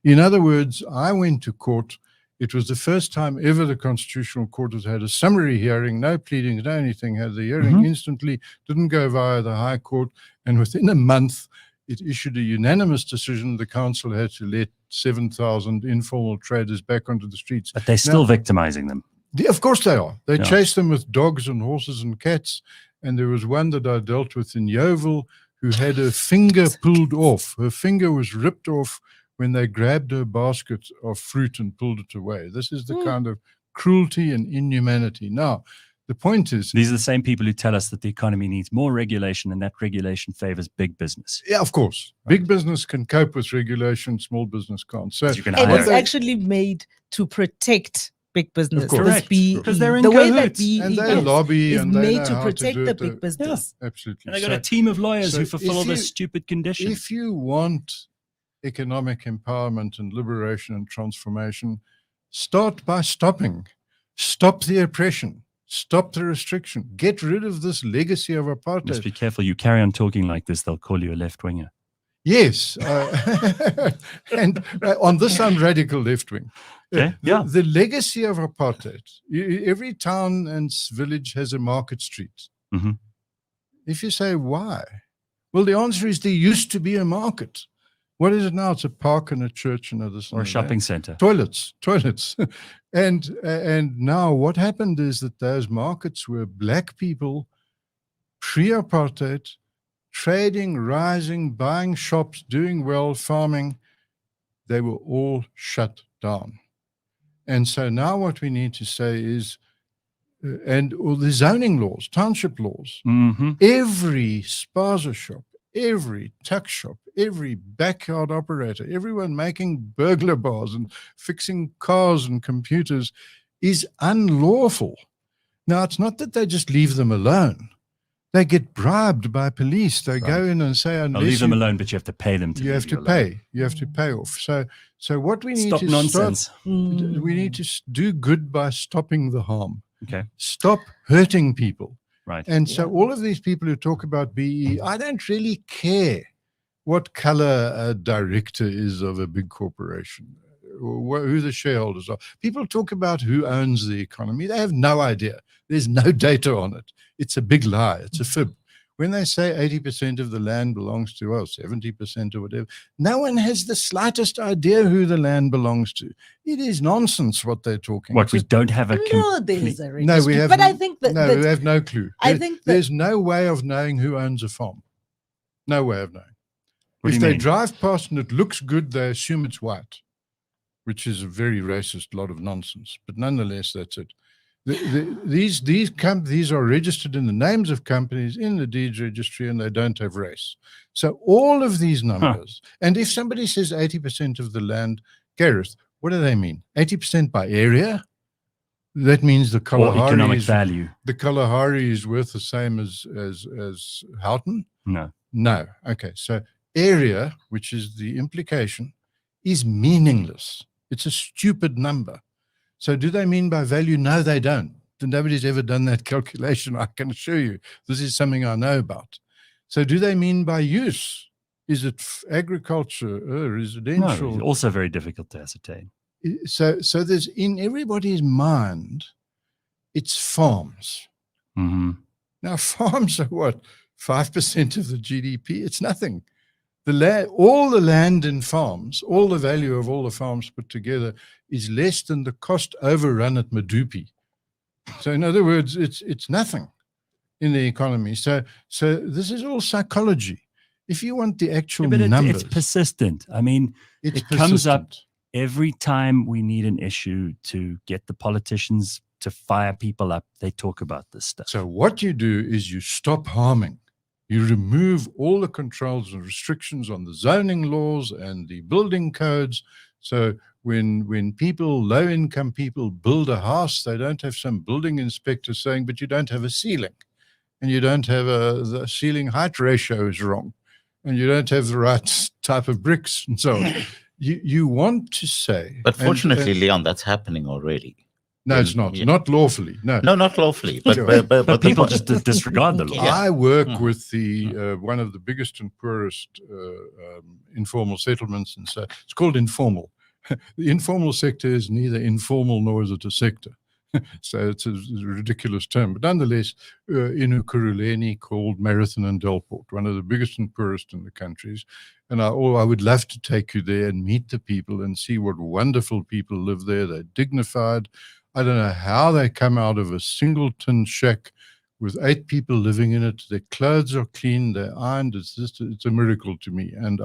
Speaker 7: In other words, I went to court It was the first time ever the Constitutional Court has had a summary hearing, no pleadings, no anything, had the hearing instantly, didn't go via the High Court, and within a month it issued a unanimous decision. The council had to let 7,000 informal traders back onto the streets.
Speaker 1: But they're still victimizing them.
Speaker 7: Of course they are. They chase them with dogs and horses and cats. And there was one that I dealt with in Yeovil who had her finger pulled off. Her finger was ripped off when they grabbed her basket of fruit and pulled it away. This is the kind of cruelty and inhumanity. Now, the point is...
Speaker 1: These are the same people who tell us that the economy needs more regulation, and that regulation favors big business.
Speaker 7: Yeah, of course. Right. Big business can cope with regulation, small business can't. So
Speaker 2: and it's actually made to protect big business.
Speaker 1: Correct. Because they're in
Speaker 2: the way
Speaker 1: cahoots.
Speaker 2: that
Speaker 7: and they lobby
Speaker 2: is
Speaker 7: and they
Speaker 2: made
Speaker 7: know
Speaker 2: to
Speaker 7: how
Speaker 2: protect
Speaker 7: do
Speaker 2: the
Speaker 7: it.
Speaker 2: big business.
Speaker 7: Yeah, absolutely.
Speaker 1: And they got a team of lawyers who fulfill all
Speaker 7: if
Speaker 1: this stupid condition.
Speaker 7: If you want economic empowerment and liberation and transformation, start by stopping. Stop the oppression. Stop the restriction. Get rid of this legacy of apartheid.
Speaker 1: Just be careful. You carry on talking like this, they'll call you a left-winger.
Speaker 7: Yes. And on this, I'm radical left-wing.
Speaker 1: Okay. Yeah.
Speaker 7: The legacy of apartheid, every town and village has a market street.
Speaker 1: Mm-hmm.
Speaker 7: If you say why, well, the answer is there used to be a market. What is it now? It's a park and a church and others.
Speaker 1: Or a shopping center.
Speaker 7: Toilets. And now what happened is that those markets were black people, pre-apartheid, trading, rising, buying shops, doing well, farming. They were all shut down. And so now what we need to say is, and all the zoning laws, township laws, every spaza shop, every tuck shop, every backyard operator, everyone making burglar bars and fixing cars and computers is unlawful. Now, it's not that they just leave them alone. They get bribed by police. They go in and say,
Speaker 1: I'll leave them alone, but you have to pay them to
Speaker 7: you have to pay. You have to pay off. So what we need
Speaker 1: Stop
Speaker 7: to
Speaker 1: nonsense.
Speaker 7: we need to do good by stopping the harm.
Speaker 1: Okay.
Speaker 7: Stop hurting people.
Speaker 1: Right.
Speaker 7: And so all of these people who talk about BE, I don't really care what color a director is of a big corporation, or who the shareholders are. People talk about who owns the economy. They have no idea. There's no data on it. It's a big lie. It's a fib. When they say 80% of the land belongs to us, 70% or whatever, no one has the slightest idea who the land belongs to. It is nonsense what they're talking about.
Speaker 1: We don't have a
Speaker 2: there's a registry.
Speaker 7: No, we have.
Speaker 2: But I think that
Speaker 7: we have no clue.
Speaker 2: I think
Speaker 7: there's no way of knowing who owns a farm. No way of knowing.
Speaker 1: What
Speaker 7: if
Speaker 1: do you
Speaker 7: they
Speaker 1: mean?
Speaker 7: drive past and it looks good, they assume it's white, which is a very racist lot of nonsense. But nonetheless, that's it. These are registered in the names of companies in the deeds registry, and they don't have race. So all of these numbers, and if somebody says 80% of the land, Gareth, what do they mean? 80% by area? That means the Kalahari
Speaker 1: or economic value.
Speaker 7: The Kalahari is worth the same as Houghton? No. Okay. So area, which is the implication, is meaningless. It's a stupid number. So do they mean by value? No, they don't. Nobody's ever done that calculation, I can assure you. This is something I know about. So do they mean by use? Is it agriculture, residential?
Speaker 1: No, it's also very difficult to ascertain.
Speaker 7: So there's, in everybody's mind, it's farms.
Speaker 1: Mm-hmm.
Speaker 7: Now, farms are what? 5% of the GDP? It's nothing. All the land in farms, all the value of all the farms put together is less than the cost overrun at Medupi. So in other words, it's nothing in the economy. So this is all psychology. If you want the actual numbers.
Speaker 1: It's persistent. I mean, it comes up every time we need an issue to get the politicians to fire people up. They talk about this stuff.
Speaker 7: So what you do is you stop harming. You remove all the controls and restrictions on the zoning laws and the building codes. So when people, low-income people, build a house, they don't have some building inspector saying, but you don't have a ceiling. And you don't have the ceiling height ratio is wrong. And you don't have the right type of bricks and so on. You want to say...
Speaker 6: But fortunately, Leon, that's happening already.
Speaker 7: No, it's not. Yeah. Not lawfully. No,
Speaker 6: not lawfully. But
Speaker 1: people just disregard the law.
Speaker 7: Yeah. I work with the one of the biggest and poorest informal settlements, and so it's called informal. the informal sector is neither informal nor is it a sector. So it's a ridiculous term. But nonetheless, in Ekurhuleni called Marathon and Delport, one of the biggest and poorest in the countries. And I would love to take you there and meet the people and see what wonderful people live there. They're dignified. I don't know how they come out of a single tin shack with 8 people living in it. Their clothes are clean, they're ironed. It's a miracle to me. And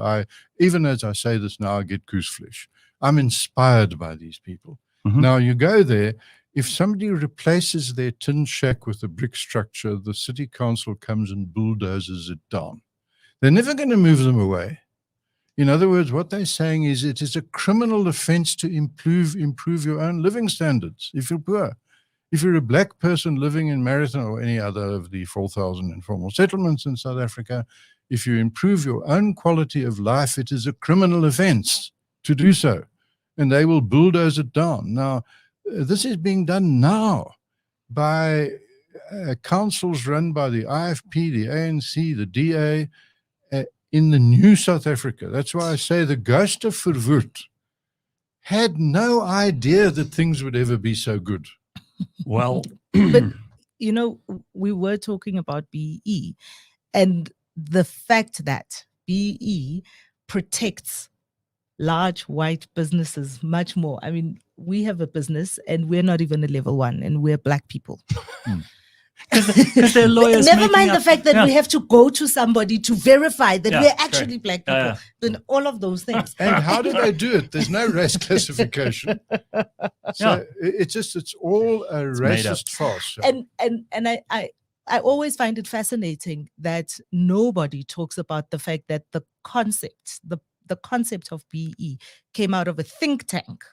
Speaker 7: even as I say this now, I get goose flesh. I'm inspired by these people. Mm-hmm. Now you go there, if somebody replaces their tin shack with a brick structure, the city council comes and bulldozes it down. They're never going to move them away. In other words, what they're saying is it is a criminal offense to improve your own living standards if you're poor. If you're a black person living in Marathon or any other of the 4,000 informal settlements in South Africa, if you improve your own quality of life, it is a criminal offense to do so. And they will bulldoze it down. Now, this is being done now by councils run by the IFP, the ANC, the DA, in the new South Africa. That's why I say the ghost of Verwoerd had no idea that things would ever be so good.
Speaker 1: Well,
Speaker 2: but we were talking about BEE and the fact that BEE protects large white businesses much more. I mean, we have a business and we're not even a level 1 and we're black people.
Speaker 1: Because they're lawyers.
Speaker 2: Never mind the fact that we have to go to somebody to verify that we're actually black people. Then all of those things.
Speaker 7: And how do they do it? There's no race classification. So it's all a racist farce.
Speaker 2: And I always find it fascinating that nobody talks about the fact that the concept of BE came out of a think tank,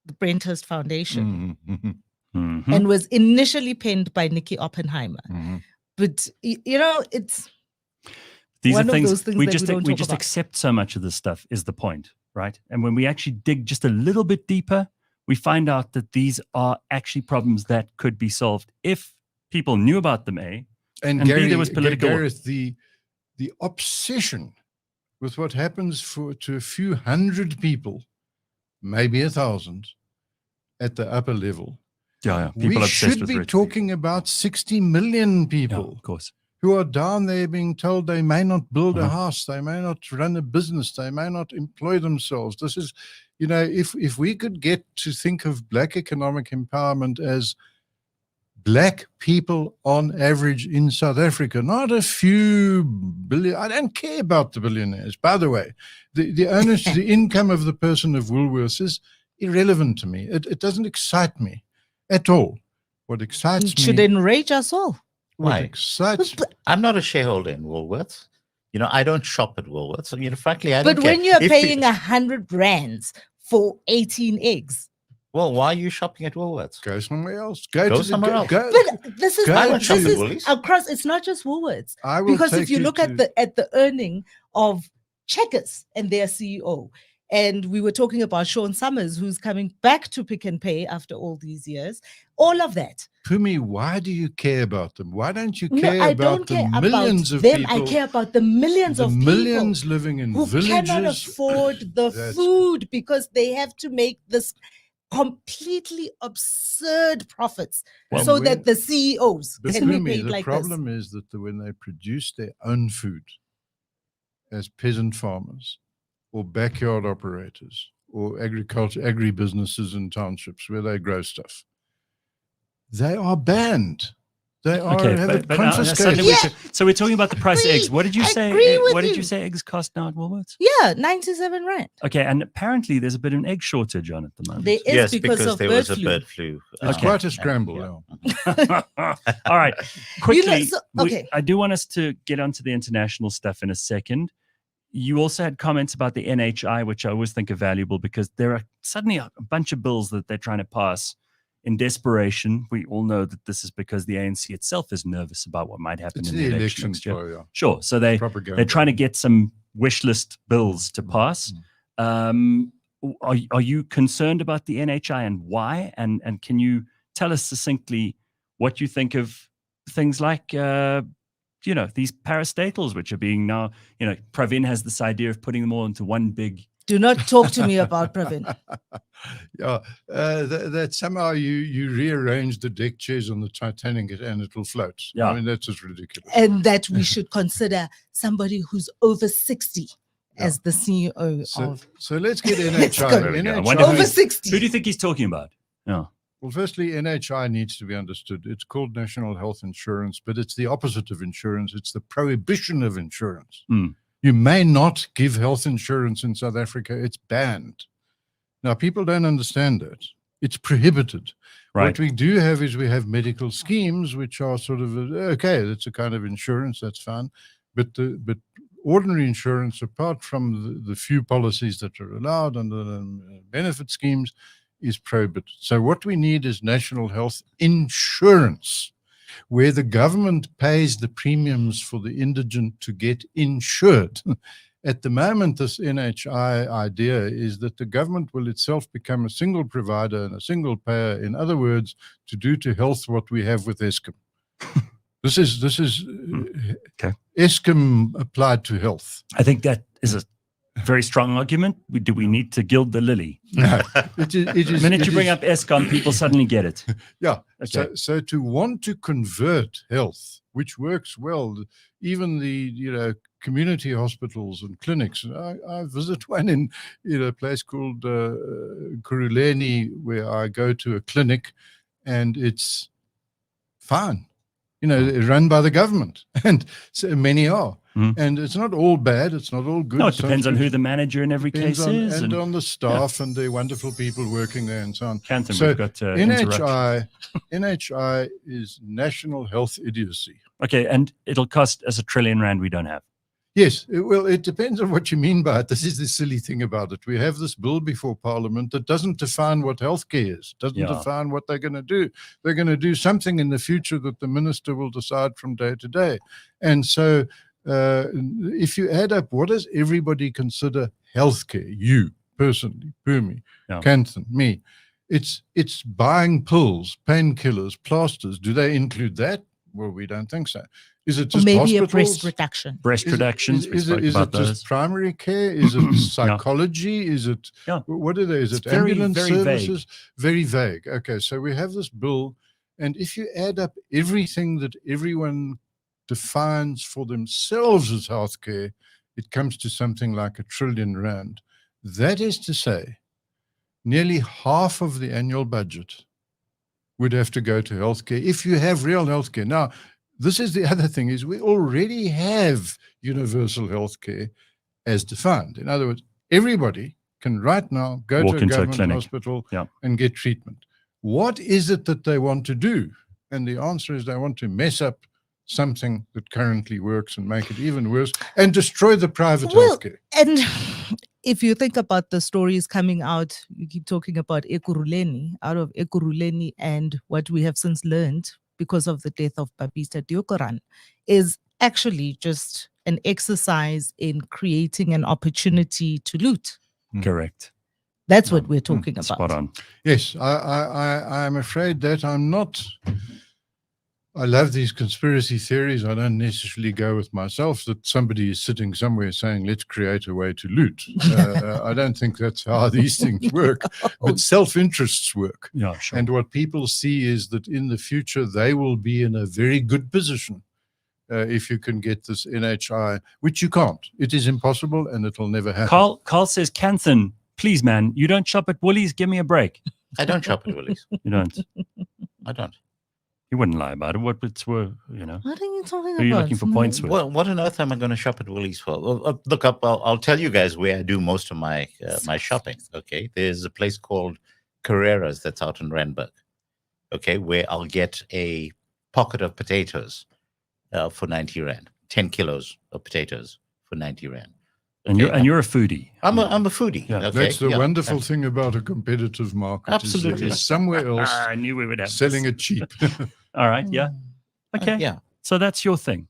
Speaker 2: the Brenthurst Foundation.
Speaker 7: Mm-hmm.
Speaker 1: Mm-hmm.
Speaker 2: And was initially penned by Nikki Oppenheimer.
Speaker 7: Mm-hmm.
Speaker 2: But, it's
Speaker 1: these
Speaker 2: one
Speaker 1: are things,
Speaker 2: of those things
Speaker 1: we
Speaker 2: that
Speaker 1: just,
Speaker 2: we don't
Speaker 1: accept so much of this stuff is the point, right? And when we actually dig just a little bit deeper, we find out that these are actually problems that could be solved if people knew about them, A, and
Speaker 7: Gary,
Speaker 1: B, there was political...
Speaker 7: Gareth, the obsession with what happens to a few hundred people, maybe 1,000, at the upper level.
Speaker 1: People
Speaker 7: we should be talking about 60 million people,
Speaker 1: of course,
Speaker 7: who are down there being told they may not build a house, they may not run a business, they may not employ themselves. This is, if we could get to think of black economic empowerment as black people on average in South Africa, not a few billion. I don't care about the billionaires. By the way, the owners, the income of the person of Woolworths is irrelevant to me. It doesn't excite me at all. What excites me...
Speaker 2: It should enrage us all.
Speaker 6: Why?
Speaker 7: Excites...
Speaker 6: I'm not a shareholder in Woolworths. I don't shop at Woolworths. Frankly, I don't
Speaker 2: But
Speaker 6: care.
Speaker 2: when you're paying 100 rands for 18 eggs...
Speaker 6: Well, why are you shopping at Woolworths?
Speaker 7: Go somewhere else. Go
Speaker 6: somewhere else.
Speaker 2: But this is
Speaker 6: Woolies.
Speaker 2: across. It's not just Woolworths. Because if you look at the earning of Checkers and their CEO, and we were talking about Sean Summers, who's coming back to Pick n Pay after all these years, all of that.
Speaker 7: Phumi, why do you care about them? Why don't you
Speaker 2: No,
Speaker 7: care
Speaker 2: I
Speaker 7: about
Speaker 2: don't
Speaker 7: the
Speaker 2: care
Speaker 7: millions
Speaker 2: about
Speaker 7: of
Speaker 2: them.
Speaker 7: people?
Speaker 2: I care about the millions of people
Speaker 7: millions living in
Speaker 2: who
Speaker 7: villages
Speaker 2: cannot afford the food because they have to make this completely absurd profits that the CEOs can be paid like this.
Speaker 7: The problem is that when they produce their own food as peasant farmers or backyard operators or agribusinesses in townships where they grow stuff, they are banned. They are confiscated.
Speaker 1: So we're talking about the price of eggs. What did you say? What did you say eggs cost now at Woolworths?
Speaker 2: Yeah, 97 rand.
Speaker 1: Okay, and apparently there's a bit of an egg shortage on at the moment.
Speaker 2: There is,
Speaker 6: yes,
Speaker 2: because of
Speaker 6: there was a bird flu.
Speaker 7: It's quite a scramble.
Speaker 1: All right, quickly. I do want us to get onto the international stuff in a second. You also had comments about the NHI, which I always think are valuable because there are suddenly a bunch of bills that they're trying to pass in desperation. We all know that this is because the ANC itself is nervous about what might happen in the election next year. Sure. So they're trying to get some wish list bills to pass. Are you concerned about the NHI and why? And can you tell us succinctly what you think of things like these parastatals, which are being now, Pravin has this idea of putting them all into one big
Speaker 2: Do not talk to me about Pravin.
Speaker 7: Yeah, that somehow you rearrange the deck chairs on the Titanic and it will float.
Speaker 1: Yeah.
Speaker 7: I mean, that's just ridiculous.
Speaker 2: And that we should consider somebody who's over 60 as the CEO of.
Speaker 7: So let's get
Speaker 2: Let's go.
Speaker 7: NHI.
Speaker 1: I
Speaker 7: NHI
Speaker 1: wonder
Speaker 2: Over 60.
Speaker 1: Who do you think he's talking about? Yeah.
Speaker 7: Well, firstly, NHI needs to be understood. It's called National Health Insurance, but it's the opposite of insurance. It's the prohibition of insurance.
Speaker 1: Mm.
Speaker 7: You may not give health insurance in South Africa. It's banned. Now, people don't understand that. It's prohibited.
Speaker 1: Right.
Speaker 7: What we do have is we have medical schemes, which are sort of, okay, that's a kind of insurance, that's fine. But ordinary insurance, apart from the few policies that are allowed under the benefit schemes, is prohibited. So what we need is national health insurance, where the government pays the premiums for the indigent to get insured. At the moment, this NHI idea is that the government will itself become a single provider and a single payer. In other words, to do to health what we have with Eskom. This is
Speaker 1: Okay.
Speaker 7: Eskom applied to health.
Speaker 1: I think that is a very strong argument. Do we need to gild the lily?
Speaker 7: No, it is.
Speaker 1: The minute you bring up Eskom, people suddenly get it.
Speaker 7: Yeah.
Speaker 1: Okay.
Speaker 7: So to want to convert health, which works well, even the community hospitals and clinics. I visit one in a place called Kuruleni, where I go to a clinic, and it's fine. Run by the government, and so many are.
Speaker 1: Mm.
Speaker 7: And it's not all bad. It's not all good.
Speaker 1: No, it depends on who the manager in every case is.
Speaker 7: And on the staff and the wonderful people working there and so on.
Speaker 1: Kanthan,
Speaker 7: So
Speaker 1: we've got interruption.
Speaker 7: NHI is national health idiocy.
Speaker 1: Okay, and it'll cost us R1 trillion we don't have.
Speaker 7: Yes, well, it depends on what you mean by it. This is the silly thing about it. We have this bill before Parliament that doesn't define what healthcare is, doesn't define what they're going to do. They're going to do something in the future that the minister will decide from day to day. And so if you add up, what does everybody consider healthcare? You, personally, Phumi, Kanthan, me. It's buying pills, painkillers, plasters. Do they include that? Well, we don't think so. Is it just
Speaker 2: maybe
Speaker 7: hospitals?
Speaker 2: a breast reduction?
Speaker 1: Breast reductions.
Speaker 7: Is it just primary care? Is it psychology? Is it what are they? Is it ambulance services? Very vague. Okay, so we have this bill, and if you add up everything that everyone defines for themselves as healthcare, it comes to something like R1 trillion. That is to say, nearly half of the annual budget would have to go to healthcare if you have real healthcare. Now, this is the other thing, is we already have universal healthcare as defined. In other words, everybody can right now go to a government hospital and get treatment. What is it that they want to do? And the answer is they want to mess up something that currently works and make it even worse and destroy the private healthcare.
Speaker 2: And if you think about the stories coming out, you keep talking about Ekurhuleni, out of Ekurhuleni, and what we have since learned because of the death of Babisa Deokaran is actually just an exercise in creating an opportunity to loot.
Speaker 1: Correct.
Speaker 2: That's what we're talking about.
Speaker 1: Spot on.
Speaker 7: Yes, I'm afraid that I'm not. I love these conspiracy theories. I don't necessarily go with myself that somebody is sitting somewhere saying, let's create a way to loot. I don't think that's how these things work, but self-interests work.
Speaker 1: Yeah, sure.
Speaker 7: And what people see is that in the future, they will be in a very good position if you can get this NHI, which you can't. It is impossible and it will never happen.
Speaker 1: Carl says, Kanthan, please, man, you don't shop at Woolies. Give me a break.
Speaker 6: I don't shop at Woolies.
Speaker 1: You don't?
Speaker 6: I don't.
Speaker 1: You wouldn't lie about it. What bits were,
Speaker 2: What are you talking about?
Speaker 1: Are you looking for points with?
Speaker 6: Well, what on earth am I going to shop at Woolies for? Look up. I'll tell you guys where I do most of my my shopping. Okay, there's a place called Carrera's that's out in Randburg. Okay, where I'll get a pocket of potatoes for 90 rand, 10 kilos of potatoes for 90 rand. Okay?
Speaker 1: And you're a foodie.
Speaker 6: I'm a foodie.
Speaker 1: Yeah.
Speaker 6: Okay?
Speaker 7: That's the wonderful thing about a competitive market.
Speaker 6: Absolutely.
Speaker 7: Is somewhere else
Speaker 1: I knew we would have
Speaker 7: selling
Speaker 1: this.
Speaker 7: it cheap.
Speaker 1: All right. Yeah. Okay.
Speaker 6: Yeah.
Speaker 1: So that's your thing.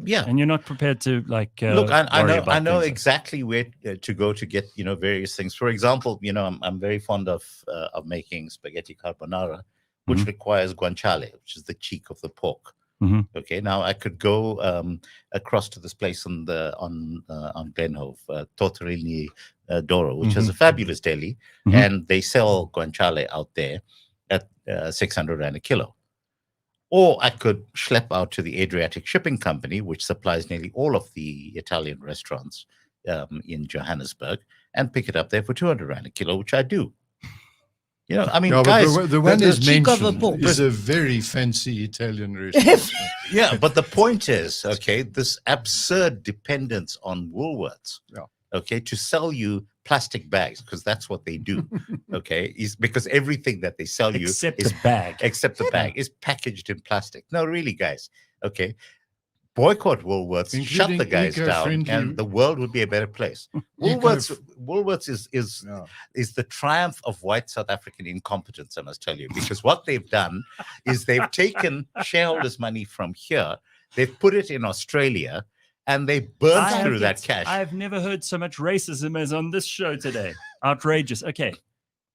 Speaker 6: Yeah.
Speaker 1: And you're not prepared to
Speaker 6: look. I know
Speaker 1: things.
Speaker 6: exactly where to go to get various things. For example, I'm very fond of making spaghetti carbonara, which requires guanciale, which is the cheek of the pork. Okay, now I could go across to this place on Glenhove, Tortorini Doro, which is a fabulous deli, and they sell guanciale out there at 600 Rand a kilo. Or I could schlep out to the Adriatic Shipping Company, which supplies nearly all of the Italian restaurants in Johannesburg, and pick it up there for 200 Rand a kilo, which I do. You know, I mean,
Speaker 7: no,
Speaker 6: guys,
Speaker 7: the one is
Speaker 2: cheek of a
Speaker 7: mentioned
Speaker 2: pork.
Speaker 7: is a very fancy Italian restaurant.
Speaker 6: yeah, but the point is, okay, this absurd dependence on Woolworths, okay, to sell you plastic bags, because that's what they do, okay, is because everything that they sell you
Speaker 1: except the bag
Speaker 6: is packaged in plastic. No, really, guys, okay. Boycott Woolworths, shut the guys down, and the world would be a better place. Woolworths is the triumph of white South African incompetence, I must tell you, because what they've done is they've taken shareholders' money from here, they've put it in Australia, and they burnt through that cash.
Speaker 1: I've never heard so much racism as on this show today. Outrageous. Okay.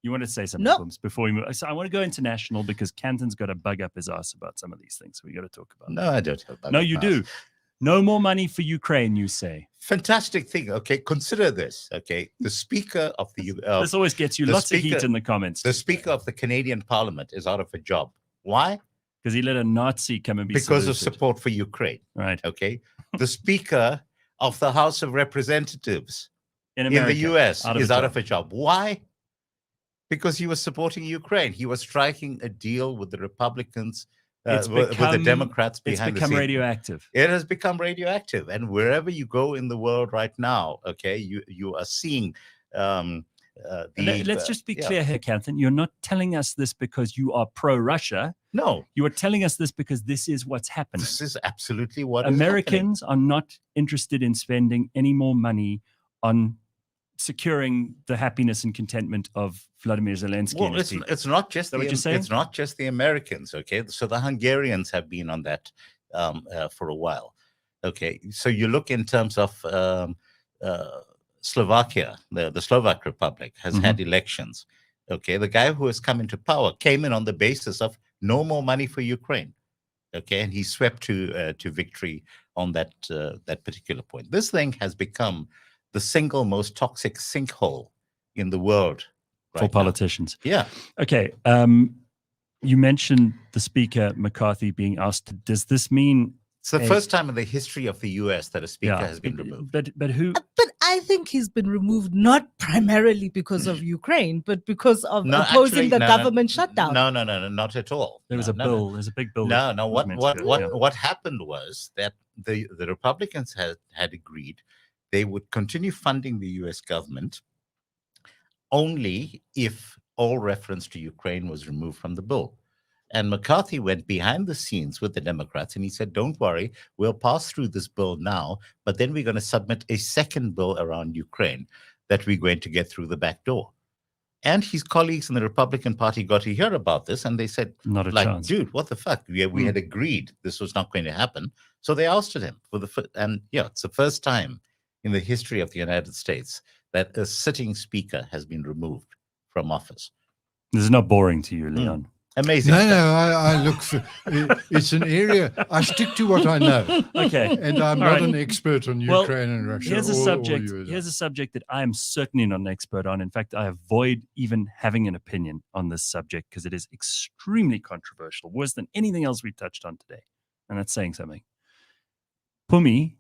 Speaker 1: You want to say something, Booms, before we move? So I want to go international because Kanthan's got a bug up his ass about some of these things. We got to talk about.
Speaker 6: No, I don't have bug.
Speaker 1: No, you do. No more money for Ukraine, you say.
Speaker 6: Fantastic thing. Okay, consider this. Okay, the Speaker of the
Speaker 1: this always gets you lots of heat in the comments.
Speaker 6: The Speaker of the Canadian Parliament is out of a job. Why?
Speaker 1: Because he let a Nazi come and be
Speaker 6: because saluted. Of support for Ukraine.
Speaker 1: Right.
Speaker 6: Okay. The Speaker of the House of Representatives in the US is out of a job. Why? Because he was supporting Ukraine. He was striking a deal with the Republicans, with the Democrats behind the scenes. It's become radioactive. It has become radioactive. And wherever you go in the world right now, okay, you are seeing...
Speaker 1: let's just be clear here, Kanthan. You're not telling us this because you are pro-Russia.
Speaker 6: No.
Speaker 1: You are telling us this because this is what's happening.
Speaker 6: This is absolutely what
Speaker 1: Americans are not interested in spending any more money on securing the happiness and contentment of Vladimir Zelensky.
Speaker 6: Well, it's not just it's not just the Americans, okay? So the Hungarians have been on that for a while, okay? So you look in terms of Slovakia, the Slovak Republic has had elections, okay? The guy who has come into power came in on the basis of no more money for Ukraine, okay? And he swept to victory on that particular point. This thing has become the single most toxic sinkhole in the world
Speaker 1: for politicians.
Speaker 6: Yeah.
Speaker 1: Okay. You mentioned the Speaker McCarthy being ousted. Does this mean
Speaker 6: it's the first time in the history of the US that a speaker has been removed?
Speaker 1: But who?
Speaker 2: But I think he's been removed not primarily because of Ukraine, but because of opposing the government shutdown.
Speaker 6: No, not at all.
Speaker 1: There was a bill. There's a big bill.
Speaker 6: No. What happened was that the Republicans had agreed they would continue funding the US government only if all reference to Ukraine was removed from the bill. And McCarthy went behind the scenes with the Democrats and he said, don't worry, we'll pass through this bill now, but then we're going to submit a second bill around Ukraine that we're going to get through the back door. And his colleagues in the Republican Party got to hear about this and they said,
Speaker 1: not a chance.
Speaker 6: Dude, what the fuck? We had agreed this was not going to happen. So they ousted him it's the first time in the history of the United States that a sitting speaker has been removed from office.
Speaker 1: This is not boring to you, Leon.
Speaker 6: Amazing.
Speaker 7: No, I look for it's an area I stick to what I know.
Speaker 1: Okay.
Speaker 7: And I'm not an expert on Ukraine and Russia.
Speaker 1: Here's a subject that I am certainly not an expert on. In fact, I avoid even having an opinion on this subject because it is extremely controversial, worse than anything else we touched on today. And that's saying something. Phumi,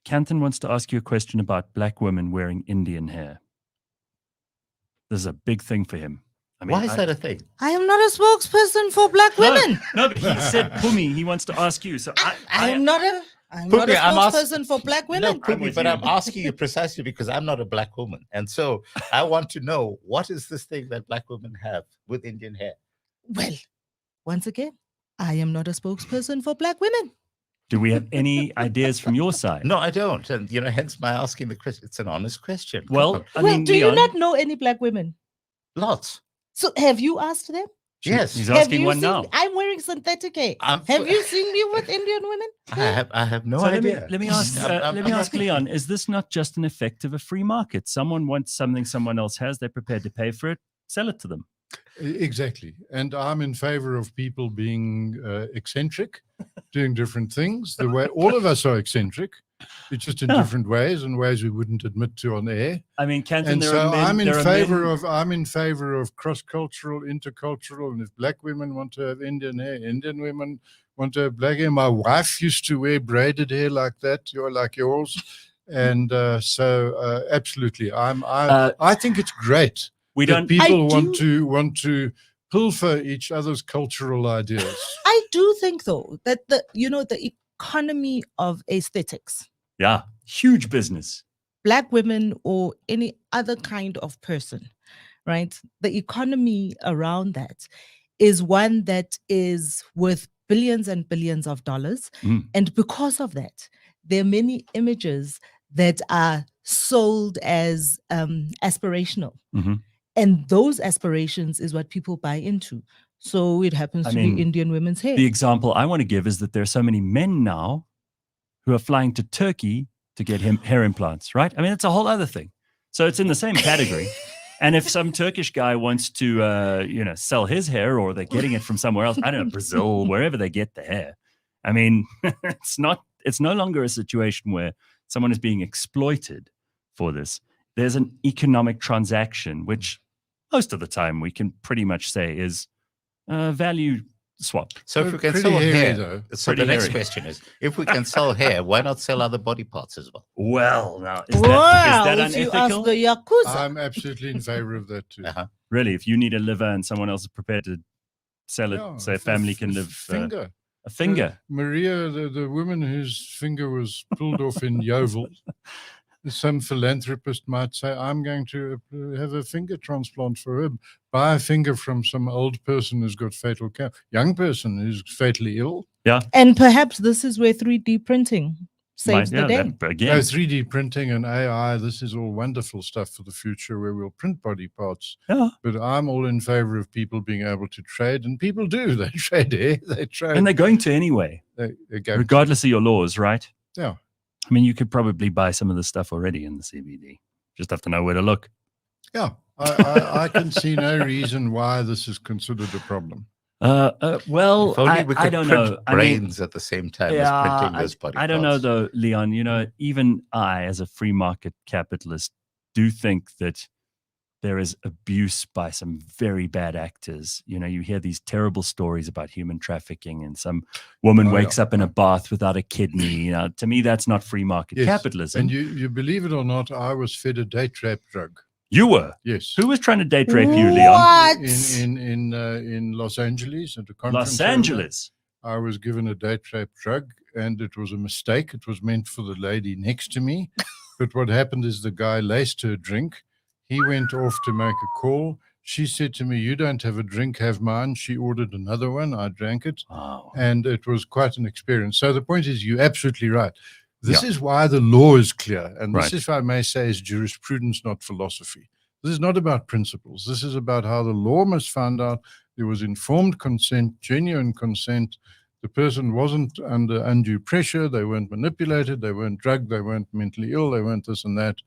Speaker 1: Kanthan wants to ask you a question about black women wearing Indian hair. This is a big thing for him. I mean,
Speaker 6: why is that a thing?
Speaker 2: I am not a spokesperson for black women.
Speaker 1: No, but he said, Phumi, he wants to ask you. So
Speaker 2: I'm not a spokesperson for black women.
Speaker 6: No, Phumi, but I'm asking you precisely because I'm not a black woman. And so I want to know, what is this thing that black women have with Indian hair?
Speaker 2: Well, once again, I am not a spokesperson for black women.
Speaker 1: Do we have any ideas from your side?
Speaker 6: No, I don't. And, hence my asking the question. It's an honest question.
Speaker 1: Well,
Speaker 2: do you not know any black women?
Speaker 6: Lots.
Speaker 2: So have you asked them?
Speaker 6: Yes.
Speaker 1: He's asking one now.
Speaker 2: I'm wearing synthetic hair. Have you seen me with Indian women?
Speaker 6: I have no idea.
Speaker 1: Let me ask Leon, is this not just an effect of a free market? Someone wants something someone else has, they're prepared to pay for it, sell it to them.
Speaker 7: Exactly. And I'm in favor of people being eccentric doing different things. The way all of us are eccentric. It's just in different ways and ways we wouldn't admit to on air.
Speaker 1: I mean, Kanthan,
Speaker 7: And
Speaker 1: there
Speaker 7: so
Speaker 1: are men,
Speaker 7: I'm in favor of cross-cultural, intercultural, and if black women want to have Indian hair, Indian women want to have black hair. My wife used to wear braided hair like that, like yours, and so absolutely, I think it's great. People want to pilfer each other's cultural ideas.
Speaker 2: I do think though that the economy of aesthetics.
Speaker 1: Yeah, huge business.
Speaker 2: Black women or any other kind of person, right? The economy around that is one that is worth billions and billions of dollars. And because of that, there are many images that are sold as aspirational. And those aspirations is what people buy into. So it happens to be Indian women's hair.
Speaker 1: The example I want to give is that there are so many men now who are flying to Turkey to get hair implants, right? I mean, it's a whole other thing. So it's in the same category. And if some Turkish guy wants to, sell his hair, or they're getting it from somewhere else, I don't know, Brazil, wherever they get the hair. I mean, it's no longer a situation where someone is being exploited for this. There's an economic transaction, which most of the time we can pretty much say is value swap.
Speaker 6: So if we can sell hair, so the next question is, if we can sell hair, why not sell other body parts as well?
Speaker 1: Well, now, is that unethical?
Speaker 2: You ask the Yakuza.
Speaker 7: I'm absolutely in favor of that too.
Speaker 1: Really, if you need a liver and someone else is prepared to sell it, so a family can live a finger.
Speaker 7: Maria, the woman whose finger was pulled off in Yeovil, some philanthropist might say, I'm going to have a finger transplant for her. Buy a finger from some old person who's got fatal cancer, young person who's fatally ill.
Speaker 1: Yeah.
Speaker 2: And perhaps this is where 3D printing saves the day.
Speaker 7: Again. 3D printing and AI, this is all wonderful stuff for the future where we'll print body parts.
Speaker 1: Yeah.
Speaker 7: But I'm all in favor of people being able to trade, and people do. They trade hair, they trade.
Speaker 1: And they're going to anyway, regardless of your laws, right?
Speaker 7: Yeah.
Speaker 1: I mean, you could probably buy some of this stuff already in the CBD. Just have to know where to look.
Speaker 7: Yeah, I can see no reason why this is considered a problem.
Speaker 1: Well,
Speaker 6: if only we could
Speaker 1: I don't
Speaker 6: print
Speaker 1: know.
Speaker 6: brains at the same time as printing those body parts.
Speaker 1: I don't know though, Leon. Even I, as a free market capitalist, do think that there is abuse by some very bad actors. You hear these terrible stories about human trafficking, and some woman wakes up in a bath without a kidney. To me, that's not free market capitalism.
Speaker 7: And you believe it or not, I was fed a date rape drug.
Speaker 1: You were?
Speaker 7: Yes.
Speaker 1: Who was trying to date rape you, Leon?
Speaker 7: In Los Angeles at a conference.
Speaker 1: Los Angeles.
Speaker 7: I was given a date rape drug, and it was a mistake. It was meant for the lady next to me. But what happened is the guy laced her drink. He went off to make a call. She said to me, you don't have a drink, have mine. She ordered another one. I drank it.
Speaker 1: Wow.
Speaker 7: And it was quite an experience. So the point is, you're absolutely right. This is why the law is clear. And this, if I may say, is jurisprudence, not philosophy. This is not about principles. This is about how the law must find out there was informed consent, genuine consent. The person wasn't under undue pressure. They weren't manipulated. They weren't drugged. They weren't mentally ill. They weren't this and that.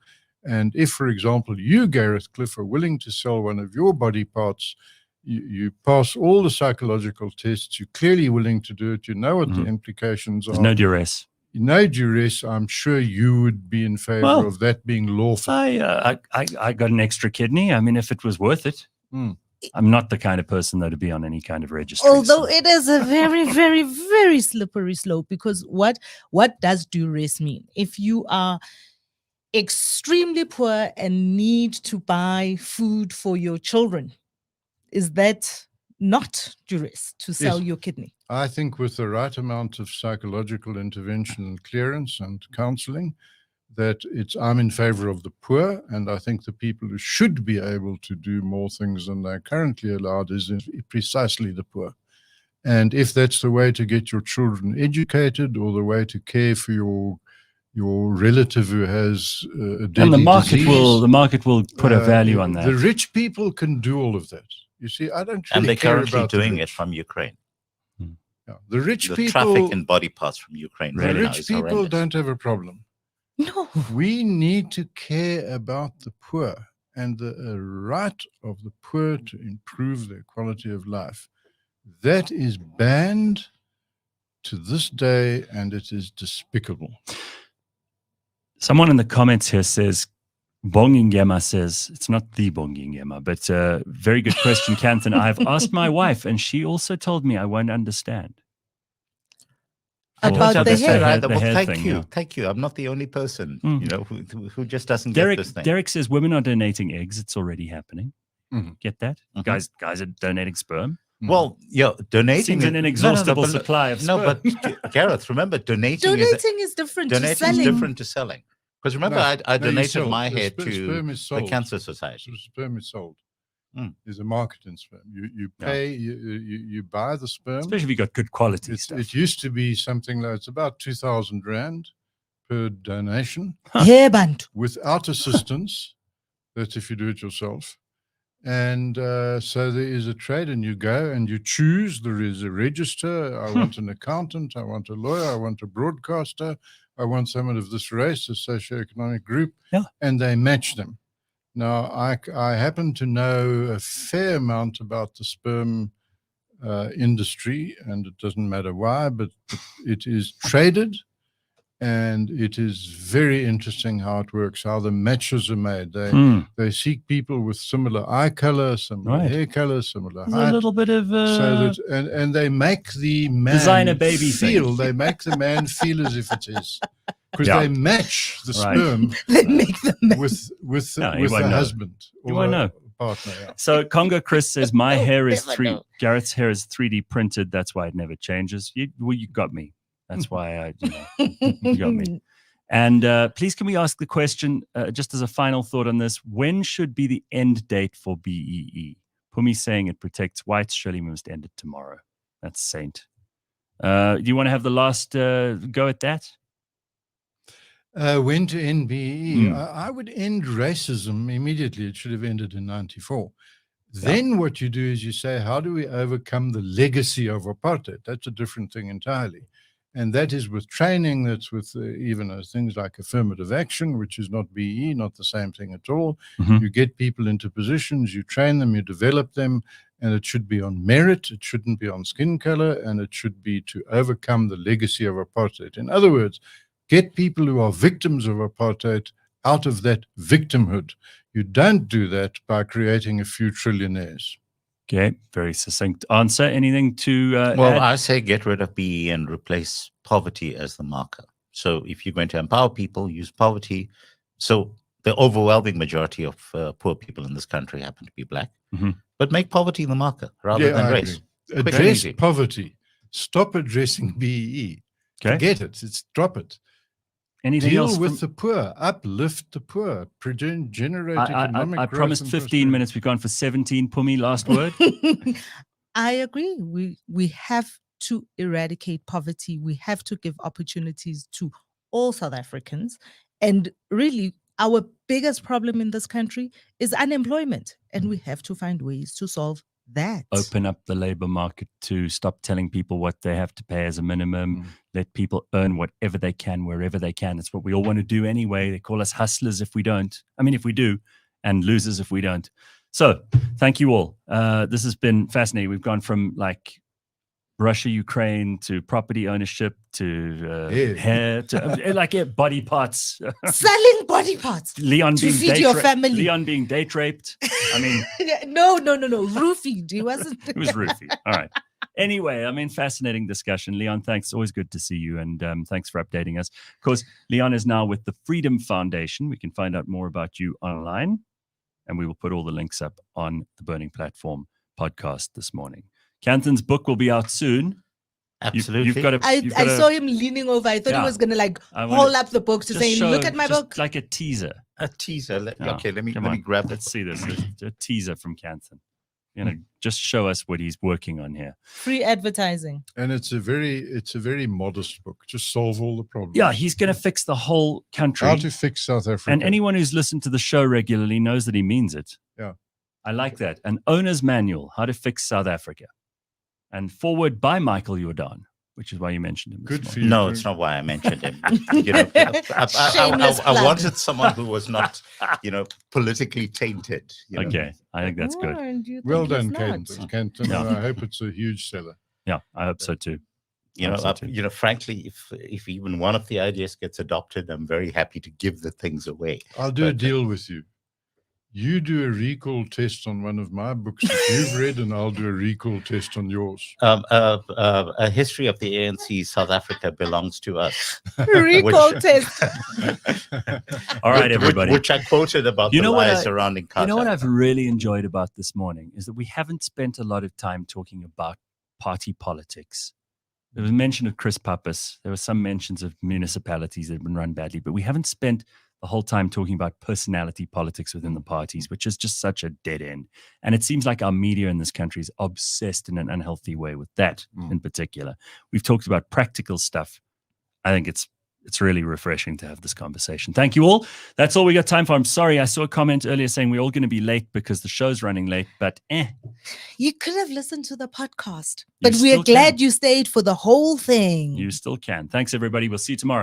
Speaker 7: And if, for example, you, Gareth Cliff, are willing to sell one of your body parts, you pass all the psychological tests, you're clearly willing to do it, you know what the implications are.
Speaker 1: There's no duress.
Speaker 7: No duress. I'm sure you would be in favor of that being lawful.
Speaker 1: I got an extra kidney. I mean, if it was worth it. I'm not the kind of person, though, to be on any kind of registry.
Speaker 2: Although it is a very, very, very slippery slope, because what does duress mean? If you are extremely poor and need to buy food for your children, is that not duress to sell your kidney?
Speaker 7: I think with the right amount of psychological intervention and clearance and counseling, that I'm in favor of the poor, and I think the people who should be able to do more things than they're currently allowed is precisely the poor. And if that's the way to get your children educated, or the way to care for your relative who has a deadly
Speaker 1: and the market will put a value on that.
Speaker 7: The rich people can do all of that. You see, I don't really
Speaker 6: and they're
Speaker 7: care
Speaker 6: currently
Speaker 7: about
Speaker 6: doing it from Ukraine.
Speaker 7: Yeah. The rich people
Speaker 6: traffic in body parts from Ukraine.
Speaker 7: The rich people don't have a problem.
Speaker 2: No.
Speaker 7: We need to care about the poor and the right of the poor to improve their quality of life. That is banned to this day, and it is despicable.
Speaker 1: Someone in the comments here says, Bongingema says, it's not the Bongingema, but very good question, Kanthan. I've asked my wife, and she also told me I won't understand.
Speaker 2: About the hair.
Speaker 6: Either. Well,
Speaker 1: hair
Speaker 6: thank
Speaker 1: thing,
Speaker 6: you.
Speaker 1: yeah.
Speaker 6: Thank you. I'm not the only person, who just doesn't get this thing.
Speaker 1: Derek says women are donating eggs. It's already happening.
Speaker 7: Mhm.
Speaker 1: Get that? Guys are donating sperm.
Speaker 6: Well, donating
Speaker 1: Seems an inexhaustible supply of sperm.
Speaker 6: No, but Gareth, remember, donating
Speaker 2: is different to
Speaker 6: donating
Speaker 2: selling.
Speaker 6: is different to selling. Because remember, I
Speaker 7: you
Speaker 6: donated
Speaker 7: sell.
Speaker 6: my
Speaker 7: The
Speaker 6: hair
Speaker 7: sperm
Speaker 6: to
Speaker 7: is
Speaker 6: the
Speaker 7: sold.
Speaker 6: Cancer Society.
Speaker 7: Sperm is sold.
Speaker 6: Mm.
Speaker 7: There's a market in sperm. You pay, you buy the sperm.
Speaker 1: Especially if you got good quality stuff.
Speaker 7: It used to be something like, it's about 2,000 Rand per donation
Speaker 2: Hairband.
Speaker 7: without assistance. That's if you do it yourself. And so there is a trade, and you go and you choose. There is a register. I want an accountant. I want a lawyer. I want a broadcaster. I want someone of this race, a socioeconomic group.
Speaker 1: Yeah.
Speaker 7: And they match them. Now, I happen to know a fair amount about the sperm industry, and it doesn't matter why, but it is traded. And it is very interesting how it works, how the matches are made. They seek people with similar eye color, similar hair color, similar height.
Speaker 1: A little bit of
Speaker 7: and they make the man
Speaker 1: designer baby
Speaker 7: feel.
Speaker 1: thing.
Speaker 7: They make the man feel as if it is, because they match the sperm
Speaker 2: They make them
Speaker 7: with
Speaker 1: No,
Speaker 7: the
Speaker 1: won't know.
Speaker 7: husband
Speaker 1: You
Speaker 7: or
Speaker 1: won't
Speaker 7: a
Speaker 1: know.
Speaker 7: partner. Yeah.
Speaker 1: So Congo Chris says my hair is
Speaker 2: never know.
Speaker 1: Gareth's hair is 3D printed. That's why it never changes. You got me. That's why you got me. And please, can we ask the question, just as a final thought on this, when should be the end date for BEE? Phumi saying it protects whites. Surely we must end it tomorrow. That's Saint. Do you want to have the last go at that?
Speaker 7: When to end BEE? I would end racism immediately. It should have ended in 94. Then what you do is you say, how do we overcome the legacy of apartheid? That's a different thing entirely. And that is with training, that's with even things like affirmative action, which is not BE, not the same thing at all. You get people into positions, you train them, you develop them, and it should be on merit, it shouldn't be on skin color, and it should be to overcome the legacy of apartheid. In other words, get people who are victims of apartheid out of that victimhood. You don't do that by creating a few trillionaires.
Speaker 1: Okay, very succinct answer. Anything to add?
Speaker 6: I say get rid of BE and replace poverty as the marker. So if you're going to empower people, use poverty. So the overwhelming majority of poor people in this country happen to be black. But make poverty the marker rather than race.
Speaker 7: Address poverty. Stop addressing BE.
Speaker 1: Okay.
Speaker 7: Forget it. Drop it.
Speaker 1: Anything
Speaker 7: Deal
Speaker 1: else
Speaker 7: with the poor. Uplift the poor. Generate economic
Speaker 1: I
Speaker 7: growth
Speaker 1: promised
Speaker 7: and
Speaker 1: 15 minutes. We've gone for 17. Phumi, last word.
Speaker 2: I agree. We have to eradicate poverty. We have to give opportunities to all South Africans. And really, our biggest problem in this country is unemployment. And we have to find ways to solve that.
Speaker 1: Open up the labor market to stop telling people what they have to pay as a minimum. Let people earn whatever they can, wherever they can. It's what we all want to do anyway. They call us hustlers if we don't. I mean, if we do, and losers if we don't. So thank you all. This has been fascinating. We've gone from like Russia, Ukraine to property ownership to hair to body parts.
Speaker 2: Selling body parts.
Speaker 1: Leon
Speaker 2: to
Speaker 1: being
Speaker 2: feed your family.
Speaker 1: Leon being date raped. I mean,
Speaker 2: no. Roofied. He wasn't.
Speaker 1: It was roofied. All right. Anyway, I mean, fascinating discussion. Leon, thanks. Always good to see you. And thanks for updating us. Of course, Leon is now with the Freedom Foundation. We can find out more about you online. And we will put all the links up on the Burning Platform podcast this morning. Kanthan's book will be out soon.
Speaker 6: Absolutely.
Speaker 2: I saw him leaning over. I thought he was going to hold up the book to say, look at my book.
Speaker 1: Like a teaser.
Speaker 6: A teaser. Let me grab it.
Speaker 1: Let's see this. A teaser from Kanthan. Just show us what he's working on here.
Speaker 2: Free advertising.
Speaker 7: And it's a very modest book. Just solve all the problems.
Speaker 1: Yeah, he's going to fix the whole country.
Speaker 7: How to fix South Africa.
Speaker 1: And anyone who's listened to the show regularly knows that he means it.
Speaker 7: Yeah.
Speaker 1: I like that. An owner's manual, how to fix South Africa. And forward by Michael Jordan, which is why you mentioned him.
Speaker 7: Good for you.
Speaker 6: No, it's not why I mentioned him. I wanted someone who was not, politically tainted.
Speaker 1: Okay, I think that's good.
Speaker 7: Well done, Kanthan. I hope it's a huge seller.
Speaker 1: Yeah, I hope so too.
Speaker 6: Frankly, if even one of the ideas gets adopted, I'm very happy to give the things away.
Speaker 7: I'll do a deal with you. You do a recall test on one of my books that you've read, and I'll do a recall test on yours.
Speaker 6: A history of the ANC South Africa belongs to us.
Speaker 2: Recall test.
Speaker 1: All right, everybody.
Speaker 6: Which I quoted about the lies surrounding Kanthan.
Speaker 1: You know what I've really enjoyed about this morning is that we haven't spent a lot of time talking about party politics. There was mention of Chris Pappas. There were some mentions of municipalities that have been run badly, but we haven't spent the whole time talking about personality politics within the parties, which is just such a dead end. And it seems like our media in this country is obsessed in an unhealthy way with that in particular. We've talked about practical stuff. I think it's really refreshing to have this conversation. Thank you all. That's all we got time for. I'm sorry. I saw a comment earlier saying we're all going to be late because the show's running late, but
Speaker 2: You could have listened to the podcast, but we're glad you stayed for the whole thing.
Speaker 1: You still can. Thanks, everybody. We'll see you tomorrow.